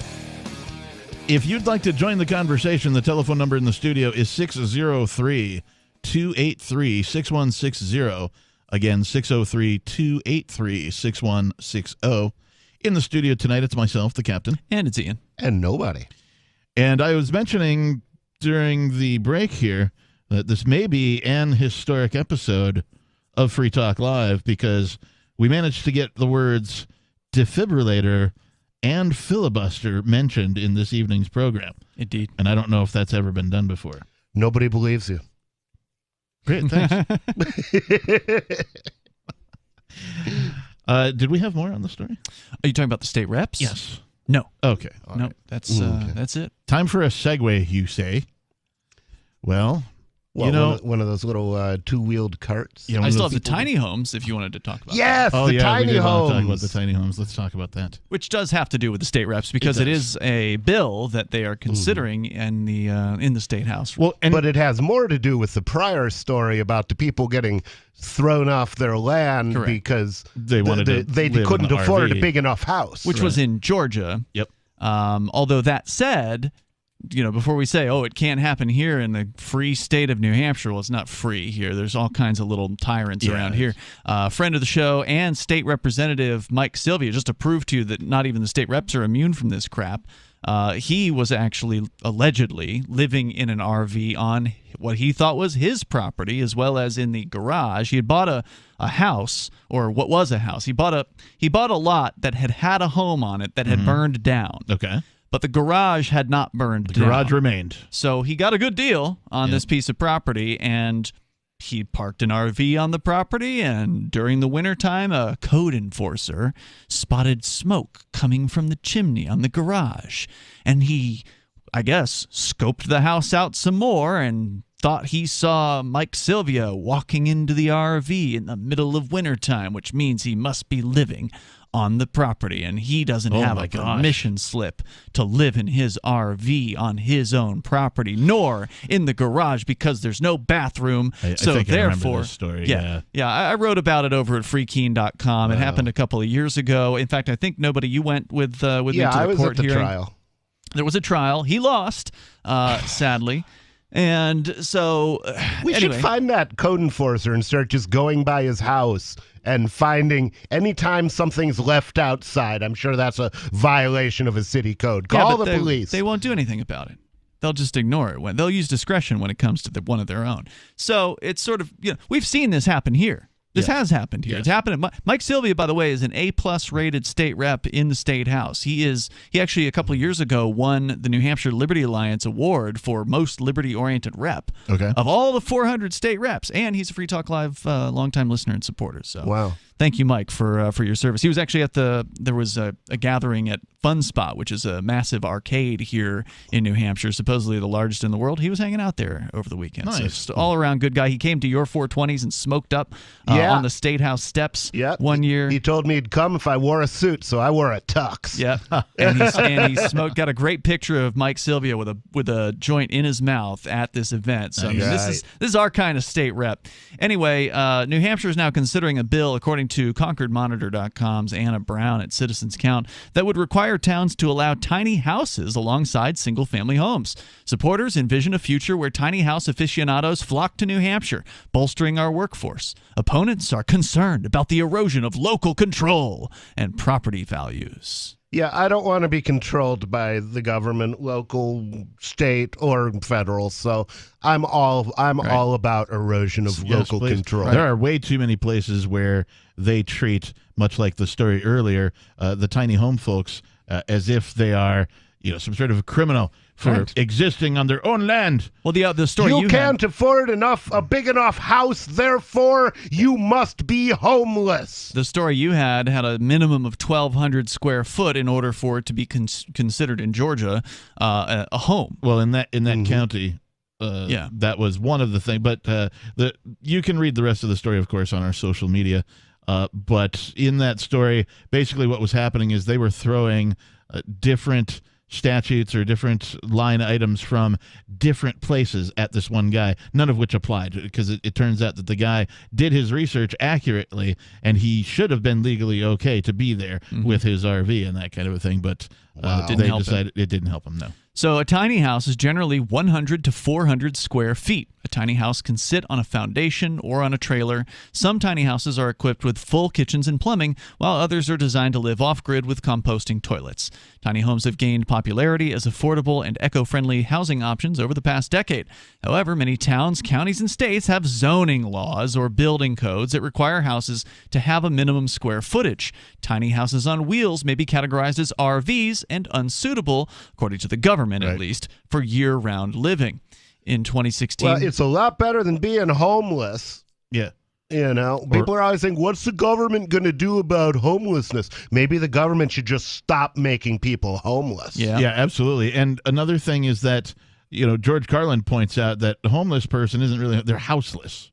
If you'd like to join the conversation, the telephone number in the studio is 603-283-6160. Again, 603-283-6160. In the studio tonight, it's myself, the captain. And it's Ian. And nobody. And I was mentioning during the break here that this may be an historic episode of Free Talk Live because we managed to get the words defibrillator and filibuster mentioned in this evening's program. Indeed. And I don't know if that's ever been done before. Nobody believes you. Great, thanks. Did we have more on the story? Are you talking about the state reps? Yes. No. Okay. No, right. That's it. Time for a segue, you say. Well, you know, one of those little two-wheeled carts. I still have the tiny homes if you wanted to talk about yes, that. the tiny homes. Talk about the tiny homes. Let's talk about that. Which does have to do with the state reps because it is a bill that they are considering in the state house. Well, but it has more to do with the prior story about the people getting thrown off their land because they couldn't afford a big enough house, which was in Georgia. Yep. Although that said, before we say, it can't happen here in the free state of New Hampshire, well, it's not free here. There's all kinds of little tyrants around here. Friend of the show and State Representative Mike Sylvia, just to prove to you that not even the state reps are immune from this crap, he was actually allegedly living in an RV on what he thought was his property as well as in the garage. He had bought a house, or what was a house. He bought a lot that had a home on it that had burned down. Okay. but the garage had not burned down. The garage remained. So he got a good deal on this piece of property, and he parked an RV on the property, and during the wintertime, a code enforcer spotted smoke coming from the chimney on the garage. And he, I guess, scoped the house out some more and thought he saw Mike Sylvia walking into the RV in the middle of wintertime, which means he must be living on the property, and he doesn't have a permission slip to live in his RV on his own property, nor in the garage, because there's no bathroom. I so think therefore, I remember this story. Yeah, I wrote about it over at freekeen.com. It happened a couple of years ago. In fact, I think you went with me to the court hearing. Trial. There was a trial. He lost, sadly. And so, we should find that code enforcer and start just going by his house and finding anytime something's left outside. I'm sure that's a violation of a city code. Call the police. They won't do anything about it. They'll just ignore it. They'll use discretion when it comes to one of their own. So it's sort of, we've seen this happen here. This has happened here. It's happened. Mike Sylvia, by the way, is an A+ rated state rep in the state house. He actually a couple of years ago won the New Hampshire Liberty Alliance Award for most liberty-oriented rep of all the 400 state reps, and he's a Free Talk Live longtime listener and supporter. So wow. Thank you, Mike, for your service. He was actually there was a gathering at Fun Spot, which is a massive arcade here in New Hampshire, supposedly the largest in the world. He was hanging out there over the weekend. Nice. So just all around good guy. He came to your 420s and smoked up on the State House steps one year. He told me he'd come if I wore a suit, so I wore a tux. Yeah, and he smoked. Got a great picture of Mike Sylvia with a joint in his mouth at this event. So I mean, this is our kind of state rep. Anyway, New Hampshire is now considering a bill, according to ConcordMonitor.com's Anna Brown at Citizens Count, that would require towns to allow tiny houses alongside single-family homes. Supporters envision a future where tiny house aficionados flock to New Hampshire, bolstering our workforce. Opponents are concerned about the erosion of local control and property values. Yeah, I don't want to be controlled by the government, local, state, or federal. So I'm all about erosion of local control. There are way too many places where they treat, much like the story earlier, the tiny home folks as if they are, some sort of criminal for existing on their own land. Well, the story you can't afford a big enough house, therefore you must be homeless. The story you had a minimum of 1,200 square foot in order for it to be considered in Georgia a home. Well, in that county, that was one of the things. But you can read the rest of the story, of course, on our social media. But in that story, basically what was happening is they were throwing different statutes or different line items from different places at this one guy, none of which applied, because it turns out that the guy did his research accurately and he should have been legally okay to be there with his RV and that kind of a thing, but they decided it didn't help him. No. So a tiny house is generally 100 to 400 square feet. A tiny house can sit on a foundation or on a trailer. Some tiny houses are equipped with full kitchens and plumbing, while others are designed to live off-grid with composting toilets. Tiny homes have gained popularity as affordable and eco-friendly housing options over the past decade. However, many towns, counties, and states have zoning laws or building codes that require houses to have a minimum square footage. Tiny houses on wheels may be categorized as RVs and unsuitable, according to the government at least, for year-round living. In 2016... Well, it's a lot better than being homeless. Yeah. People are always saying, what's the government going to do about homelessness? Maybe the government should just stop making people homeless. Yeah, absolutely. And another thing is that, George Carlin points out that a homeless person isn't really, they're houseless,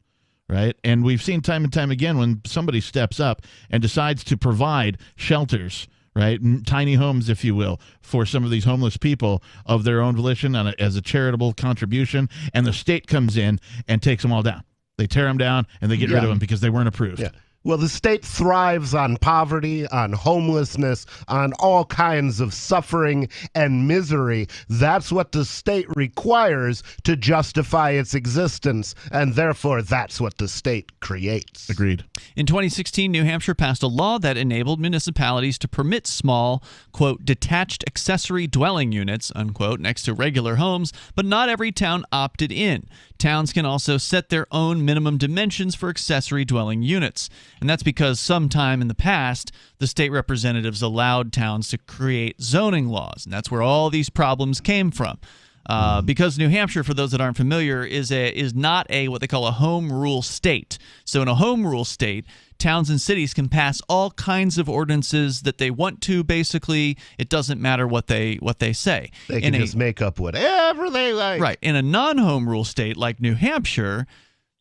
right? And we've seen time and time again when somebody steps up and decides to provide shelters, right, tiny homes, if you will, for some of these homeless people of their own volition as a charitable contribution, and the state comes in and takes them all down. They tear them down and they get rid of them because they weren't approved. Yeah. Well, the state thrives on poverty, on homelessness, on all kinds of suffering and misery. That's what the state requires to justify its existence, and therefore that's what the state creates. Agreed. In 2016, New Hampshire passed a law that enabled municipalities to permit small, quote, detached accessory dwelling units, unquote, next to regular homes, but not every town opted in. Towns can also set their own minimum dimensions for accessory dwelling units. And that's because sometime in the past, the state representatives allowed towns to create zoning laws. And that's where all these problems came from. Because New Hampshire, for those that aren't familiar, is not a what they call a home rule state. So in a home rule state, towns and cities can pass all kinds of ordinances that they want to. Basically, it doesn't matter what they say. They can just make up whatever they like. Right. In a non-home rule state like New Hampshire,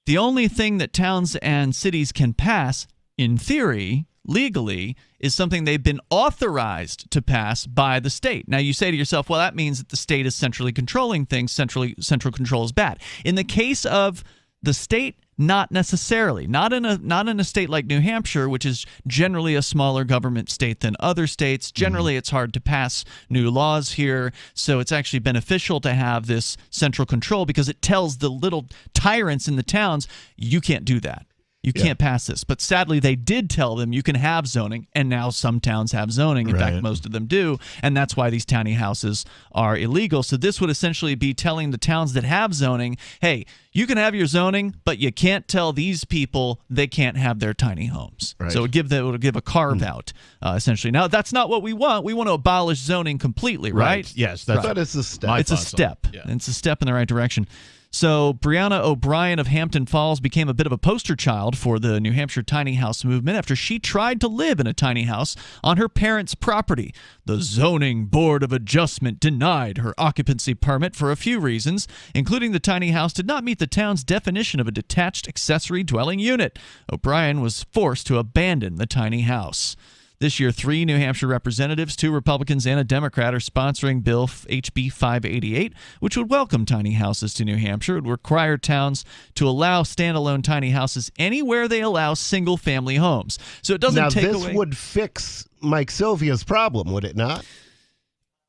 the only thing that towns and cities can pass, in theory, legally, is something they've been authorized to pass by the state. Now, you say to yourself, well, that means that the state is centrally controlling things. Central control is bad. In the case of the state, not necessarily. Not in a state like New Hampshire, which is generally a smaller government state than other states. Generally, it's hard to pass new laws here, so it's actually beneficial to have this central control because it tells the little tyrants in the towns, you can't do that. You can't pass this. But sadly, they did tell them you can have zoning, and now some towns have zoning. In fact, most of them do, and that's why these tiny houses are illegal. So this would essentially be telling the towns that have zoning, hey, you can have your zoning, but you can't tell these people they can't have their tiny homes. Right. So it would give a carve-out, essentially. Now, that's not what we want. We want to abolish zoning completely, right? Yes, but it's a step. It's a step. It's a step in the right direction. So Brianna O'Brien of Hampton Falls became a bit of a poster child for the New Hampshire tiny house movement after she tried to live in a tiny house on her parents' property. The Zoning Board of Adjustment denied her occupancy permit for a few reasons, including the tiny house did not meet the town's definition of a detached accessory dwelling unit. O'Brien was forced to abandon the tiny house. This year, 3 New Hampshire representatives, 2 Republicans and a Democrat, are sponsoring Bill HB 588, which would welcome tiny houses to New Hampshire. It would require towns to allow standalone tiny houses anywhere they allow single-family homes. So it doesn't take away... Now, this would fix Mike Sylvia's problem, would it not?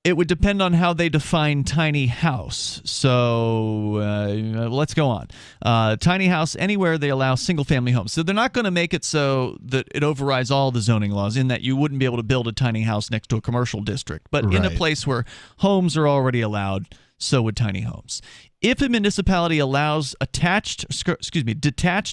It would depend on how they define tiny house. So let's go on. Tiny house, anywhere they allow single-family homes. So they're not going to make it so that it overrides all the zoning laws in that you wouldn't be able to build a tiny house next to a commercial district. But in a place where homes are already allowed, so would tiny homes. If a municipality allows detached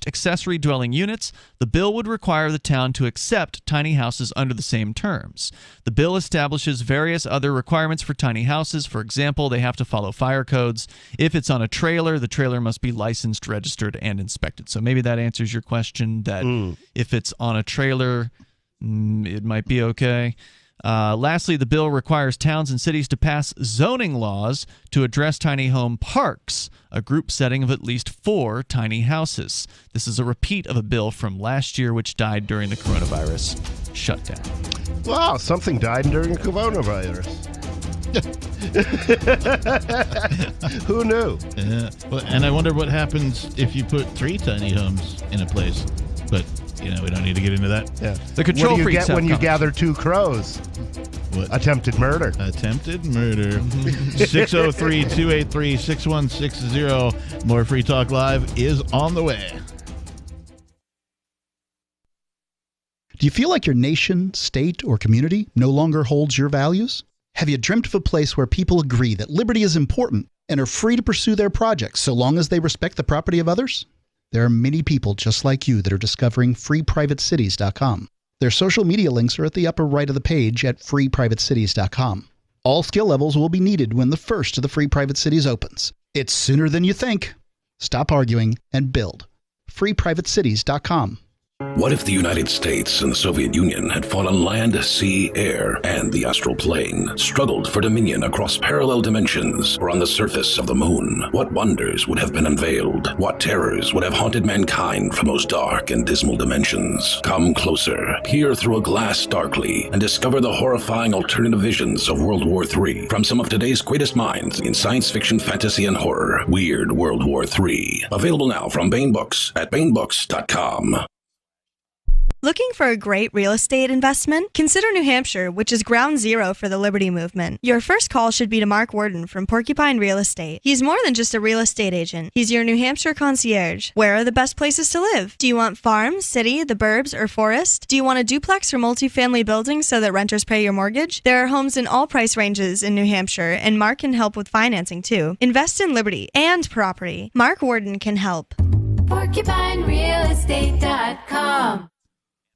accessory dwelling units, the bill would require the town to accept tiny houses under the same terms. The bill establishes various other requirements for tiny houses. For example, they have to follow fire codes. If it's on a trailer, the trailer must be licensed, registered, and inspected. So maybe that answers your question that if it's on a trailer, it might be okay. Lastly, the bill requires towns and cities to pass zoning laws to address tiny home parks, a group setting of at least 4 tiny houses. This is a repeat of a bill from last year, which died during the coronavirus shutdown. Wow, something died during the coronavirus. Who knew? Yeah. Well, and I wonder what happens if you put 3 tiny homes in a place. But we don't need to get into that. Yeah. The control what do you freaks get when you come. gather 2 crows? What? Attempted murder. Attempted murder. 603-283-6160. More Free Talk Live is on the way. Do you feel like your nation, state, or community no longer holds your values? Have you dreamt of a place where people agree that liberty is important and are free to pursue their projects so long as they respect the property of others? There are many people just like you that are discovering freeprivatecities.com. Their social media links are at the upper right of the page at freeprivatecities.com. All skill levels will be needed when the first of the Free Private Cities opens. It's sooner than you think. Stop arguing and build. freeprivatecities.com. What if the United States and the Soviet Union had fought on land, sea, air, and the astral plane, struggled for dominion across parallel dimensions, or on the surface of the moon? What wonders would have been unveiled? What terrors would have haunted mankind from those dark and dismal dimensions? Come closer, peer through a glass darkly, and discover the horrifying alternative visions of World War III from some of today's greatest minds in science fiction, fantasy, and horror. Weird World War III. Available now from Baen Books at baenbooks.com. Looking for a great real estate investment? Consider New Hampshire, which is ground zero for the Liberty Movement. Your first call should be to Mark Worden from Porcupine Real Estate. He's more than just a real estate agent. He's your New Hampshire concierge. Where are the best places to live? Do you want farm, city, the burbs, or forest? Do you want a duplex or multifamily building so that renters pay your mortgage? There are homes in all price ranges in New Hampshire, and Mark can help with financing too. Invest in liberty and property. Mark Worden can help. PorcupineRealestate.com.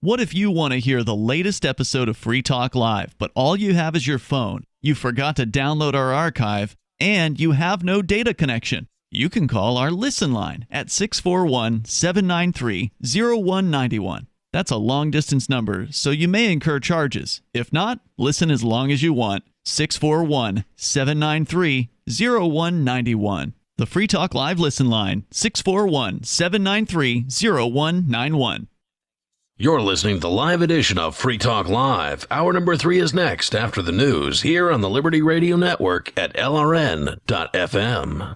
What if you want to hear the latest episode of Free Talk Live, but all you have is your phone, you forgot to download our archive, and you have no data connection? You can call our Listen line at 641-793-0191. That's a long-distance number, so you may incur charges. If not, listen as long as you want. 641-793-0191. The Free Talk Live Listen line, 641-793-0191. You're listening to the live edition of Free Talk Live. Hour number 3 is next after the news here on the Liberty Radio Network at LRN.FM.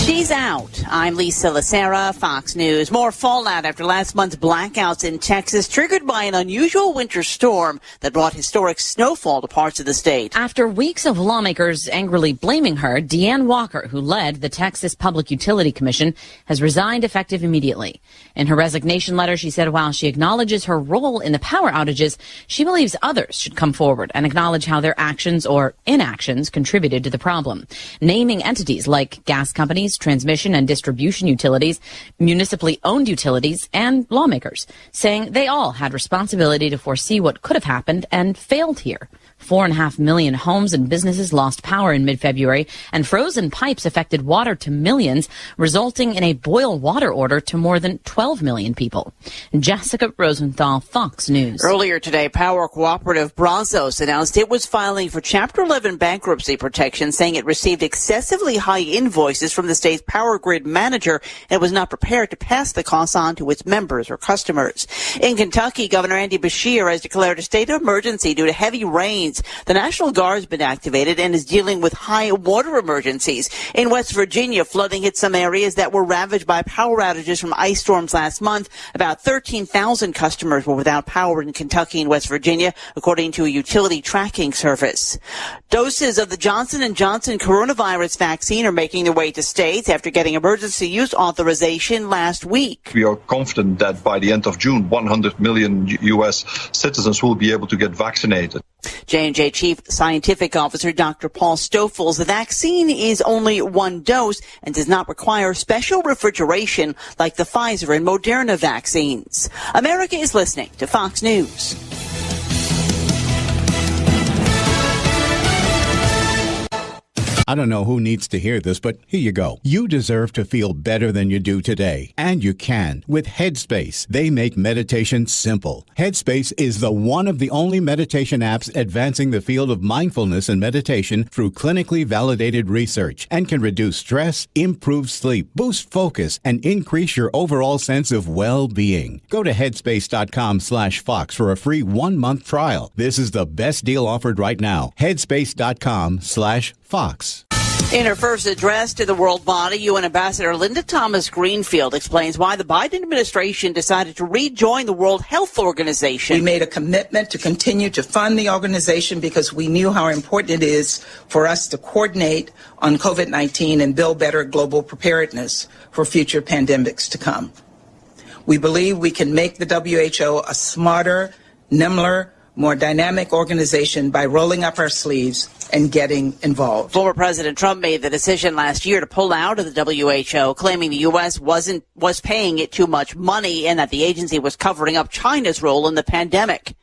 She's out. I'm Lisa Lacera, Fox News. More fallout after last month's blackouts in Texas, triggered by an unusual winter storm that brought historic snowfall to parts of the state. After weeks of lawmakers angrily blaming her, Deanne Walker, who led the Texas Public Utility Commission, has resigned effective immediately. In her resignation letter, she said while she acknowledges her role in the power outages, she believes others should come forward and acknowledge how their actions or inactions contributed to the problem, naming entities like gas companies, transmission and distribution utilities, municipally owned utilities, and lawmakers, saying they all had responsibility to foresee what could have happened and failed here. 4.5 million homes and businesses lost power in mid-February, and frozen pipes affected water to millions, resulting in a boil water order to more than 12 million people. Jessica Rosenthal, Fox News. Earlier today, power cooperative Brazos announced it was filing for Chapter 11 bankruptcy protection, saying it received excessively high invoices from the state's power grid manager and was not prepared to pass the costs on to its members or customers. In Kentucky, Governor Andy Beshear has declared a state of emergency due to heavy rains. The National Guard's been activated and is dealing with high water emergencies. In West Virginia, flooding hit some areas that were ravaged by power outages from ice storms last month. About 13,000 customers were without power in Kentucky and West Virginia, according to a utility tracking service. Doses of the Johnson & Johnson coronavirus vaccine are making their way to states after getting emergency use authorization last week. We are confident that by the end of June, 100 million U.S. citizens will be able to get vaccinated. J&J Chief Scientific Officer Dr. Paul Stoffels, the vaccine is only one dose and does not require special refrigeration like the Pfizer and Moderna vaccines. America is listening to Fox News. I don't know who needs to hear this, but here you go. You deserve to feel better than you do today. And you can with Headspace. They make meditation simple. Headspace is the one of the only meditation apps advancing the field of mindfulness and meditation through clinically validated research and can reduce stress, improve sleep, boost focus, and increase your overall sense of well-being. Go to headspace.com/Fox for a free 1-month trial. This is the best deal offered right now. Headspace.com/Fox. In her first address to the world body, UN Ambassador Linda Thomas-Greenfield explains why the Biden administration decided to rejoin the World Health Organization. We made a commitment to continue to fund the organization because we knew how important it is for us to coordinate on COVID-19 and build better global preparedness for future pandemics to come. We believe we can make the WHO a smarter, nimbler, more dynamic organization by rolling up our sleeves and getting involved. Former President Trump made the decision last year to pull out of the WHO, claiming the U.S. was paying it too much money and that the agency was covering up China's role in the pandemic.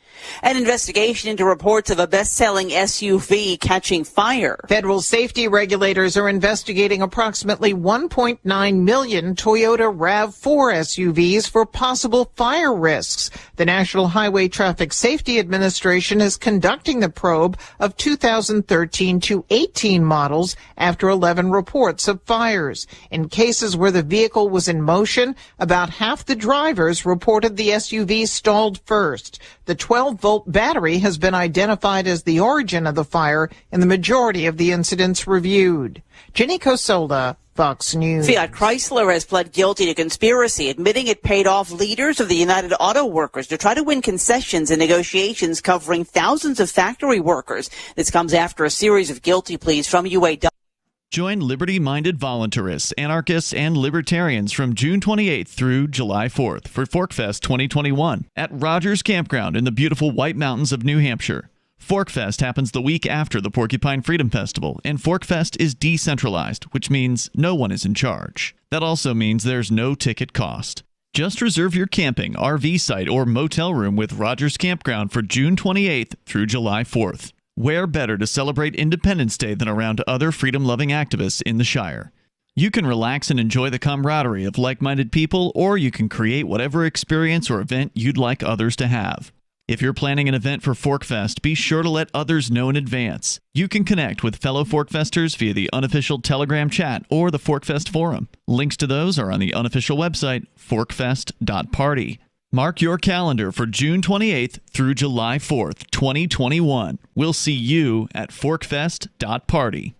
An investigation into reports of a best-selling SUV catching fire. Federal safety regulators are investigating approximately 1.9 million Toyota RAV4 SUVs for possible fire risks. The National Highway Traffic Safety Administration is conducting the probe of 2013 to 18 models after 11 reports of fires. In cases where the vehicle was in motion, about half the drivers reported the SUV stalled first. The 12-volt battery has been identified as the origin of the fire in the majority of the incidents reviewed. Jenny Cosola, Fox News. Fiat Chrysler has pled guilty to conspiracy, admitting it paid off leaders of the United Auto Workers to try to win concessions in negotiations covering thousands of factory workers. This comes after a series of guilty pleas from UAW. Join liberty-minded voluntarists, anarchists, and libertarians from June 28th through July 4th for ForkFest 2021 at Rogers Campground in the beautiful White Mountains of New Hampshire. ForkFest happens the week after the Porcupine Freedom Festival, and ForkFest is decentralized, which means no one is in charge. That also means there's no ticket cost. Just reserve your camping, RV site, or motel room with Rogers Campground for June 28th through July 4th. Where better to celebrate Independence Day than around other freedom-loving activists in the Shire? You can relax and enjoy the camaraderie of like-minded people, or you can create whatever experience or event you'd like others to have. If you're planning an event for ForkFest, be sure to let others know in advance. You can connect with fellow ForkFesters via the unofficial Telegram chat or the ForkFest forum. Links to those are on the unofficial website, forkfest.party. Mark your calendar for June 28th through July 4th, 2021. We'll see you at forkfest.party.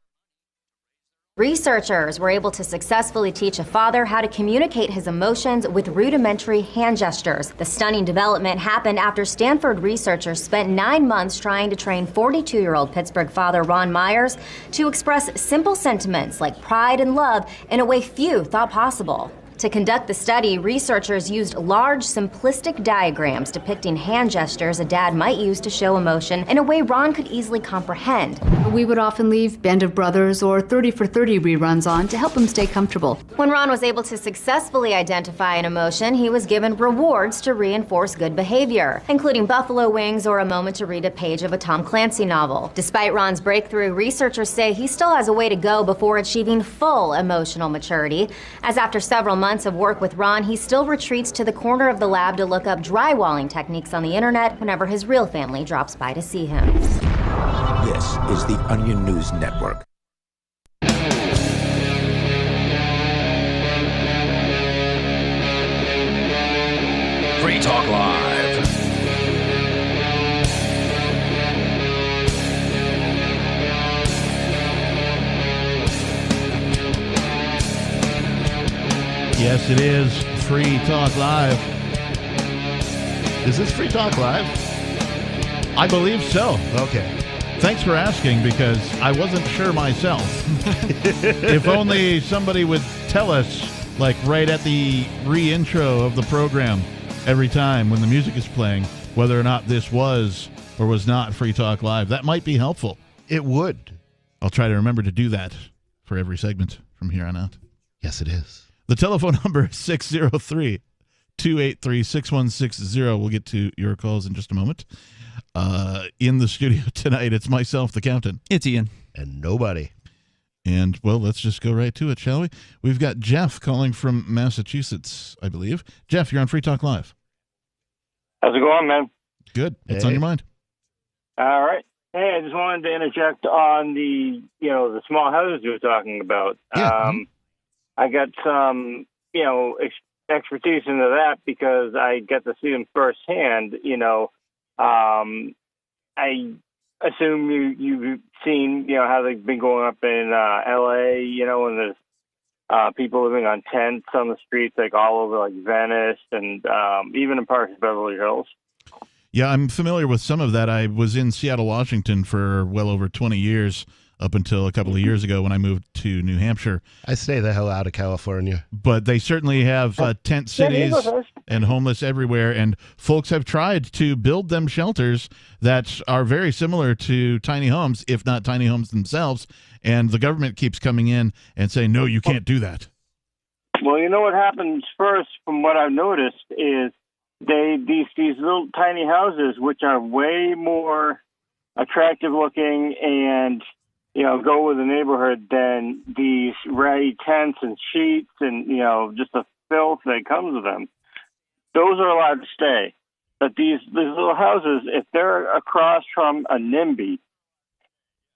Researchers were able to successfully teach a father how to communicate his emotions with rudimentary hand gestures. The stunning development happened after Stanford researchers spent 9 months trying to train 42-year-old Pittsburgh father Ron Myers to express simple sentiments like pride and love in a way few thought possible. To conduct the study, researchers used large, simplistic diagrams depicting hand gestures a dad might use to show emotion in a way Ron could easily comprehend. We would often leave Band of Brothers or 30 for 30 reruns on to help him stay comfortable. When Ron was able to successfully identify an emotion, he was given rewards to reinforce good behavior, including buffalo wings or a moment to read a page of a Tom Clancy novel. Despite Ron's breakthrough, researchers say he still has a way to go before achieving full emotional maturity, as after several months of work with Ron, he still retreats to the corner of the lab to look up drywalling techniques on the internet whenever his real family drops by to see him. This is the Onion News Network. Free Talk Live. Yes, it is Free Talk Live. Is this Free Talk Live? I believe so. Okay. Thanks for asking, because I wasn't sure myself. If only somebody would tell us, like right at the re-intro of the program, every time when the music is playing, whether or not this was or was not Free Talk Live. That might be helpful. It would. I'll try to remember to do that for every segment from here on out. Yes, it is. The telephone number is 603-283-6160. We'll get to your calls in just a moment. In the studio tonight, it's myself, the captain. It's Ian. And nobody. And, well, let's just go right to it, shall we? We've got Jeff calling from Massachusetts, I believe. Jeff, you're on Free Talk Live. How's it going, man? Good. What's on your mind? All right. Hey, I just wanted to interject on the small houses you were talking about. Yeah. I got some, expertise into that because I get to see them firsthand. I assume you've seen, how they've been going up in L.A., and there's people living on tents on the streets, like all over, like Venice and even in parts of Beverly Hills. Yeah, I'm familiar with some of that. I was in Seattle, Washington for well over 20 years, up until a couple of years ago when I moved to New Hampshire. I stay the hell out of California. But they certainly have tent cities and homeless everywhere, and folks have tried to build them shelters that are very similar to tiny homes, if not tiny homes themselves, and the government keeps coming in and saying, no, you can't do that. Well, what happens first, from what I've noticed, is these little tiny houses, which are way more attractive looking and go with the neighborhood than these ratty tents and sheets and, just the filth that comes with them. Those are allowed to stay. But these little houses, if they're across from a NIMBY,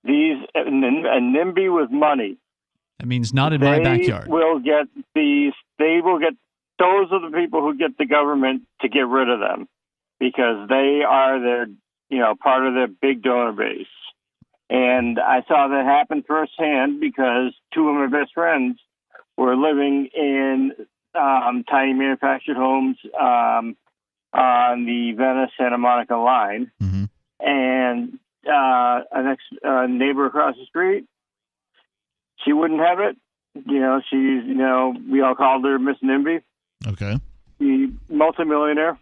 a NIMBY with money. That means not in my backyard. Those are the people who get the government to get rid of them because they are their, part of their big donor base. And I saw that happen firsthand because two of my best friends were living in tiny manufactured homes on the Venice-Santa Monica line. Mm-hmm. And a next neighbor across the street, she wouldn't have it. She's, we all called her Miss NIMBY. Okay. The multimillionaire.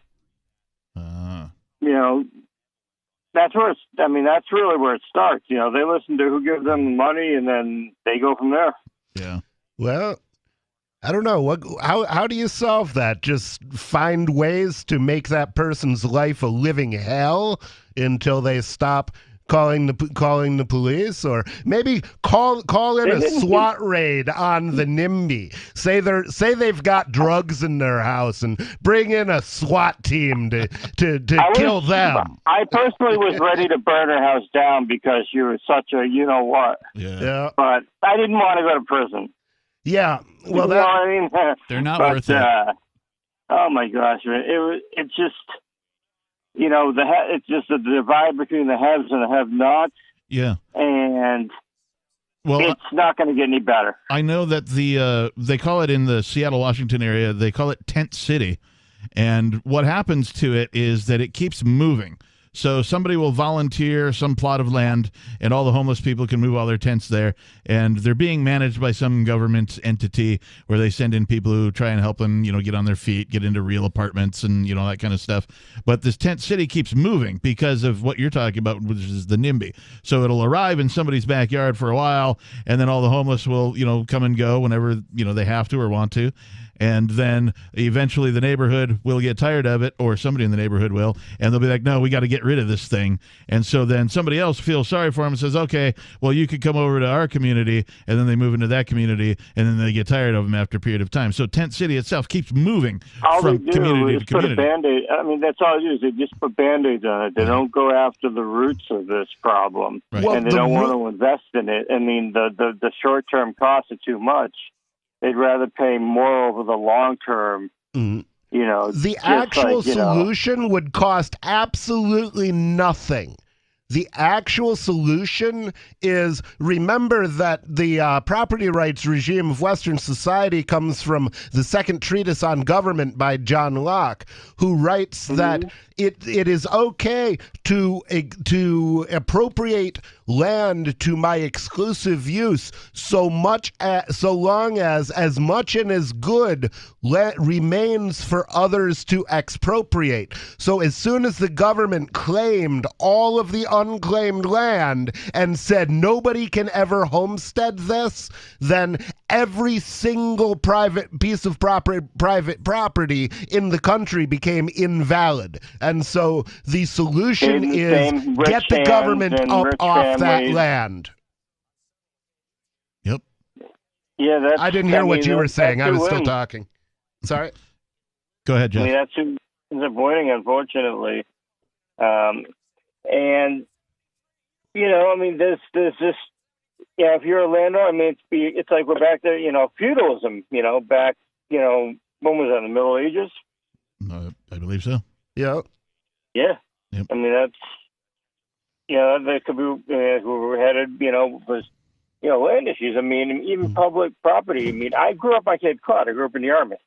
That's that's really where it starts. They listen to who gives them money, and then they go from there. Yeah. Well, I don't know. How do you solve that? Just find ways to make that person's life a living hell until they stop calling the police, or maybe call in a SWAT raid on the NIMBY. Say they've got drugs in their house and bring in a SWAT team to kill them. I personally was ready to burn her house down because she was such a what. Yeah. But I didn't want to go to prison. Yeah. Well, you know what I mean? They're not worth it. Oh my gosh, man! It's just. It's just a divide between the haves and the have-nots. Yeah. And it's not going to get any better. I know that they call it in the Seattle, Washington area, they call it Tent City. And what happens to it is that it keeps moving. So somebody will volunteer some plot of land, and all the homeless people can move all their tents there. And they're being managed by some government entity where they send in people who try and help them, get on their feet, get into real apartments and, that kind of stuff. But this tent city keeps moving because of what you're talking about, which is the NIMBY. So it'll arrive in somebody's backyard for a while, and then all the homeless will, come and go whenever, they have to or want to. And then eventually the neighborhood will get tired of it, or somebody in the neighborhood will, and they'll be like, no, we got to get rid of this thing. And so then somebody else feels sorry for them and says, okay, well, you could come over to our community, and then they move into that community, and then they get tired of them after a period of time. So Tent City itself keeps moving from community to community. Put a Band-Aid. That's all it is. They just put Band-Aids on it. They don't go after the roots of this problem, right. And they don't want to invest in it. The short-term costs are too much. They'd rather pay more over the long term. Mm. The actual solution would cost absolutely nothing. The actual solution is, remember that the property rights regime of Western society comes from the Second Treatise on Government by John Locke, who writes that it is okay to appropriate land to my exclusive use so long as much and as good remains for others to expropriate. So as soon as the government claimed all of the unclaimed land and said nobody can ever homestead this, then every single private piece of private property in the country became invalid. And so the solution is get the government up off that land. Yep. Yeah, I didn't hear what you were saying. I was still talking. Sorry. Go ahead, Jeff. That's who's avoiding, unfortunately. And there's this. Yeah, if you're a landlord, it's like we're back to feudalism. Back when was that, in the Middle Ages? I believe so. Yeah. Yeah. Yep. That's that could be where we're headed. Was land issues. Even public property. I grew up. My kid caught. I grew up in the Army,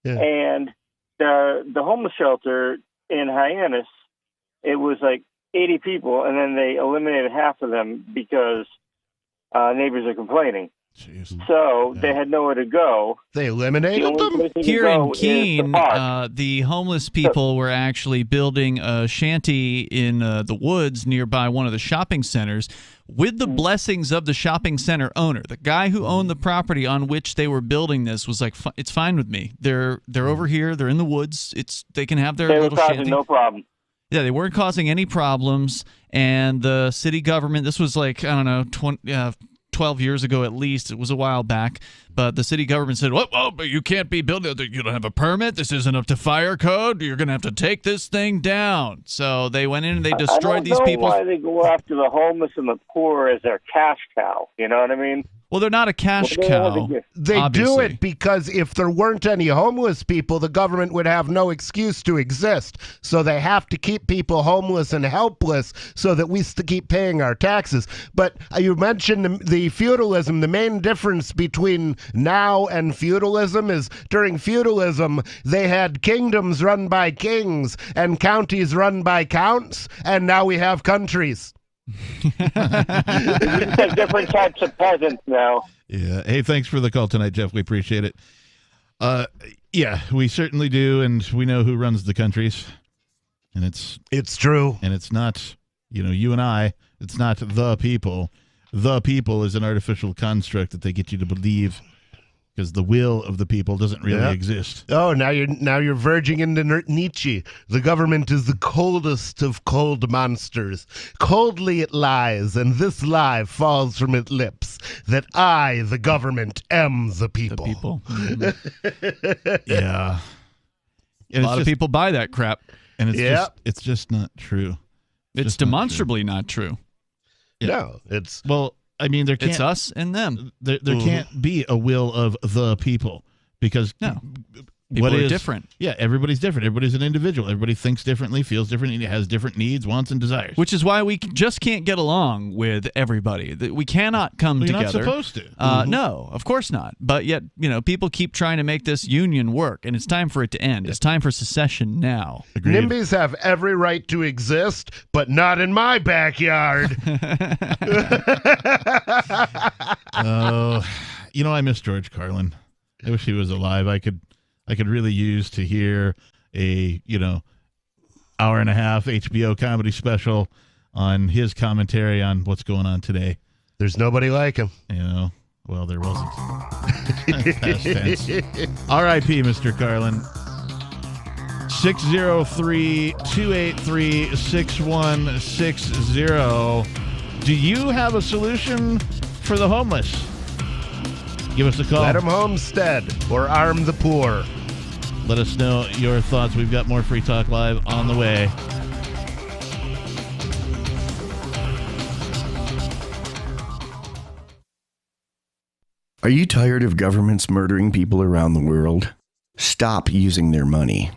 and the homeless shelter in Hyannis, it was like 80 people, and then they eliminated half of them because neighbors are complaining. Jeez. So they had nowhere to go. They eliminated them? Here in Keene, the homeless people were actually building a shanty in the woods nearby one of the shopping centers with the blessings of the shopping center owner. The guy who owned the property on which they were building this was like, it's fine with me. They're over here. They're in the woods. They can have their little shanty. No problem. Yeah, they weren't causing any problems. And the city government, this was like, I don't know, 12 years ago at least. It was a while back. But the city government said, well, but you can't be building. You don't have a permit. This isn't up to fire code. You're going to have to take this thing down. So they went in and they destroyed these people. I don't know why they go after the homeless and the poor as their cash cow. You know what I mean? Well, they're not a cash cow. They obviously do it because if there weren't any homeless people, the government would have no excuse to exist. So they have to keep people homeless and helpless so that we keep paying our taxes. But you mentioned the feudalism. The main difference between now and feudalism is during feudalism, they had kingdoms run by kings and counties run by counts, and now we have countries. Different types of peasants now. Yeah. Hey, thanks for the call tonight, Jeff. We appreciate it. Yeah, we certainly do, and we know who runs the countries. And it's true. And it's not, you and I, it's not the people. The people is an artificial construct that they get you to believe, because the will of the people doesn't really exist. Oh, now you're verging into Nietzsche. The government is the coldest of cold monsters. Coldly it lies, and this lie falls from its lips, that I, the government, am the people. The people. Mm-hmm. Yeah. A lot of people buy that crap. And it's just not true. It's demonstrably not true. Yeah. No, it's... Well, I mean, it's us and them. There can't be a will of the people, because people are different. Yeah, everybody's different. Everybody's an individual. Everybody thinks differently, feels differently, has different needs, wants, and desires. Which is why we just can't get along with everybody. We cannot come together. You're not supposed to. No, of course not. But yet, people keep trying to make this union work, and it's time for it to end. It's time for secession now. Agreed. NIMBYs have every right to exist, but not in my backyard. Oh, I miss George Carlin. I wish he was alive. I could really use to hear a, hour and a half HBO comedy special on his commentary on what's going on today. There's nobody like him. Well, there wasn't. Past tense. R.I.P. Mr. Carlin. 603-283-6160. Do you have a solution for the homeless? Give us a call. Let them homestead or arm the poor. Let us know your thoughts. We've got more Free Talk Live on the way. Are you tired of governments murdering people around the world? Stop using their money.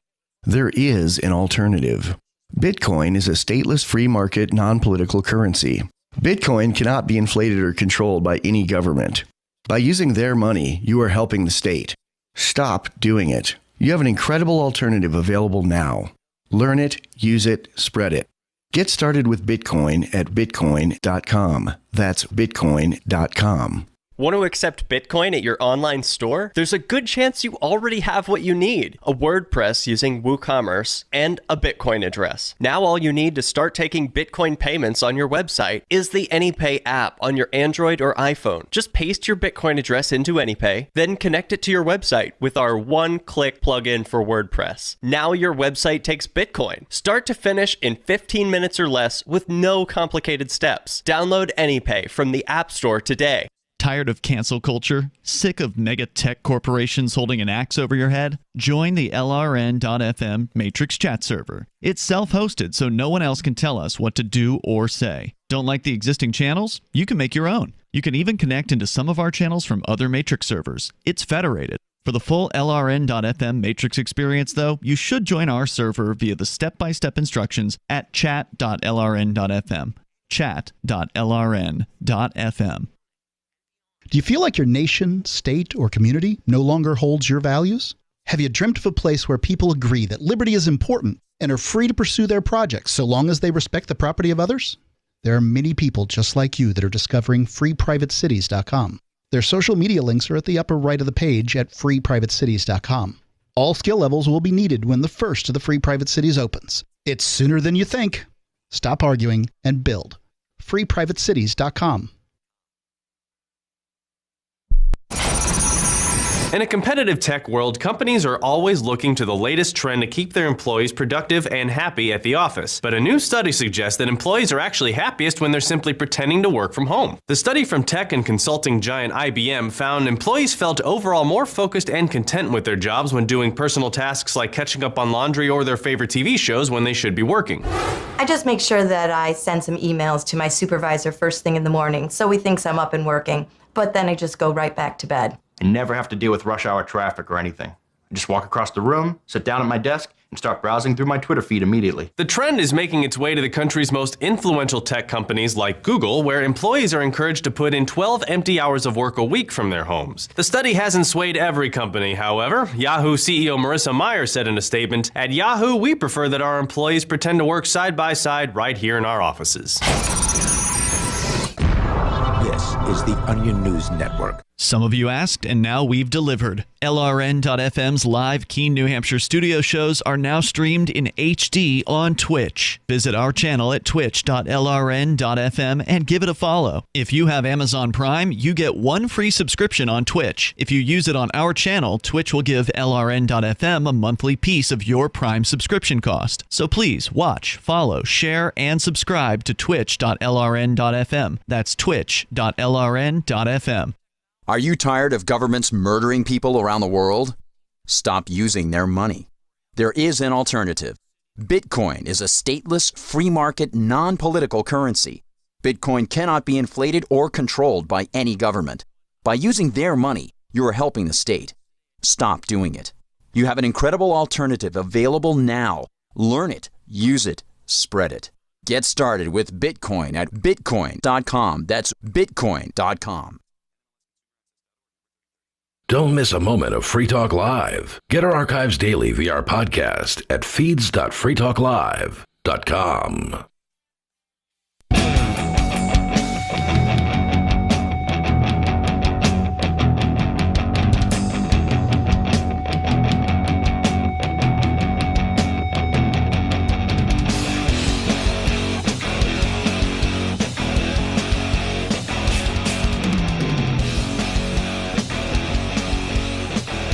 There is an alternative. Bitcoin is a stateless free market non-political currency. Bitcoin cannot be inflated or controlled by any government. By using their money, you are helping the state. Stop doing it. You have an incredible alternative available now. Learn it, use it, spread it. Get started with Bitcoin at bitcoin.com. That's bitcoin.com. Want to accept Bitcoin at your online store? There's a good chance you already have what you need: a WordPress using WooCommerce and a Bitcoin address. Now all you need to start taking Bitcoin payments on your website is the AnyPay app on your Android or iPhone. Just paste your Bitcoin address into AnyPay, then connect it to your website with our one-click plugin for WordPress. Now your website takes Bitcoin, start to finish, in 15 minutes or less with no complicated steps. Download AnyPay from the App Store today. Tired of cancel culture? Sick of mega tech corporations holding an axe over your head? Join the LRN.FM Matrix chat server. It's self-hosted, so no one else can tell us what to do or say. Don't like the existing channels? You can make your own. You can even connect into some of our channels from other Matrix servers. It's federated. For the full LRN.FM Matrix experience, though, you should join our server via the step-by-step instructions at chat.lrn.fm. Chat.lrn.fm. Do you feel like your nation, state, or community no longer holds your values? Have you dreamt of a place where people agree that liberty is important and are free to pursue their projects so long as they respect the property of others? There are many people just like you that are discovering freeprivatecities.com. Their social media links are at the upper right of the page at freeprivatecities.com. All skill levels will be needed when the first of the Free Private Cities opens. It's sooner than you think. Stop arguing and build. freeprivatecities.com. In a competitive tech world, companies are always looking to the latest trend to keep their employees productive and happy at the office. But a new study suggests that employees are actually happiest when they're simply pretending to work from home. The study from tech and consulting giant IBM found employees felt overall more focused and content with their jobs when doing personal tasks like catching up on laundry or their favorite TV shows when they should be working. I just make sure that I send some emails to my supervisor first thing in the morning so he thinks I'm up and working. But then I just go right back to bed. And never have to deal with rush hour traffic or anything. just walk across the room, sit down at my desk, and start browsing through my Twitter feed immediately. The trend is making its way to the country's most influential tech companies like Google, where employees are encouraged to put in 12 empty hours of work a week from their homes. The study hasn't swayed every company, however. Yahoo CEO Marissa Mayer said in a statement, "At Yahoo, we prefer that our employees pretend to work side by side right here in our offices." This is the Onion News Network. Some of you asked, and now we've delivered. LRN.FM's live Keene, New Hampshire studio shows are now streamed in HD on Twitch. Visit our channel at twitch.lrn.fm and give it a follow. If you have Amazon Prime, you get one free subscription on Twitch. If you use it on our channel, Twitch will give LRN.FM a monthly piece of your Prime subscription cost. So please watch, follow, share, and subscribe to twitch.lrn.fm. That's twitch.lrn.fm. Are you tired of governments murdering people around the world? Stop using their money. There is an alternative. Bitcoin is a stateless, free market, non-political currency. Bitcoin cannot be inflated or controlled by any government. By using their money, you are helping the state. Stop doing it. You have an incredible alternative available now. Learn it, use it, spread it. Get started with Bitcoin at bitcoin.com. That's bitcoin.com. Don't miss a moment of Free Talk Live. Get our archives daily via our podcast at feeds.freetalklive.com.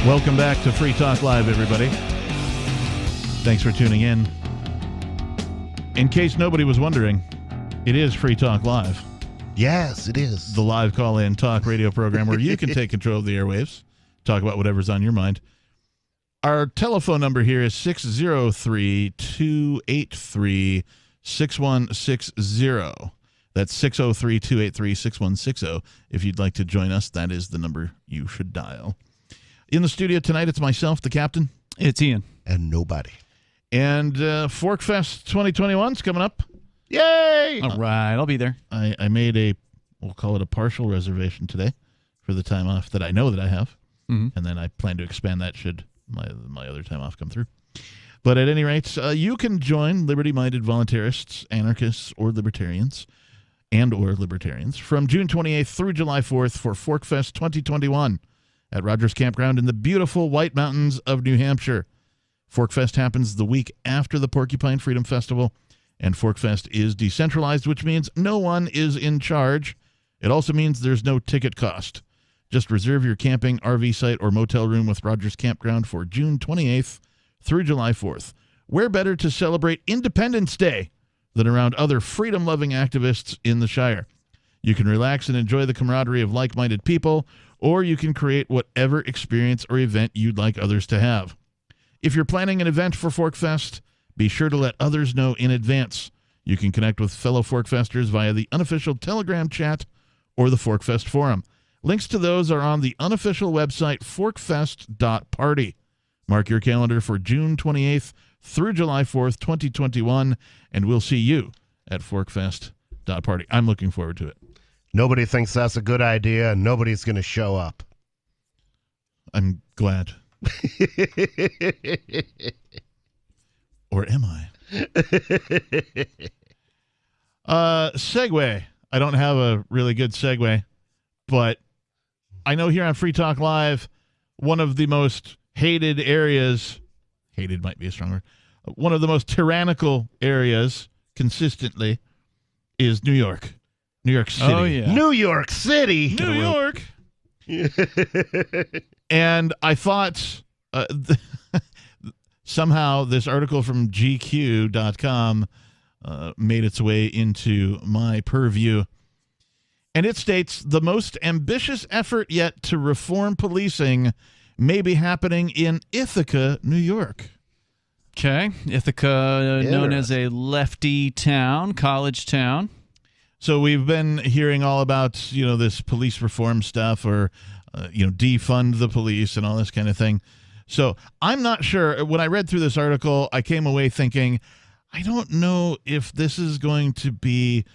Welcome back to Free Talk Live, everybody. Thanks for tuning in. In case nobody was wondering, it is Free Talk Live. Yes, it is. The live call-in talk radio program where you can take control of the airwaves, talk about whatever's on your mind. Our telephone number here is 603-283-6160. That's 603-283-6160. If you'd like to join us, that is the number you should dial. In the studio tonight, it's myself, the captain. It's Ian. And nobody. And ForkFest 2021 is coming up. Yay! All right, I'll be there. I made we'll call it a partial reservation today for the time off that I know that I have. Mm-hmm. And then I plan to expand that should my other time off come through. But at any rate, you can join liberty-minded voluntarists, anarchists, or libertarians, from June 28th through July 4th for ForkFest 2021. At Rogers Campground in the beautiful White Mountains of New Hampshire. ForkFest happens the week after the Porcupine Freedom Festival, and ForkFest is decentralized, which means no one is in charge. It also means there's no ticket cost. Just reserve your camping, RV site, or motel room with Rogers Campground for June 28th through July 4th. Where better to celebrate Independence Day than around other freedom-loving activists in the Shire? You can relax and enjoy the camaraderie of like-minded people, or you can create whatever experience or event you'd like others to have. If you're planning an event for ForkFest, be sure to let others know in advance. You can connect with fellow ForkFesters via the unofficial Telegram chat or the ForkFest forum. Links to those are on the unofficial website forkfest.party. Mark your calendar for June 28th through July 4th, 2021, and we'll see you at forkfest.party. I'm looking forward to it. Nobody thinks that's a good idea, and nobody's going to show up. I'm glad. Or am I? Segue. I don't have a really good segue, but I know here on Free Talk Live, one of the most hated areas, hated might be a strong word, one of the most tyrannical areas consistently is New York. New York City. Oh, yeah. New York City. New York. And I thought somehow this article from GQ.com made its way into my purview. And it states, the most ambitious effort yet to reform policing may be happening in Ithaca, New York. Okay. Ithaca, known as a lefty town, college town. So we've been hearing all about, this police reform stuff or, defund the police and all this kind of thing. So I'm not sure. When I read through this article, I came away thinking, I don't know if this is going to be,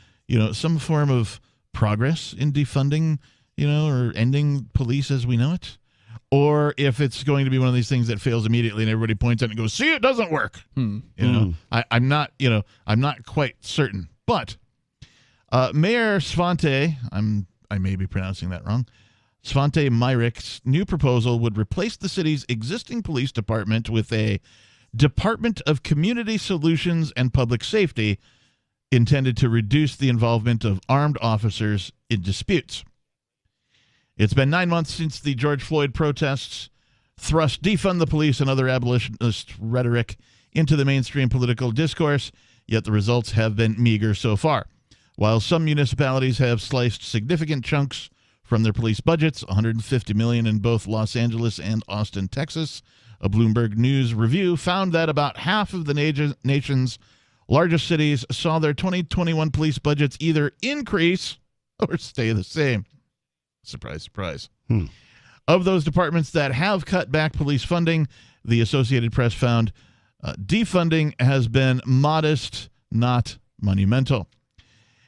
some form of progress in defunding, or ending police as we know it, or if it's going to be one of these things that fails immediately and everybody points at it and goes, see, it doesn't work. I'm not quite certain. But Mayor Svante, I may be pronouncing that wrong, Svante Myrik's new proposal would replace the city's existing police department with a Department of Community Solutions and Public Safety intended to reduce the involvement of armed officers in disputes. It's been 9 months since the George Floyd protests thrust defund the police and other abolitionist rhetoric into the mainstream political discourse, yet the results have been meager so far. While some municipalities have sliced significant chunks from their police budgets, $150 million in both Los Angeles and Austin, Texas, a Bloomberg News review found that about half of the nation's largest cities saw their 2021 police budgets either increase or stay the same. Surprise, surprise. Of those departments that have cut back police funding, the Associated Press found defunding has been modest, not monumental.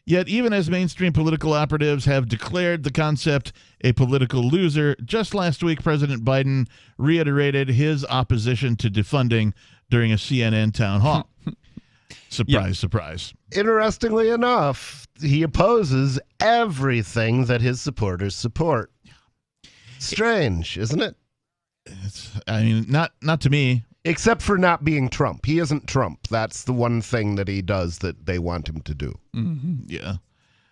Yet even as mainstream political operatives have declared the concept a political loser, just last week President Biden reiterated his opposition to defunding during a CNN town hall. Surprise, surprise. Interestingly enough, he opposes everything that his supporters support. Strange, isn't it? Not to me. Except for not being Trump. He isn't Trump. That's the one thing that he does that they want him to do. Mm-hmm. Yeah.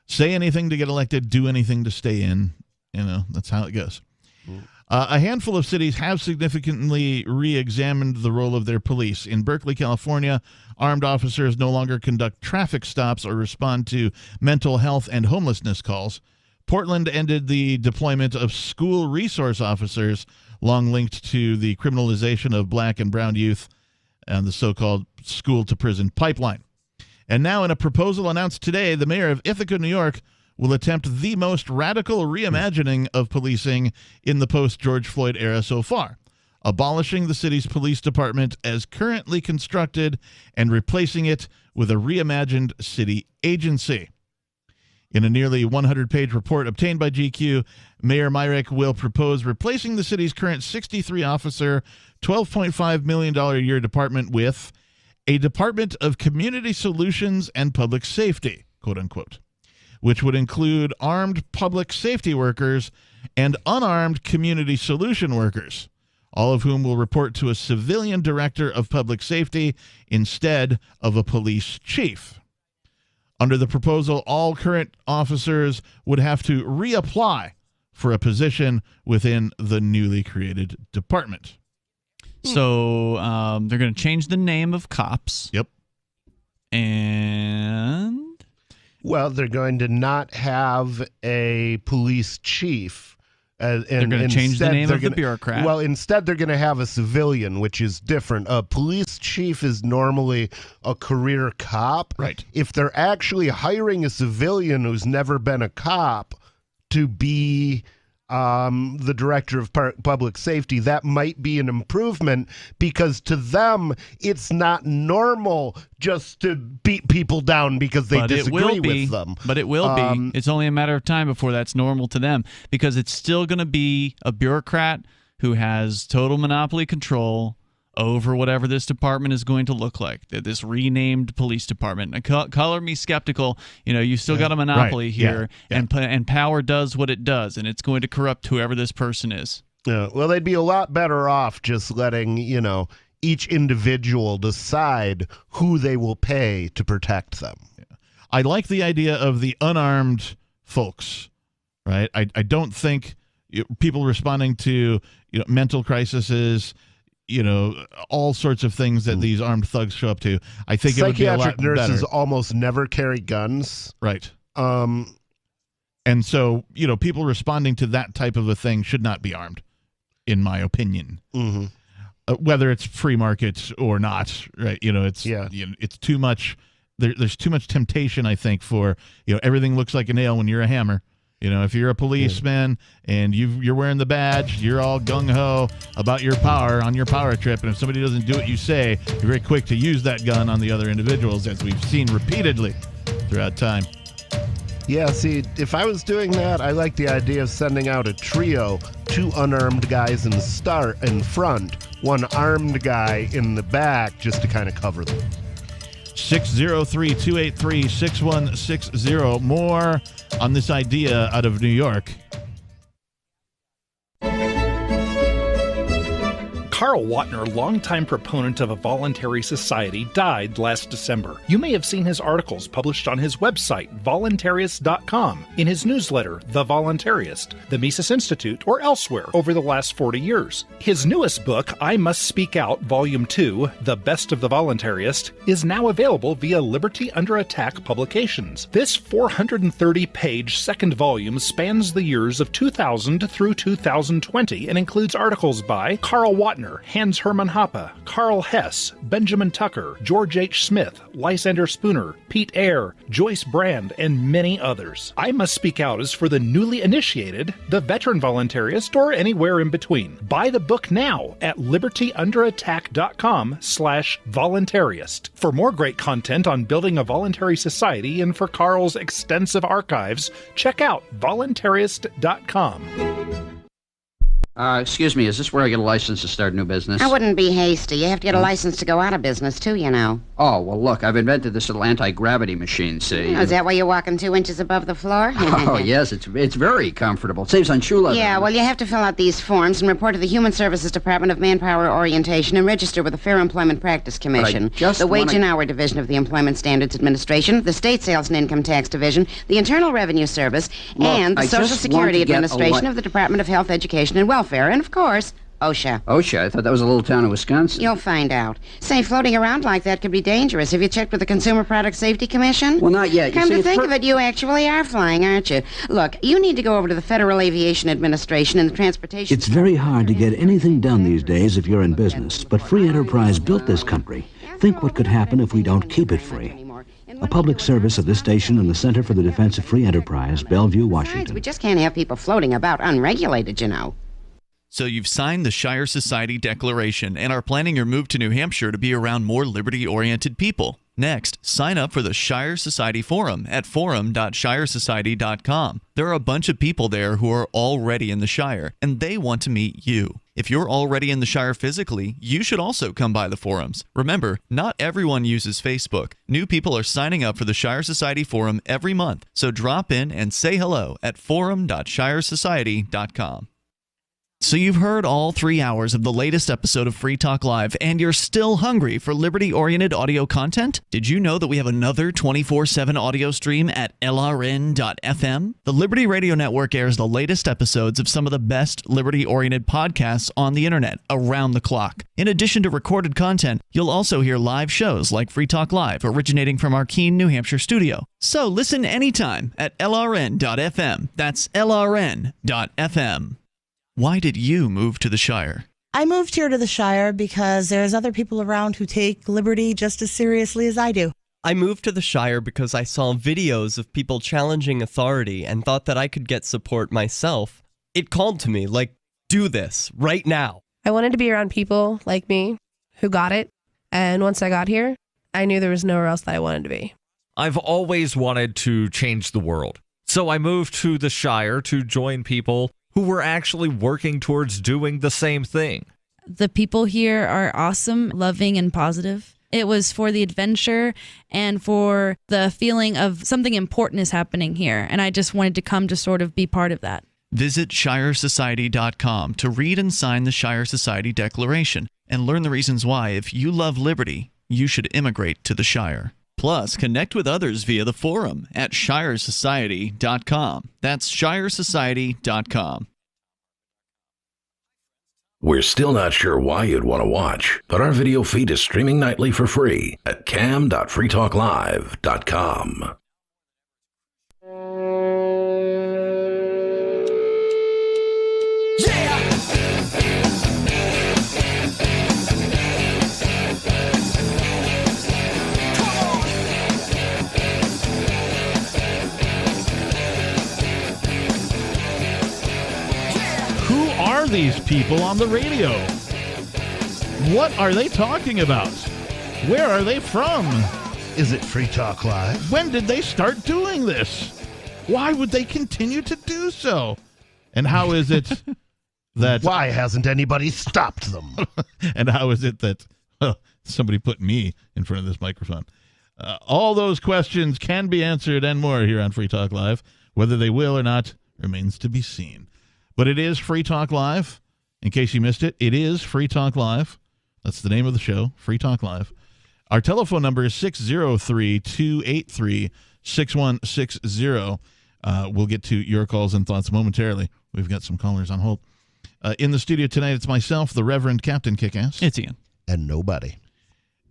Say anything to get elected, do anything to stay in. That's how it goes. A handful of cities have significantly re-examined the role of their police. In Berkeley, California, armed officers no longer conduct traffic stops or respond to mental health and homelessness calls. Portland ended the deployment of school resource officers, long linked to the criminalization of black and brown youth and the so-called school-to-prison pipeline. And now in a proposal announced today, the mayor of Ithaca, New York, will attempt the most radical reimagining of policing in the post-George Floyd era so far, abolishing the city's police department as currently constructed and replacing it with a reimagined city agency. In a nearly 100-page report obtained by GQ, Mayor Myrick will propose replacing the city's current 63-officer, $12.5 million a year department with a Department of Community Solutions and Public Safety, quote-unquote, which would include armed public safety workers and unarmed community solution workers, all of whom will report to a civilian director of public safety instead of a police chief. Under the proposal, all current officers would have to reapply for a position within the newly created department. So they're going to change the name of cops. Yep. And? Well, they're going to not have a police chief. They're going to change the name of the bureaucrat. Well, instead they're going to have a civilian, which is different. A police chief is normally a career cop. Right. If they're actually hiring a civilian who's never been a cop to be the director of public safety, that might be an improvement, because to them it's not normal just to beat people down because they disagree with them. But it will be. It's only a matter of time before that's normal to them, because it's still going to be a bureaucrat who has total monopoly control over whatever this department is going to look like, this renamed police department. Color me skeptical. You still got a monopoly here, and power does what it does, and it's going to corrupt whoever this person is. Yeah, well, they'd be a lot better off just letting, each individual decide who they will pay to protect them. Yeah. I like the idea of the unarmed folks, right? I don't think people responding to mental crises, all sorts of things that these armed thugs show up to. I think it would be a lot better. Psychiatric nurses almost never carry guns. Right. And so, people responding to that type of a thing should not be armed, in my opinion. Mm-hmm. Whether it's free market or not, right? It's too much. There's too much temptation, I think, for, everything looks like a nail when you're a hammer. You know, if you're a policeman and you're wearing the badge, you're all gung-ho about your power on your power trip, and if somebody doesn't do what you say, you're very quick to use that gun on the other individuals, as we've seen repeatedly throughout time. Yeah, see, if I was doing that, I like the idea of sending out a trio, 2 unarmed guys in front, 1 armed guy in the back, just to kind of cover them. 603-283-6160. More on this idea out of New York. Carl Watner, longtime proponent of a voluntary society, died last December. You may have seen his articles published on his website, voluntarist.com, in his newsletter, The Voluntarist, the Mises Institute, or elsewhere over the last 40 years. His newest book, I Must Speak Out, Volume 2, The Best of the Voluntarist, is now available via Liberty Under Attack Publications. This 430-page second volume spans the years of 2000 through 2020 and includes articles by Carl Watner, Hans Hermann Hoppe, Carl Hess, Benjamin Tucker, George H. Smith, Lysander Spooner, Pete Eyre, Joyce Brand, and many others. I Must Speak Out is for the newly initiated, the veteran voluntarist, or anywhere in between. Buy the book now at libertyunderattack.com/voluntarist. For more great content on building a voluntary society and for Carl's extensive archives, check out voluntarist.com. Excuse me, is this where I get a license to start a new business? I wouldn't be hasty. You have to get a license to go out of business, too, you know. Oh, well, look, I've invented this little anti-gravity machine, see? Oh, is that why you're walking 2 inches above the floor? Oh, yes, it's very comfortable. It saves on shoe leather. Yeah, well, you have to fill out these forms and report to the Human Services Department of Manpower Orientation and register with the Fair Employment Practice Commission, the Wage and Hour Division of the Employment Standards Administration, the State Sales and Income Tax Division, the Internal Revenue Service, and the Social Security Administration of the Department of Health, Education, and Welfare, and, of course, OSHA. OSHA? I thought that was a little town in Wisconsin. You'll find out. Say, floating around like that could be dangerous. Have you checked with the Consumer Product Safety Commission? Well, not yet. Come to think of it, you actually are flying, aren't you? Look, you need to go over to the Federal Aviation Administration and the Transportation... It's very hard to get anything done these days if you're in business, but free enterprise built this country. Think what could happen if we don't keep it free. A public service of this station and the Center for the Defense of Free Enterprise, Bellevue, Washington. We just can't have people floating about unregulated, you know. So you've signed the Shire Society Declaration and are planning your move to New Hampshire to be around more liberty-oriented people. Next, sign up for the Shire Society Forum at forum.shiresociety.com. There are a bunch of people there who are already in the Shire, and they want to meet you. If you're already in the Shire physically, you should also come by the forums. Remember, not everyone uses Facebook. New people are signing up for the Shire Society Forum every month, so drop in and say hello at forum.shiresociety.com. So you've heard all 3 hours of the latest episode of Free Talk Live, and you're still hungry for liberty-oriented audio content? Did you know that we have another 24/7 audio stream at LRN.FM? The Liberty Radio Network airs the latest episodes of some of the best liberty-oriented podcasts on the internet around the clock. In addition to recorded content, you'll also hear live shows like Free Talk Live, originating from our Keene, New Hampshire studio. So listen anytime at LRN.FM. That's LRN.FM. Why did you move to the Shire? I moved here to the Shire because there's other people around who take liberty just as seriously as I do. I moved to the Shire because I saw videos of people challenging authority and thought that I could get support myself. It called to me, like, do this, right now. I wanted to be around people like me who got it, and once I got here, I knew there was nowhere else that I wanted to be. I've always wanted to change the world, so I moved to the Shire to join people who were actually working towards doing the same thing. The people here are awesome, loving, and positive. It was for the adventure and for the feeling of something important is happening here, and I just wanted to come to sort of be part of that. Visit shiresociety.com to read and sign the Shire Society Declaration and learn the reasons why, if you love liberty, you should immigrate to the Shire. Plus, connect with others via the forum at shiresociety.com. That's shiresociety.com. We're still not sure why you'd want to watch, but our video feed is streaming nightly for free at cam.freetalklive.com. these people on the radio? What are they talking about? Where are they from? Is it Free Talk Live? When did they start doing this? Why would they continue to do so? And how is it that... Why hasn't anybody stopped them? And how is it that somebody put me in front of this microphone? All those questions can be answered and more here on Free Talk Live. Whether they will or not remains to be seen. But it is Free Talk Live. In case you missed it, it is Free Talk Live. That's the name of the show, Free Talk Live. Our telephone number is 603-283-6160. We'll get to your calls and thoughts momentarily. We've got some callers on hold. In the studio tonight, it's myself, the Reverend Captain Kickass. It's Ian. And nobody.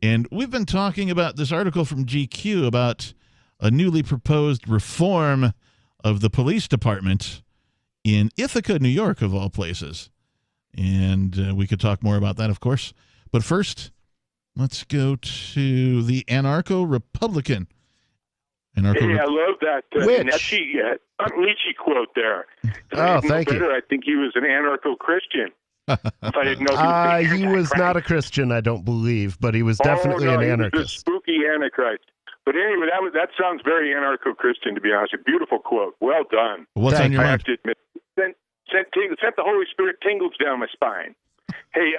And we've been talking about this article from GQ about a newly proposed reform of the police department in Ithaca, New York, of all places. And we could talk more about that, of course. But first, let's go to the anarcho-republican. Hey, I love that Nietzsche quote there. Oh, thank you. I think he was an anarcho-Christian. If I didn't know he was not a Christian, I don't believe, but he was definitely an anarchist. He was a spooky antichrist. But anyway, that sounds very anarcho-Christian, to be honest. A beautiful quote. Well done. What's on your mind? I have to admit, sent the Holy Spirit tingles down my spine. Hey,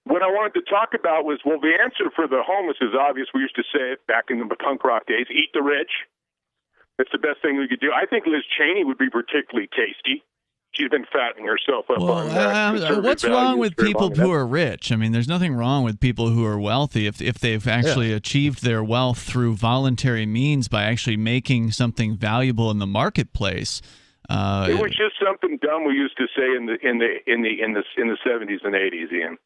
what I wanted to talk about was, well, the answer for the homeless is obvious. We used to say it back in the punk rock days, eat the rich. That's the best thing we could do. I think Liz Cheney would be particularly tasty. She's been fattening herself up on that. What's wrong with people who are rich? I mean, there's nothing wrong with people who are wealthy if they've actually achieved their wealth through voluntary means by actually making something valuable in the marketplace. It was just something dumb we used to say in the 70s and 80s, Ian.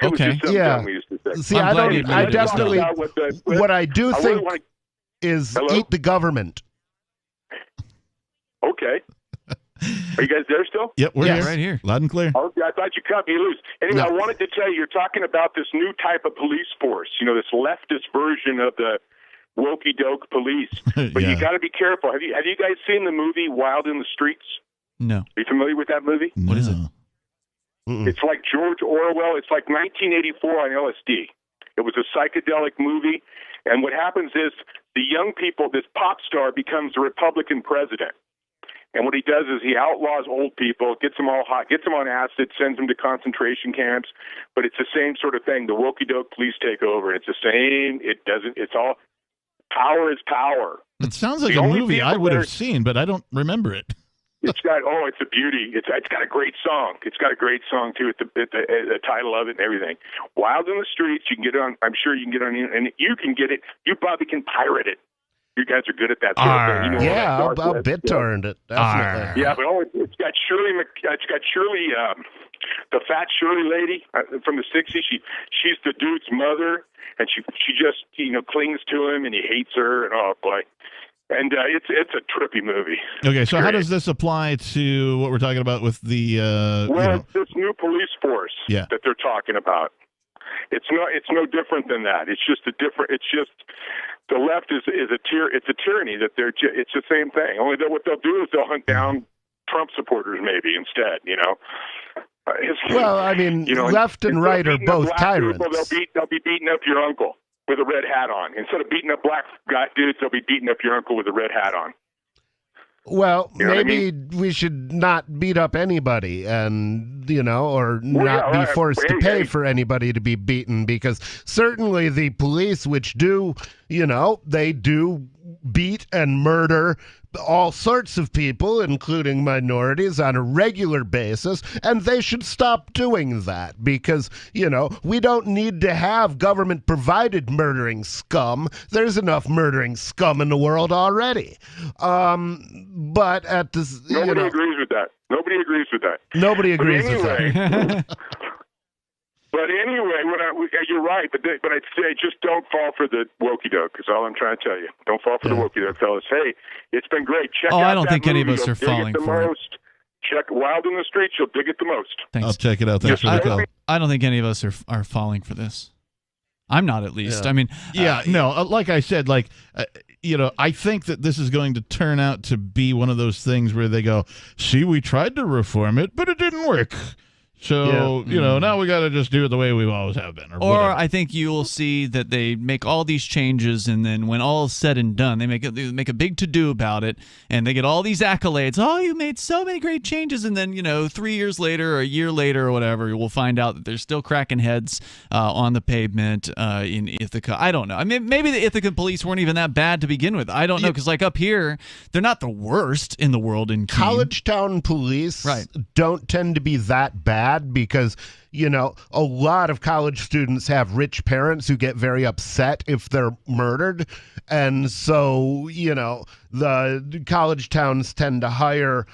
It was just something dumb we used to say. See, I definitely what I do think is eat the government. Okay. Are you guys there still? Yep, we're here. Right here. Loud and clear. Okay, I thought you cut me loose. Anyway, I wanted to tell you, you're talking about this new type of police force, this leftist version of the wokey-doke police. But you got to be careful. Have you guys seen the movie Wild in the Streets? No. Are you familiar with that movie? What is it? It's like George Orwell. It's like 1984 on LSD. It was a psychedelic movie. And what happens is the young people, this pop star becomes the Republican president. And what he does is he outlaws old people, gets them all hot, gets them on acid, sends them to concentration camps. But it's the same sort of thing. The wokey-doke police take over. It's the same. It's all power is power. It sounds like a movie I would have seen, but I don't remember it. It's a beauty. It's got a great song. It's got a great song too. At the title of it and everything. Wild in the Streets. You can get it on. I'm sure you can get it on, and you can get it. You probably can pirate it. You guys are good at that sort of thing. I'll BitTorrent it. Definitely. Yeah, but it's got Shirley. The fat Shirley lady from the '60s. She's the dude's mother, and she just clings to him, and he hates her, and oh boy. And it's a trippy movie. Okay, so how does this apply to what we're talking about with the? It's this new police force that they're talking about. It's no different than that. It's just the left is a tyranny that it's the same thing. Only that what they'll do is they'll hunt down Trump supporters maybe instead. Well, I mean, left and right are both tyrants. People, they'll be beating up your uncle with a red hat on. Instead of beating up black dudes, they'll be beating up your uncle with a red hat on. Well, maybe we should not beat up anybody and, or not be forced to pay for anybody to be beaten, because certainly the police, which do, they do beat and murder all sorts of people, including minorities, on a regular basis, and they should stop doing that because, we don't need to have government-provided murdering scum. There's enough murdering scum in the world already. But at this, Nobody agrees with that. Nobody agrees with that. Nobody agrees with that. But anyway, you're right. But I'd say just don't fall for the wokey-doke. Is all I'm trying to tell you. Don't fall for the wokey-doke, fellas. Hey, it's been great. Check out I don't think any of movie. us are falling for it. Check Wild in the Streets. You'll dig it the most. Thanks. I'll check it out. Thanks for the call. I don't think any of us are falling for this. I'm not, at least. I mean, like I said, I think that this is going to turn out to be one of those things where they go, see, we tried to reform it, but it didn't work. So, now we got to just do it the way we always have been. Or I think you will see that they make all these changes, and then when all is said and done, they make a big to-do about it, and they get all these accolades. Oh, you made so many great changes. And then, 3 years later or a year later or whatever, we'll find out that they're still cracking heads on the pavement in Ithaca. I don't know. I mean, maybe the Ithaca police weren't even that bad to begin with. I don't know, because up here, they're not the worst in the world in Keene. College town police don't tend to be that bad because, a lot of college students have rich parents who get very upset if they're murdered. And so, the college towns tend to hire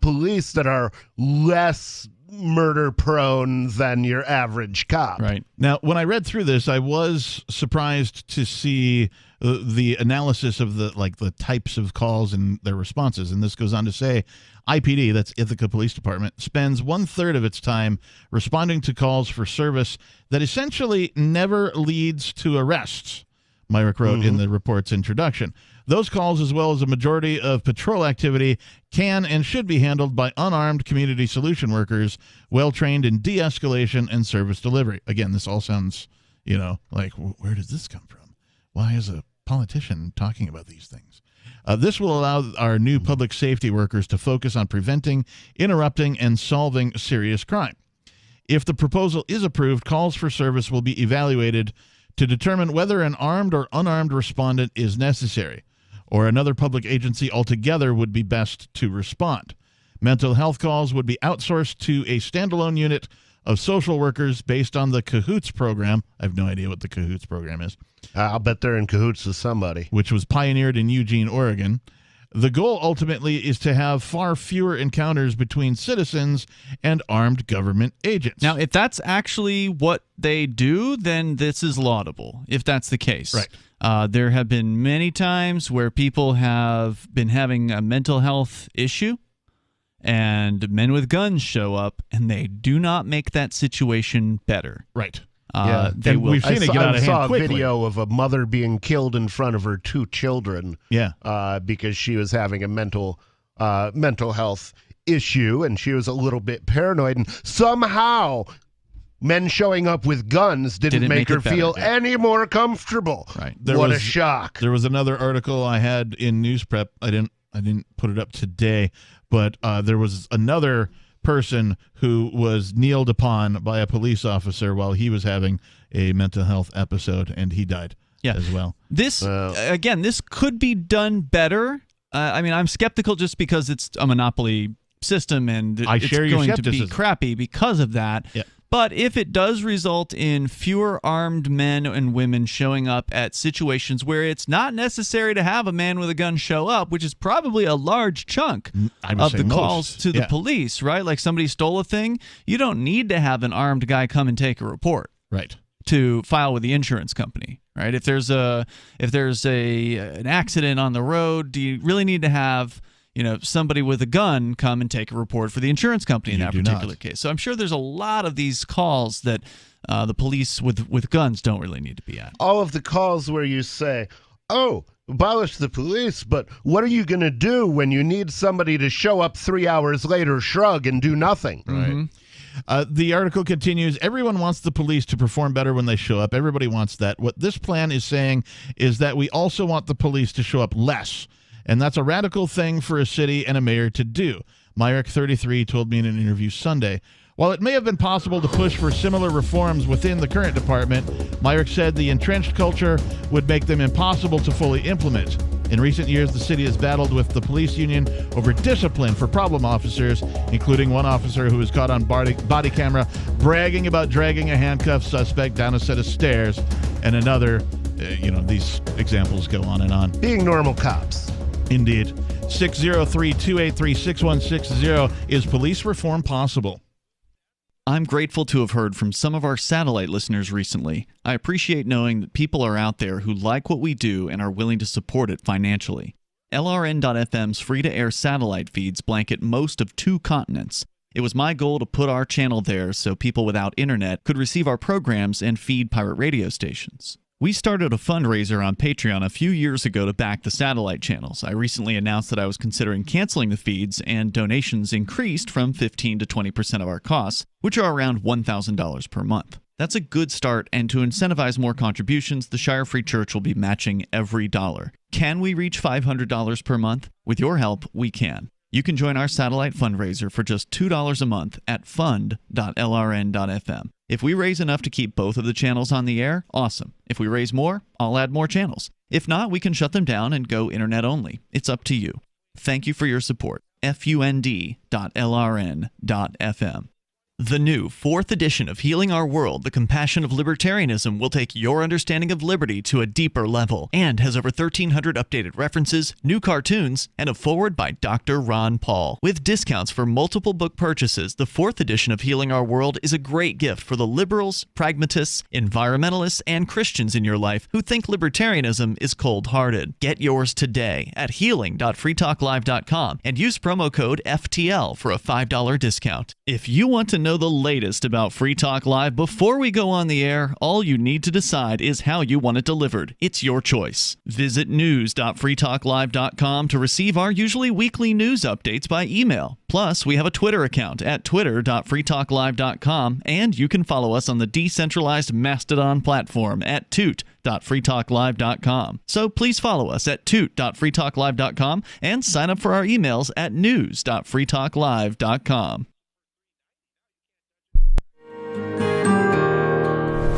police that are less murder prone than your average cop. Right. Now, when I read through this, I was surprised to see the analysis of the types of calls and their responses. And this goes on to say, IPD, that's Ithaca Police Department, spends 1/3 of its time responding to calls for service that essentially never leads to arrests, Myrick wrote in the report's introduction. Those calls, as well as a majority of patrol activity, can and should be handled by unarmed community solution workers, well-trained in de-escalation and service delivery. Again, this all sounds, like, where does this come from? Why is a politician talking about these things? This will allow our new public safety workers to focus on preventing, interrupting, and solving serious crime. If the proposal is approved, calls for service will be evaluated to determine whether an armed or unarmed respondent is necessary, or another public agency altogether would be best to respond. Mental health calls would be outsourced to a standalone unit of social workers based on the Cahoots program. I have no idea what the Cahoots program is. I'll bet they're in cahoots with somebody. Which was pioneered in Eugene, Oregon. The goal ultimately is to have far fewer encounters between citizens and armed government agents. Now, if that's actually what they do, then this is laudable, if that's the case. Right. There have been many times where people have been having a mental health issue, and men with guns show up, and they do not make that situation better. Right. We've seen it get out of hand quickly. I saw a video of a mother being killed in front of her 2 children. Because she was having a mental health issue, and she was a little bit paranoid, and somehow men showing up with guns didn't make her feel any more comfortable. Right. What a shock. There was another article I had in News Prep. I didn't put it up today, but there was another person who was kneeled upon by a police officer while he was having a mental health episode, and he died as well. This, again, this could be done better. I mean, I'm skeptical just because it's a monopoly system, and it's going to be crappy because of that. Yeah. But if it does result in fewer armed men and women showing up at situations where it's not necessary to have a man with a gun show up, which is probably a large chunk of the calls to the police, right? Like somebody stole a thing, you don't need to have an armed guy come and take a report. Right. To file with the insurance company, right? If there's an accident on the road, do you really need to have somebody with a gun come and take a report for the insurance company in that particular case? So I'm sure there's a lot of these calls that the police with guns don't really need to be at. All of the calls where you say, oh, abolish the police, but what are you going to do when you need somebody to show up 3 hours later, shrug, and do nothing? Right. The article continues, everyone wants the police to perform better when they show up. Everybody wants that. What this plan is saying is that we also want the police to show up less. And that's a radical thing for a city and a mayor to do. Myrick, 33, told me in an interview Sunday. While it may have been possible to push for similar reforms within the current department, Myrick said the entrenched culture would make them impossible to fully implement. In recent years, the city has battled with the police union over discipline for problem officers, including one officer who was caught on body camera bragging about dragging a handcuffed suspect down a set of stairs, and another, these examples go on and on. Being normal cops. Indeed. 603-283-6160. Is police reform possible? I'm grateful to have heard from some of our satellite listeners recently. I appreciate knowing that people are out there who like what we do and are willing to support it financially. LRN.FM's free-to-air satellite feeds blanket most of 2 continents. It was my goal to put our channel there so people without internet could receive our programs and feed pirate radio stations. We started a fundraiser on Patreon a few years ago to back the satellite channels. I recently announced that I was considering canceling the feeds, and donations increased from 15 to 20% of our costs, which are around $1,000 per month. That's a good start, and to incentivize more contributions, the Shire Free Church will be matching every dollar. Can we reach $500 per month? With your help, we can. You can join our satellite fundraiser for just $2 a month at fund.lrn.fm. If we raise enough to keep both of the channels on the air, awesome. If we raise more, I'll add more channels. If not, we can shut them down and go internet only. It's up to you. Thank you for your support. fund.lrn.fm. The new 4th edition of Healing Our World, The Compassion of Libertarianism, will take your understanding of liberty to a deeper level and has over 1,300 updated references, new cartoons, and a foreword by Dr. Ron Paul. With discounts for multiple book purchases, the 4th edition of Healing Our World is a great gift for the liberals, pragmatists, environmentalists, and Christians in your life who think libertarianism is cold-hearted. Get yours today at healing.freetalklive.com and use promo code FTL for a $5 discount. If you want to know the latest about Free Talk Live before we go on the air, all you need to decide is how you want it delivered. It's your choice. Visit news.freetalklive.com to receive our usually weekly news updates by email. Plus, we have a Twitter account at twitter.freetalklive.com, and you can follow us on the decentralized Mastodon platform at toot.freetalklive.com. So please follow us at toot.freetalklive.com and sign up for our emails at news.freetalklive.com.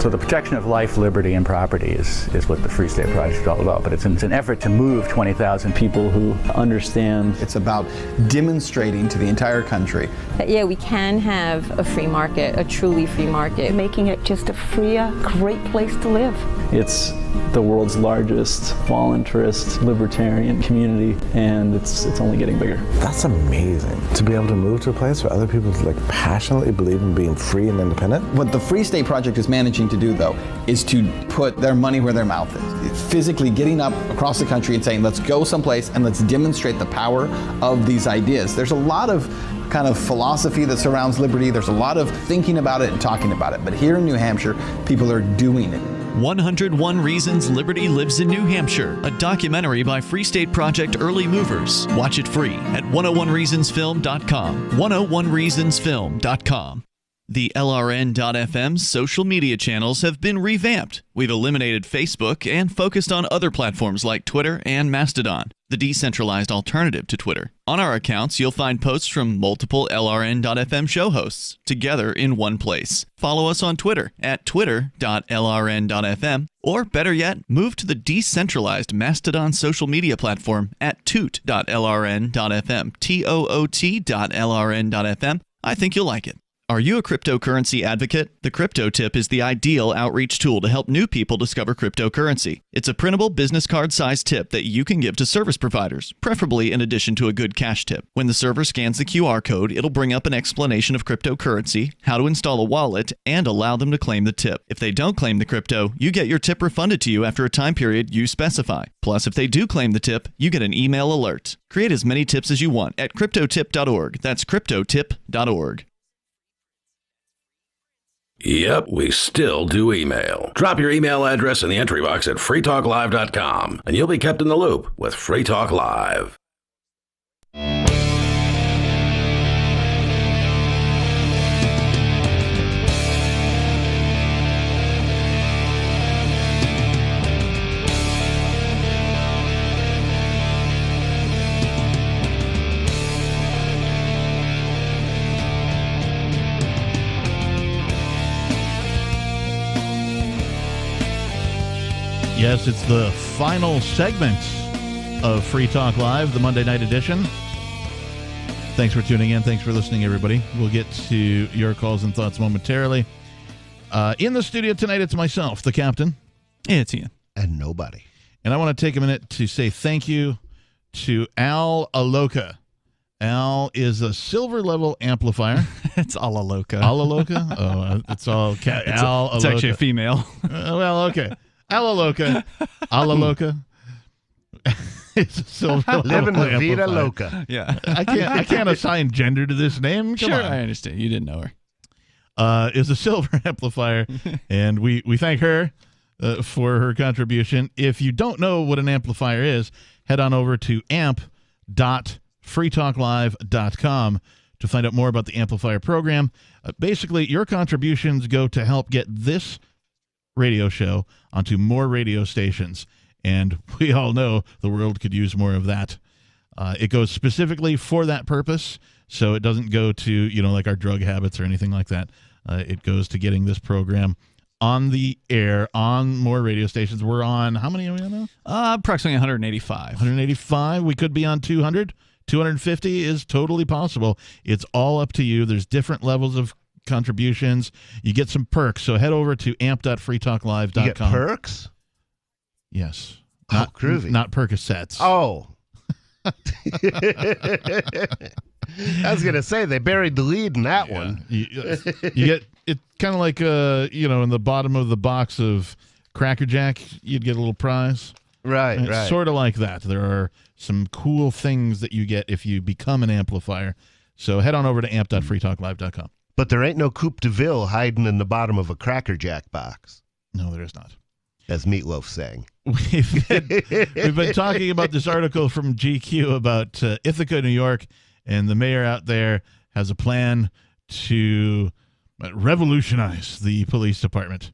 So the protection of life, liberty, and property is what the Free State Project is all about. But it's an effort to move 20,000 people who understand. It's about demonstrating to the entire country that, yeah, we can have a free market, a truly free market. Making it just a freer, great place to live. It's the world's largest voluntarist libertarian community, and it's only getting bigger. That's amazing, to be able to move to a place where other people passionately believe in being free and independent. What the Free State Project is managing to do, though, is to put their money where their mouth is. Physically getting up across the country and saying, let's go someplace and let's demonstrate the power of these ideas. There's a lot of kind of philosophy that surrounds liberty. There's a lot of thinking about it and talking about it. But here in New Hampshire, people are doing it. 101 Reasons Liberty Lives in New Hampshire, a documentary by Free State Project early movers. Watch it free at 101reasonsfilm.com. 101reasonsfilm.com. The LRN.FM social media channels have been revamped. We've eliminated Facebook and focused on other platforms like Twitter and Mastodon, the decentralized alternative to Twitter. On our accounts, you'll find posts from multiple LRN.FM show hosts together in one place. Follow us on Twitter at twitter.lrn.fm, or better yet, move to the decentralized Mastodon social media platform at toot.lrn.fm, toot.lrn.fm. I think you'll like it. Are you a cryptocurrency advocate? The Crypto Tip is the ideal outreach tool to help new people discover cryptocurrency. It's a printable business card-sized tip that you can give to service providers, preferably in addition to a good cash tip. When the server scans the QR code, it'll bring up an explanation of cryptocurrency, how to install a wallet, and allow them to claim the tip. If they don't claim the crypto, you get your tip refunded to you after a time period you specify. Plus, if they do claim the tip, you get an email alert. Create as many tips as you want at cryptotip.org. That's cryptotip.org. Yep, we still do email. Drop your email address in the entry box at freetalklive.com, and you'll be kept in the loop with Free Talk Live. Yes, it's the final segment of Free Talk Live, the Monday night edition. Thanks for tuning in. Thanks for listening, everybody. We'll get to your calls and thoughts momentarily. In the studio tonight, it's myself, the captain. It's Ian. And nobody. And I want to take a minute to say thank you to Al Aloka. Al is a silver level amplifier. It's Alaloka. Alaloka? Oh, it's all Al Aloka. It's actually a female. Well, okay. Alaloka. Alaloka. It's a silver living the vida amplifier. loca. Yeah. I can't assign gender to this name. Come Sure, on. I understand. You didn't know her. Is a silver amplifier, and we thank her for her contribution. If you don't know what an amplifier is, head on over to amp.freetalklive.com to find out more about the amplifier program. Basically, your contributions go to help get this radio show onto more radio stations, and we all know the world could use more of that. It goes specifically for that purpose, so it doesn't go to, like our drug habits or anything like that. It goes to getting this program on the air on more radio stations. We're on, how many are we on now? Approximately 185. 185. We could be on 200. 250 is totally possible. It's all up to you. There's different levels of contributions. You get some perks. So head over to amp.freetalklive.com. You get perks? Yes. Not groovy. Not Percocets. Oh. I was going to say, they buried the lead in that one. You get it kind of like, in the bottom of the box of Cracker Jack, you'd get a little prize. Right. Sort of like that. There are some cool things that you get if you become an amplifier. So head on over to amp.freetalklive.com. But there ain't no Coupe de Ville hiding in the bottom of a Cracker Jack box. No, there is not. As Meatloaf sang. We've been talking about this article from GQ about Ithaca, New York, and the mayor out there has a plan to revolutionize the police department.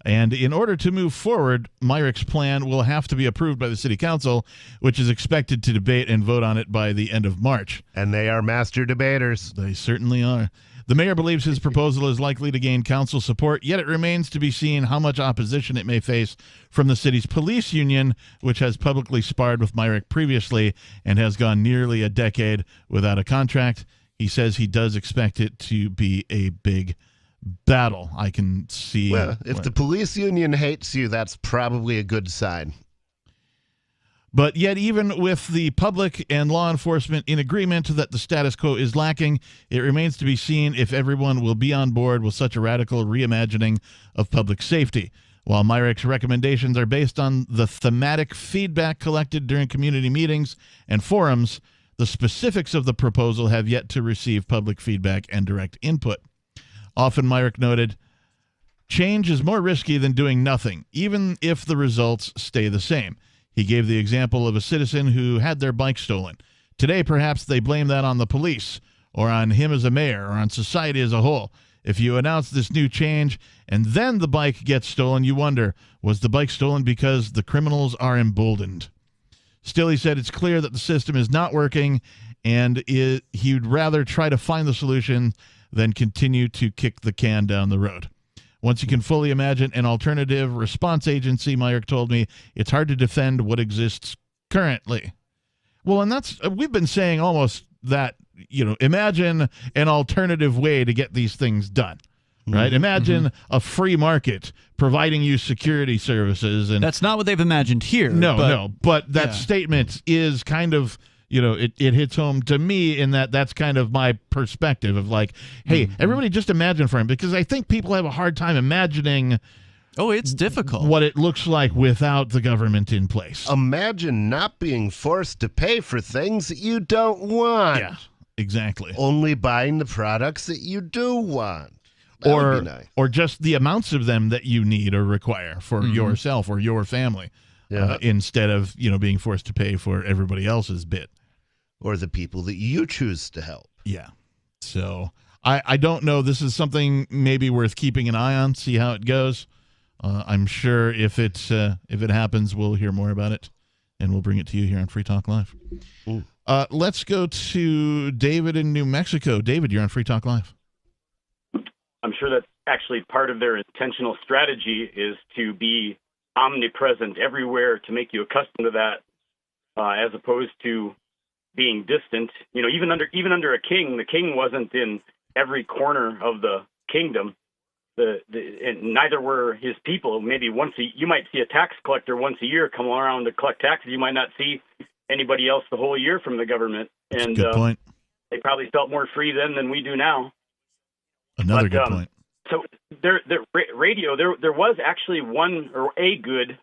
And in order to move forward, Myrick's plan will have to be approved by the city council, which is expected to debate and vote on it by the end of March. And they are master debaters. They certainly are. The mayor believes his proposal is likely to gain council support, yet it remains to be seen how much opposition it may face from the city's police union, which has publicly sparred with Myrick previously and has gone nearly a decade without a contract. He says he does expect it to be a big battle. I can see. Well, if the police union hates you, that's probably a good sign. But yet, even with the public and law enforcement in agreement that the status quo is lacking, it remains to be seen if everyone will be on board with such a radical reimagining of public safety. While Myrick's recommendations are based on the thematic feedback collected during community meetings and forums, the specifics of the proposal have yet to receive public feedback and direct input. Often, Myrick noted, change is more risky than doing nothing, even if the results stay the same. He gave the example of a citizen who had their bike stolen. Today, perhaps they blame that on the police, or on him as a mayor, or on society as a whole. If you announce this new change, and then the bike gets stolen, you wonder, was the bike stolen because the criminals are emboldened? Still, he said it's clear that the system is not working, and he'd rather try to find the solution than continue to kick the can down the road. Once you can fully imagine an alternative response agency, Myrick told me, it's hard to defend what exists currently. Well, and we've been saying almost that, imagine an alternative way to get these things done, right? Imagine a free market providing you security services. And that's not what they've imagined here. But that statement is kind of, it hits home to me in that's kind of my perspective of like, hey, everybody just imagine for him, because I think people have a hard time imagining. Oh, it's difficult. What it looks like without the government in place. Imagine not being forced to pay for things that you don't want. Yeah, exactly. Only buying the products that you do want. That would be nice. Or just the amounts of them that you need or require for yourself or your family. Yeah. Instead of, being forced to pay for everybody else's bit. Or the people that you choose to help. Yeah. So I don't know. This is something maybe worth keeping an eye on, see how it goes. I'm sure if it happens, we'll hear more about it, and we'll bring it to you here on Free Talk Live. Let's go to David in New Mexico. David, you're on Free Talk Live. I'm sure that's actually part of their intentional strategy, is to be omnipresent everywhere, to make you accustomed to that, as opposed to being distant. Even under a king, the king wasn't in every corner of the kingdom. And neither were his people. Maybe you might see a tax collector once a year come around to collect taxes. You might not see anybody else the whole year from the government. And good point. They probably felt more free then than we do now. Another good point. So radio, there was actually one or a good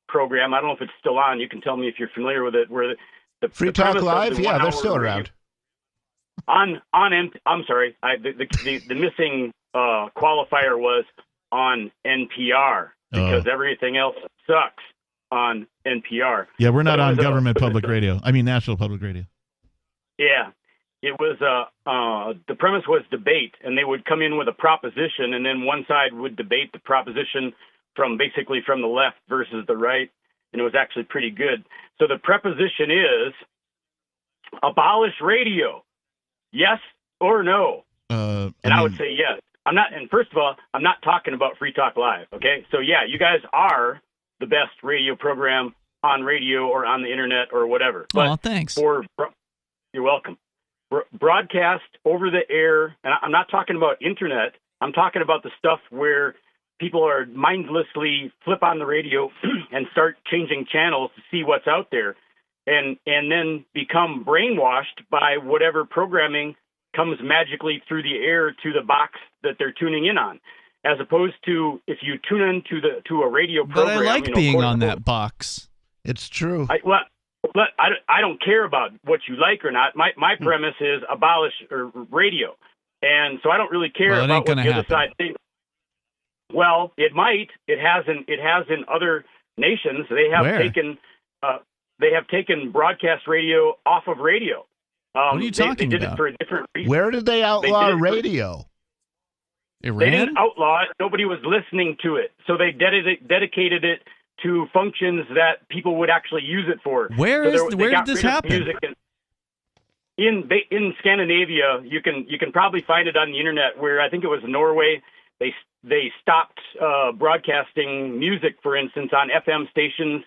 program. I don't know if it's still on. You can tell me if you're familiar with it. Where the Free Talk Live, yeah, they're still around. I'm sorry. The missing qualifier was on NPR. because everything else sucks on NPR. Yeah, we're not on government public radio. I mean, national public radio. Yeah. It was the premise was debate, and they would come in with a proposition, and then one side would debate the proposition from the left versus the right, and it was actually pretty good. So the proposition is abolish radio, yes or no? I would say yes. I'm not, and first of all, I'm not talking about Free Talk Live. Okay, so yeah, you guys are the best radio program on radio or on the internet or whatever. Oh, thanks. You're welcome. Broadcast over the air, and I'm not talking about internet. I'm talking about the stuff where people are mindlessly flip on the radio and start changing channels to see what's out there, and then become brainwashed by whatever programming comes magically through the air to the box that they're tuning in on, as opposed to if you tune in to a radio program. But I like being on that box. It's true. I don't care about what you like or not. My premise is abolish radio, and so I don't really care about what the other side thinks. Well, it might. It has in other nations. They have taken broadcast radio off of radio. What are you talking about? They did it for a different reason. Where did they outlaw radio? Iran? They didn't outlaw it. Nobody was listening to it, so they dedicated it to functions that people would actually use it for. Where did this happen? In Scandinavia, you can probably find it on the internet. Where I think it was Norway, they stopped broadcasting music, for instance, on FM stations.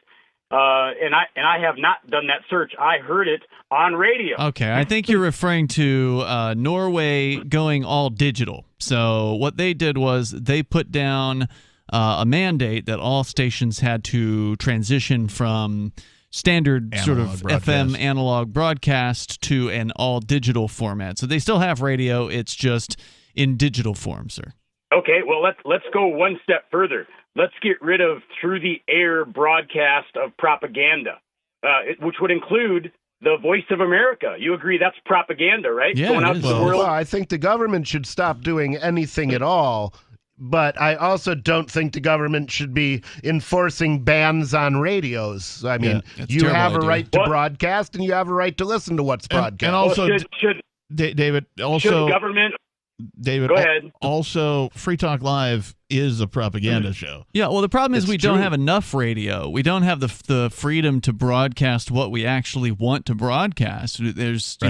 And I have not done that search. I heard it on radio. Okay, I think you're referring to Norway going all digital. So what they did was they put down a mandate that all stations had to transition from standard sort of FM analog broadcast to an all digital format. So they still have radio, it's just in digital form, sir. Okay, well let's go one step further. Let's get rid of through-the-air broadcast of propaganda, which would include the Voice of America. You agree that's propaganda, right? Yeah, going out to the world. Well, I think the government should stop doing anything at all, but I also don't think the government should be enforcing bans on radios. I mean, you have a right to broadcast, and you have a right to listen to what's broadcast. And also, David, should government... David, go ahead. Also, Free Talk Live is a propaganda show. Yeah, well, the problem is we don't have enough radio. We don't have the freedom to broadcast what we actually want to broadcast. There's, the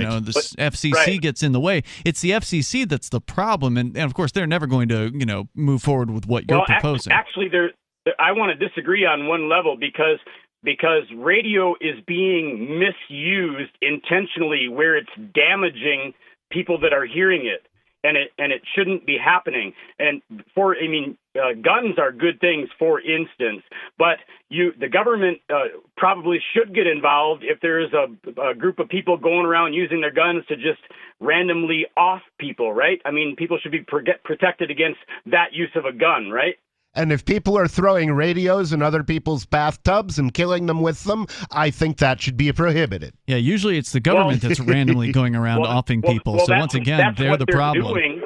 FCC gets in the way. It's the FCC that's the problem, and of course, they're never going to, move forward with what you're proposing. Actually, I want to disagree on one level because radio is being misused intentionally, where it's damaging people that are hearing it. And it shouldn't be happening. And guns are good things, for instance, but the government probably should get involved if there is a group of people going around using their guns to just randomly off people, right? I mean, people should be protected against that use of a gun, right? And if people are throwing radios in other people's bathtubs and killing them with them, I think that should be prohibited. Yeah, usually it's the government that's randomly going around offing people. So once again, they're the problem.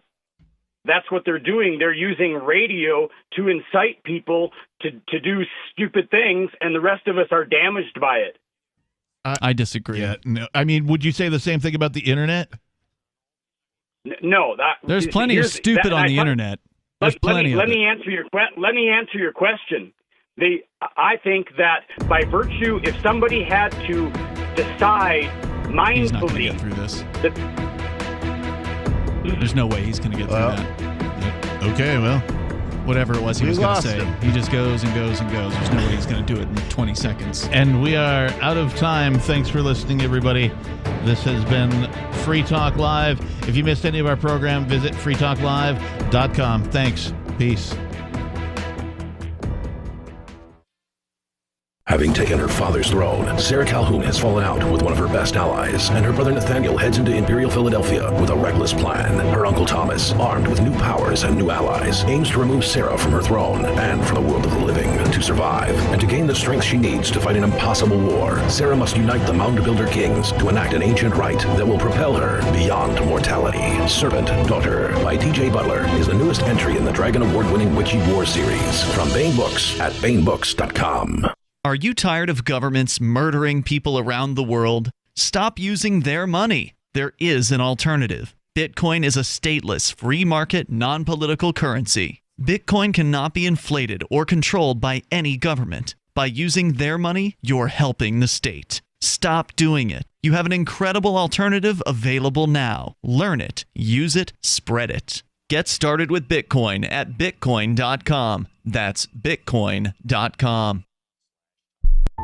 That's what they're doing. They're using radio to incite people to do stupid things, and the rest of us are damaged by it. I disagree. Yeah, no, I mean, would you say the same thing about the internet? No. There's plenty of stupid on the internet. Let me answer your question. I think that by virtue, if somebody had to decide mindfully, he's not going to get through this. There's no way he's going to get through that. Okay, well, whatever it was he was going to say, he just goes and goes and goes. There's no way he's going to do it in 20 seconds. And we are out of time. Thanks for listening, everybody. This has been Free Talk Live. If you missed any of our program, visit freetalklive.com. Thanks. Peace. Having taken her father's throne, Sarah Calhoun has fallen out with one of her best allies, and her brother Nathaniel heads into Imperial Philadelphia with a reckless plan. Her uncle Thomas, armed with new powers and new allies, aims to remove Sarah from her throne and from the world of the living. To survive and to gain the strength she needs to fight an impossible war, Sarah must unite the Mound Builder Kings to enact an ancient rite that will propel her beyond mortality. Servant Daughter by DJ Butler is the newest entry in the Dragon Award-winning Witchy War series from Baen Books at BaenBooks.com. Are you tired of governments murdering people around the world? Stop using their money. There is an alternative. Bitcoin is a stateless, free market, non-political currency. Bitcoin cannot be inflated or controlled by any government. By using their money, you're helping the state. Stop doing it. You have an incredible alternative available now. Learn it, use it, spread it. Get started with Bitcoin at Bitcoin.com. That's Bitcoin.com.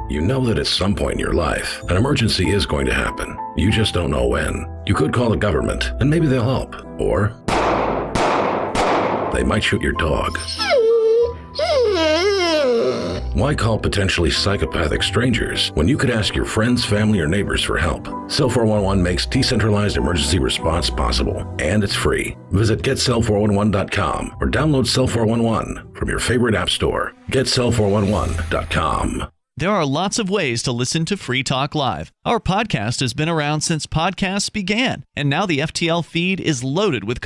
You know that at some point in your life, an emergency is going to happen. You just don't know when. You could call the government, and maybe they'll help. Or they might shoot your dog. Why call potentially psychopathic strangers when you could ask your friends, family, or neighbors for help? Cell 411 makes decentralized emergency response possible, and it's free. Visit GetCell411.com or download Cell 411 from your favorite app store. GetCell411.com. There are lots of ways to listen to Free Talk Live. Our podcast has been around since podcasts began, and now the FTL feed is loaded with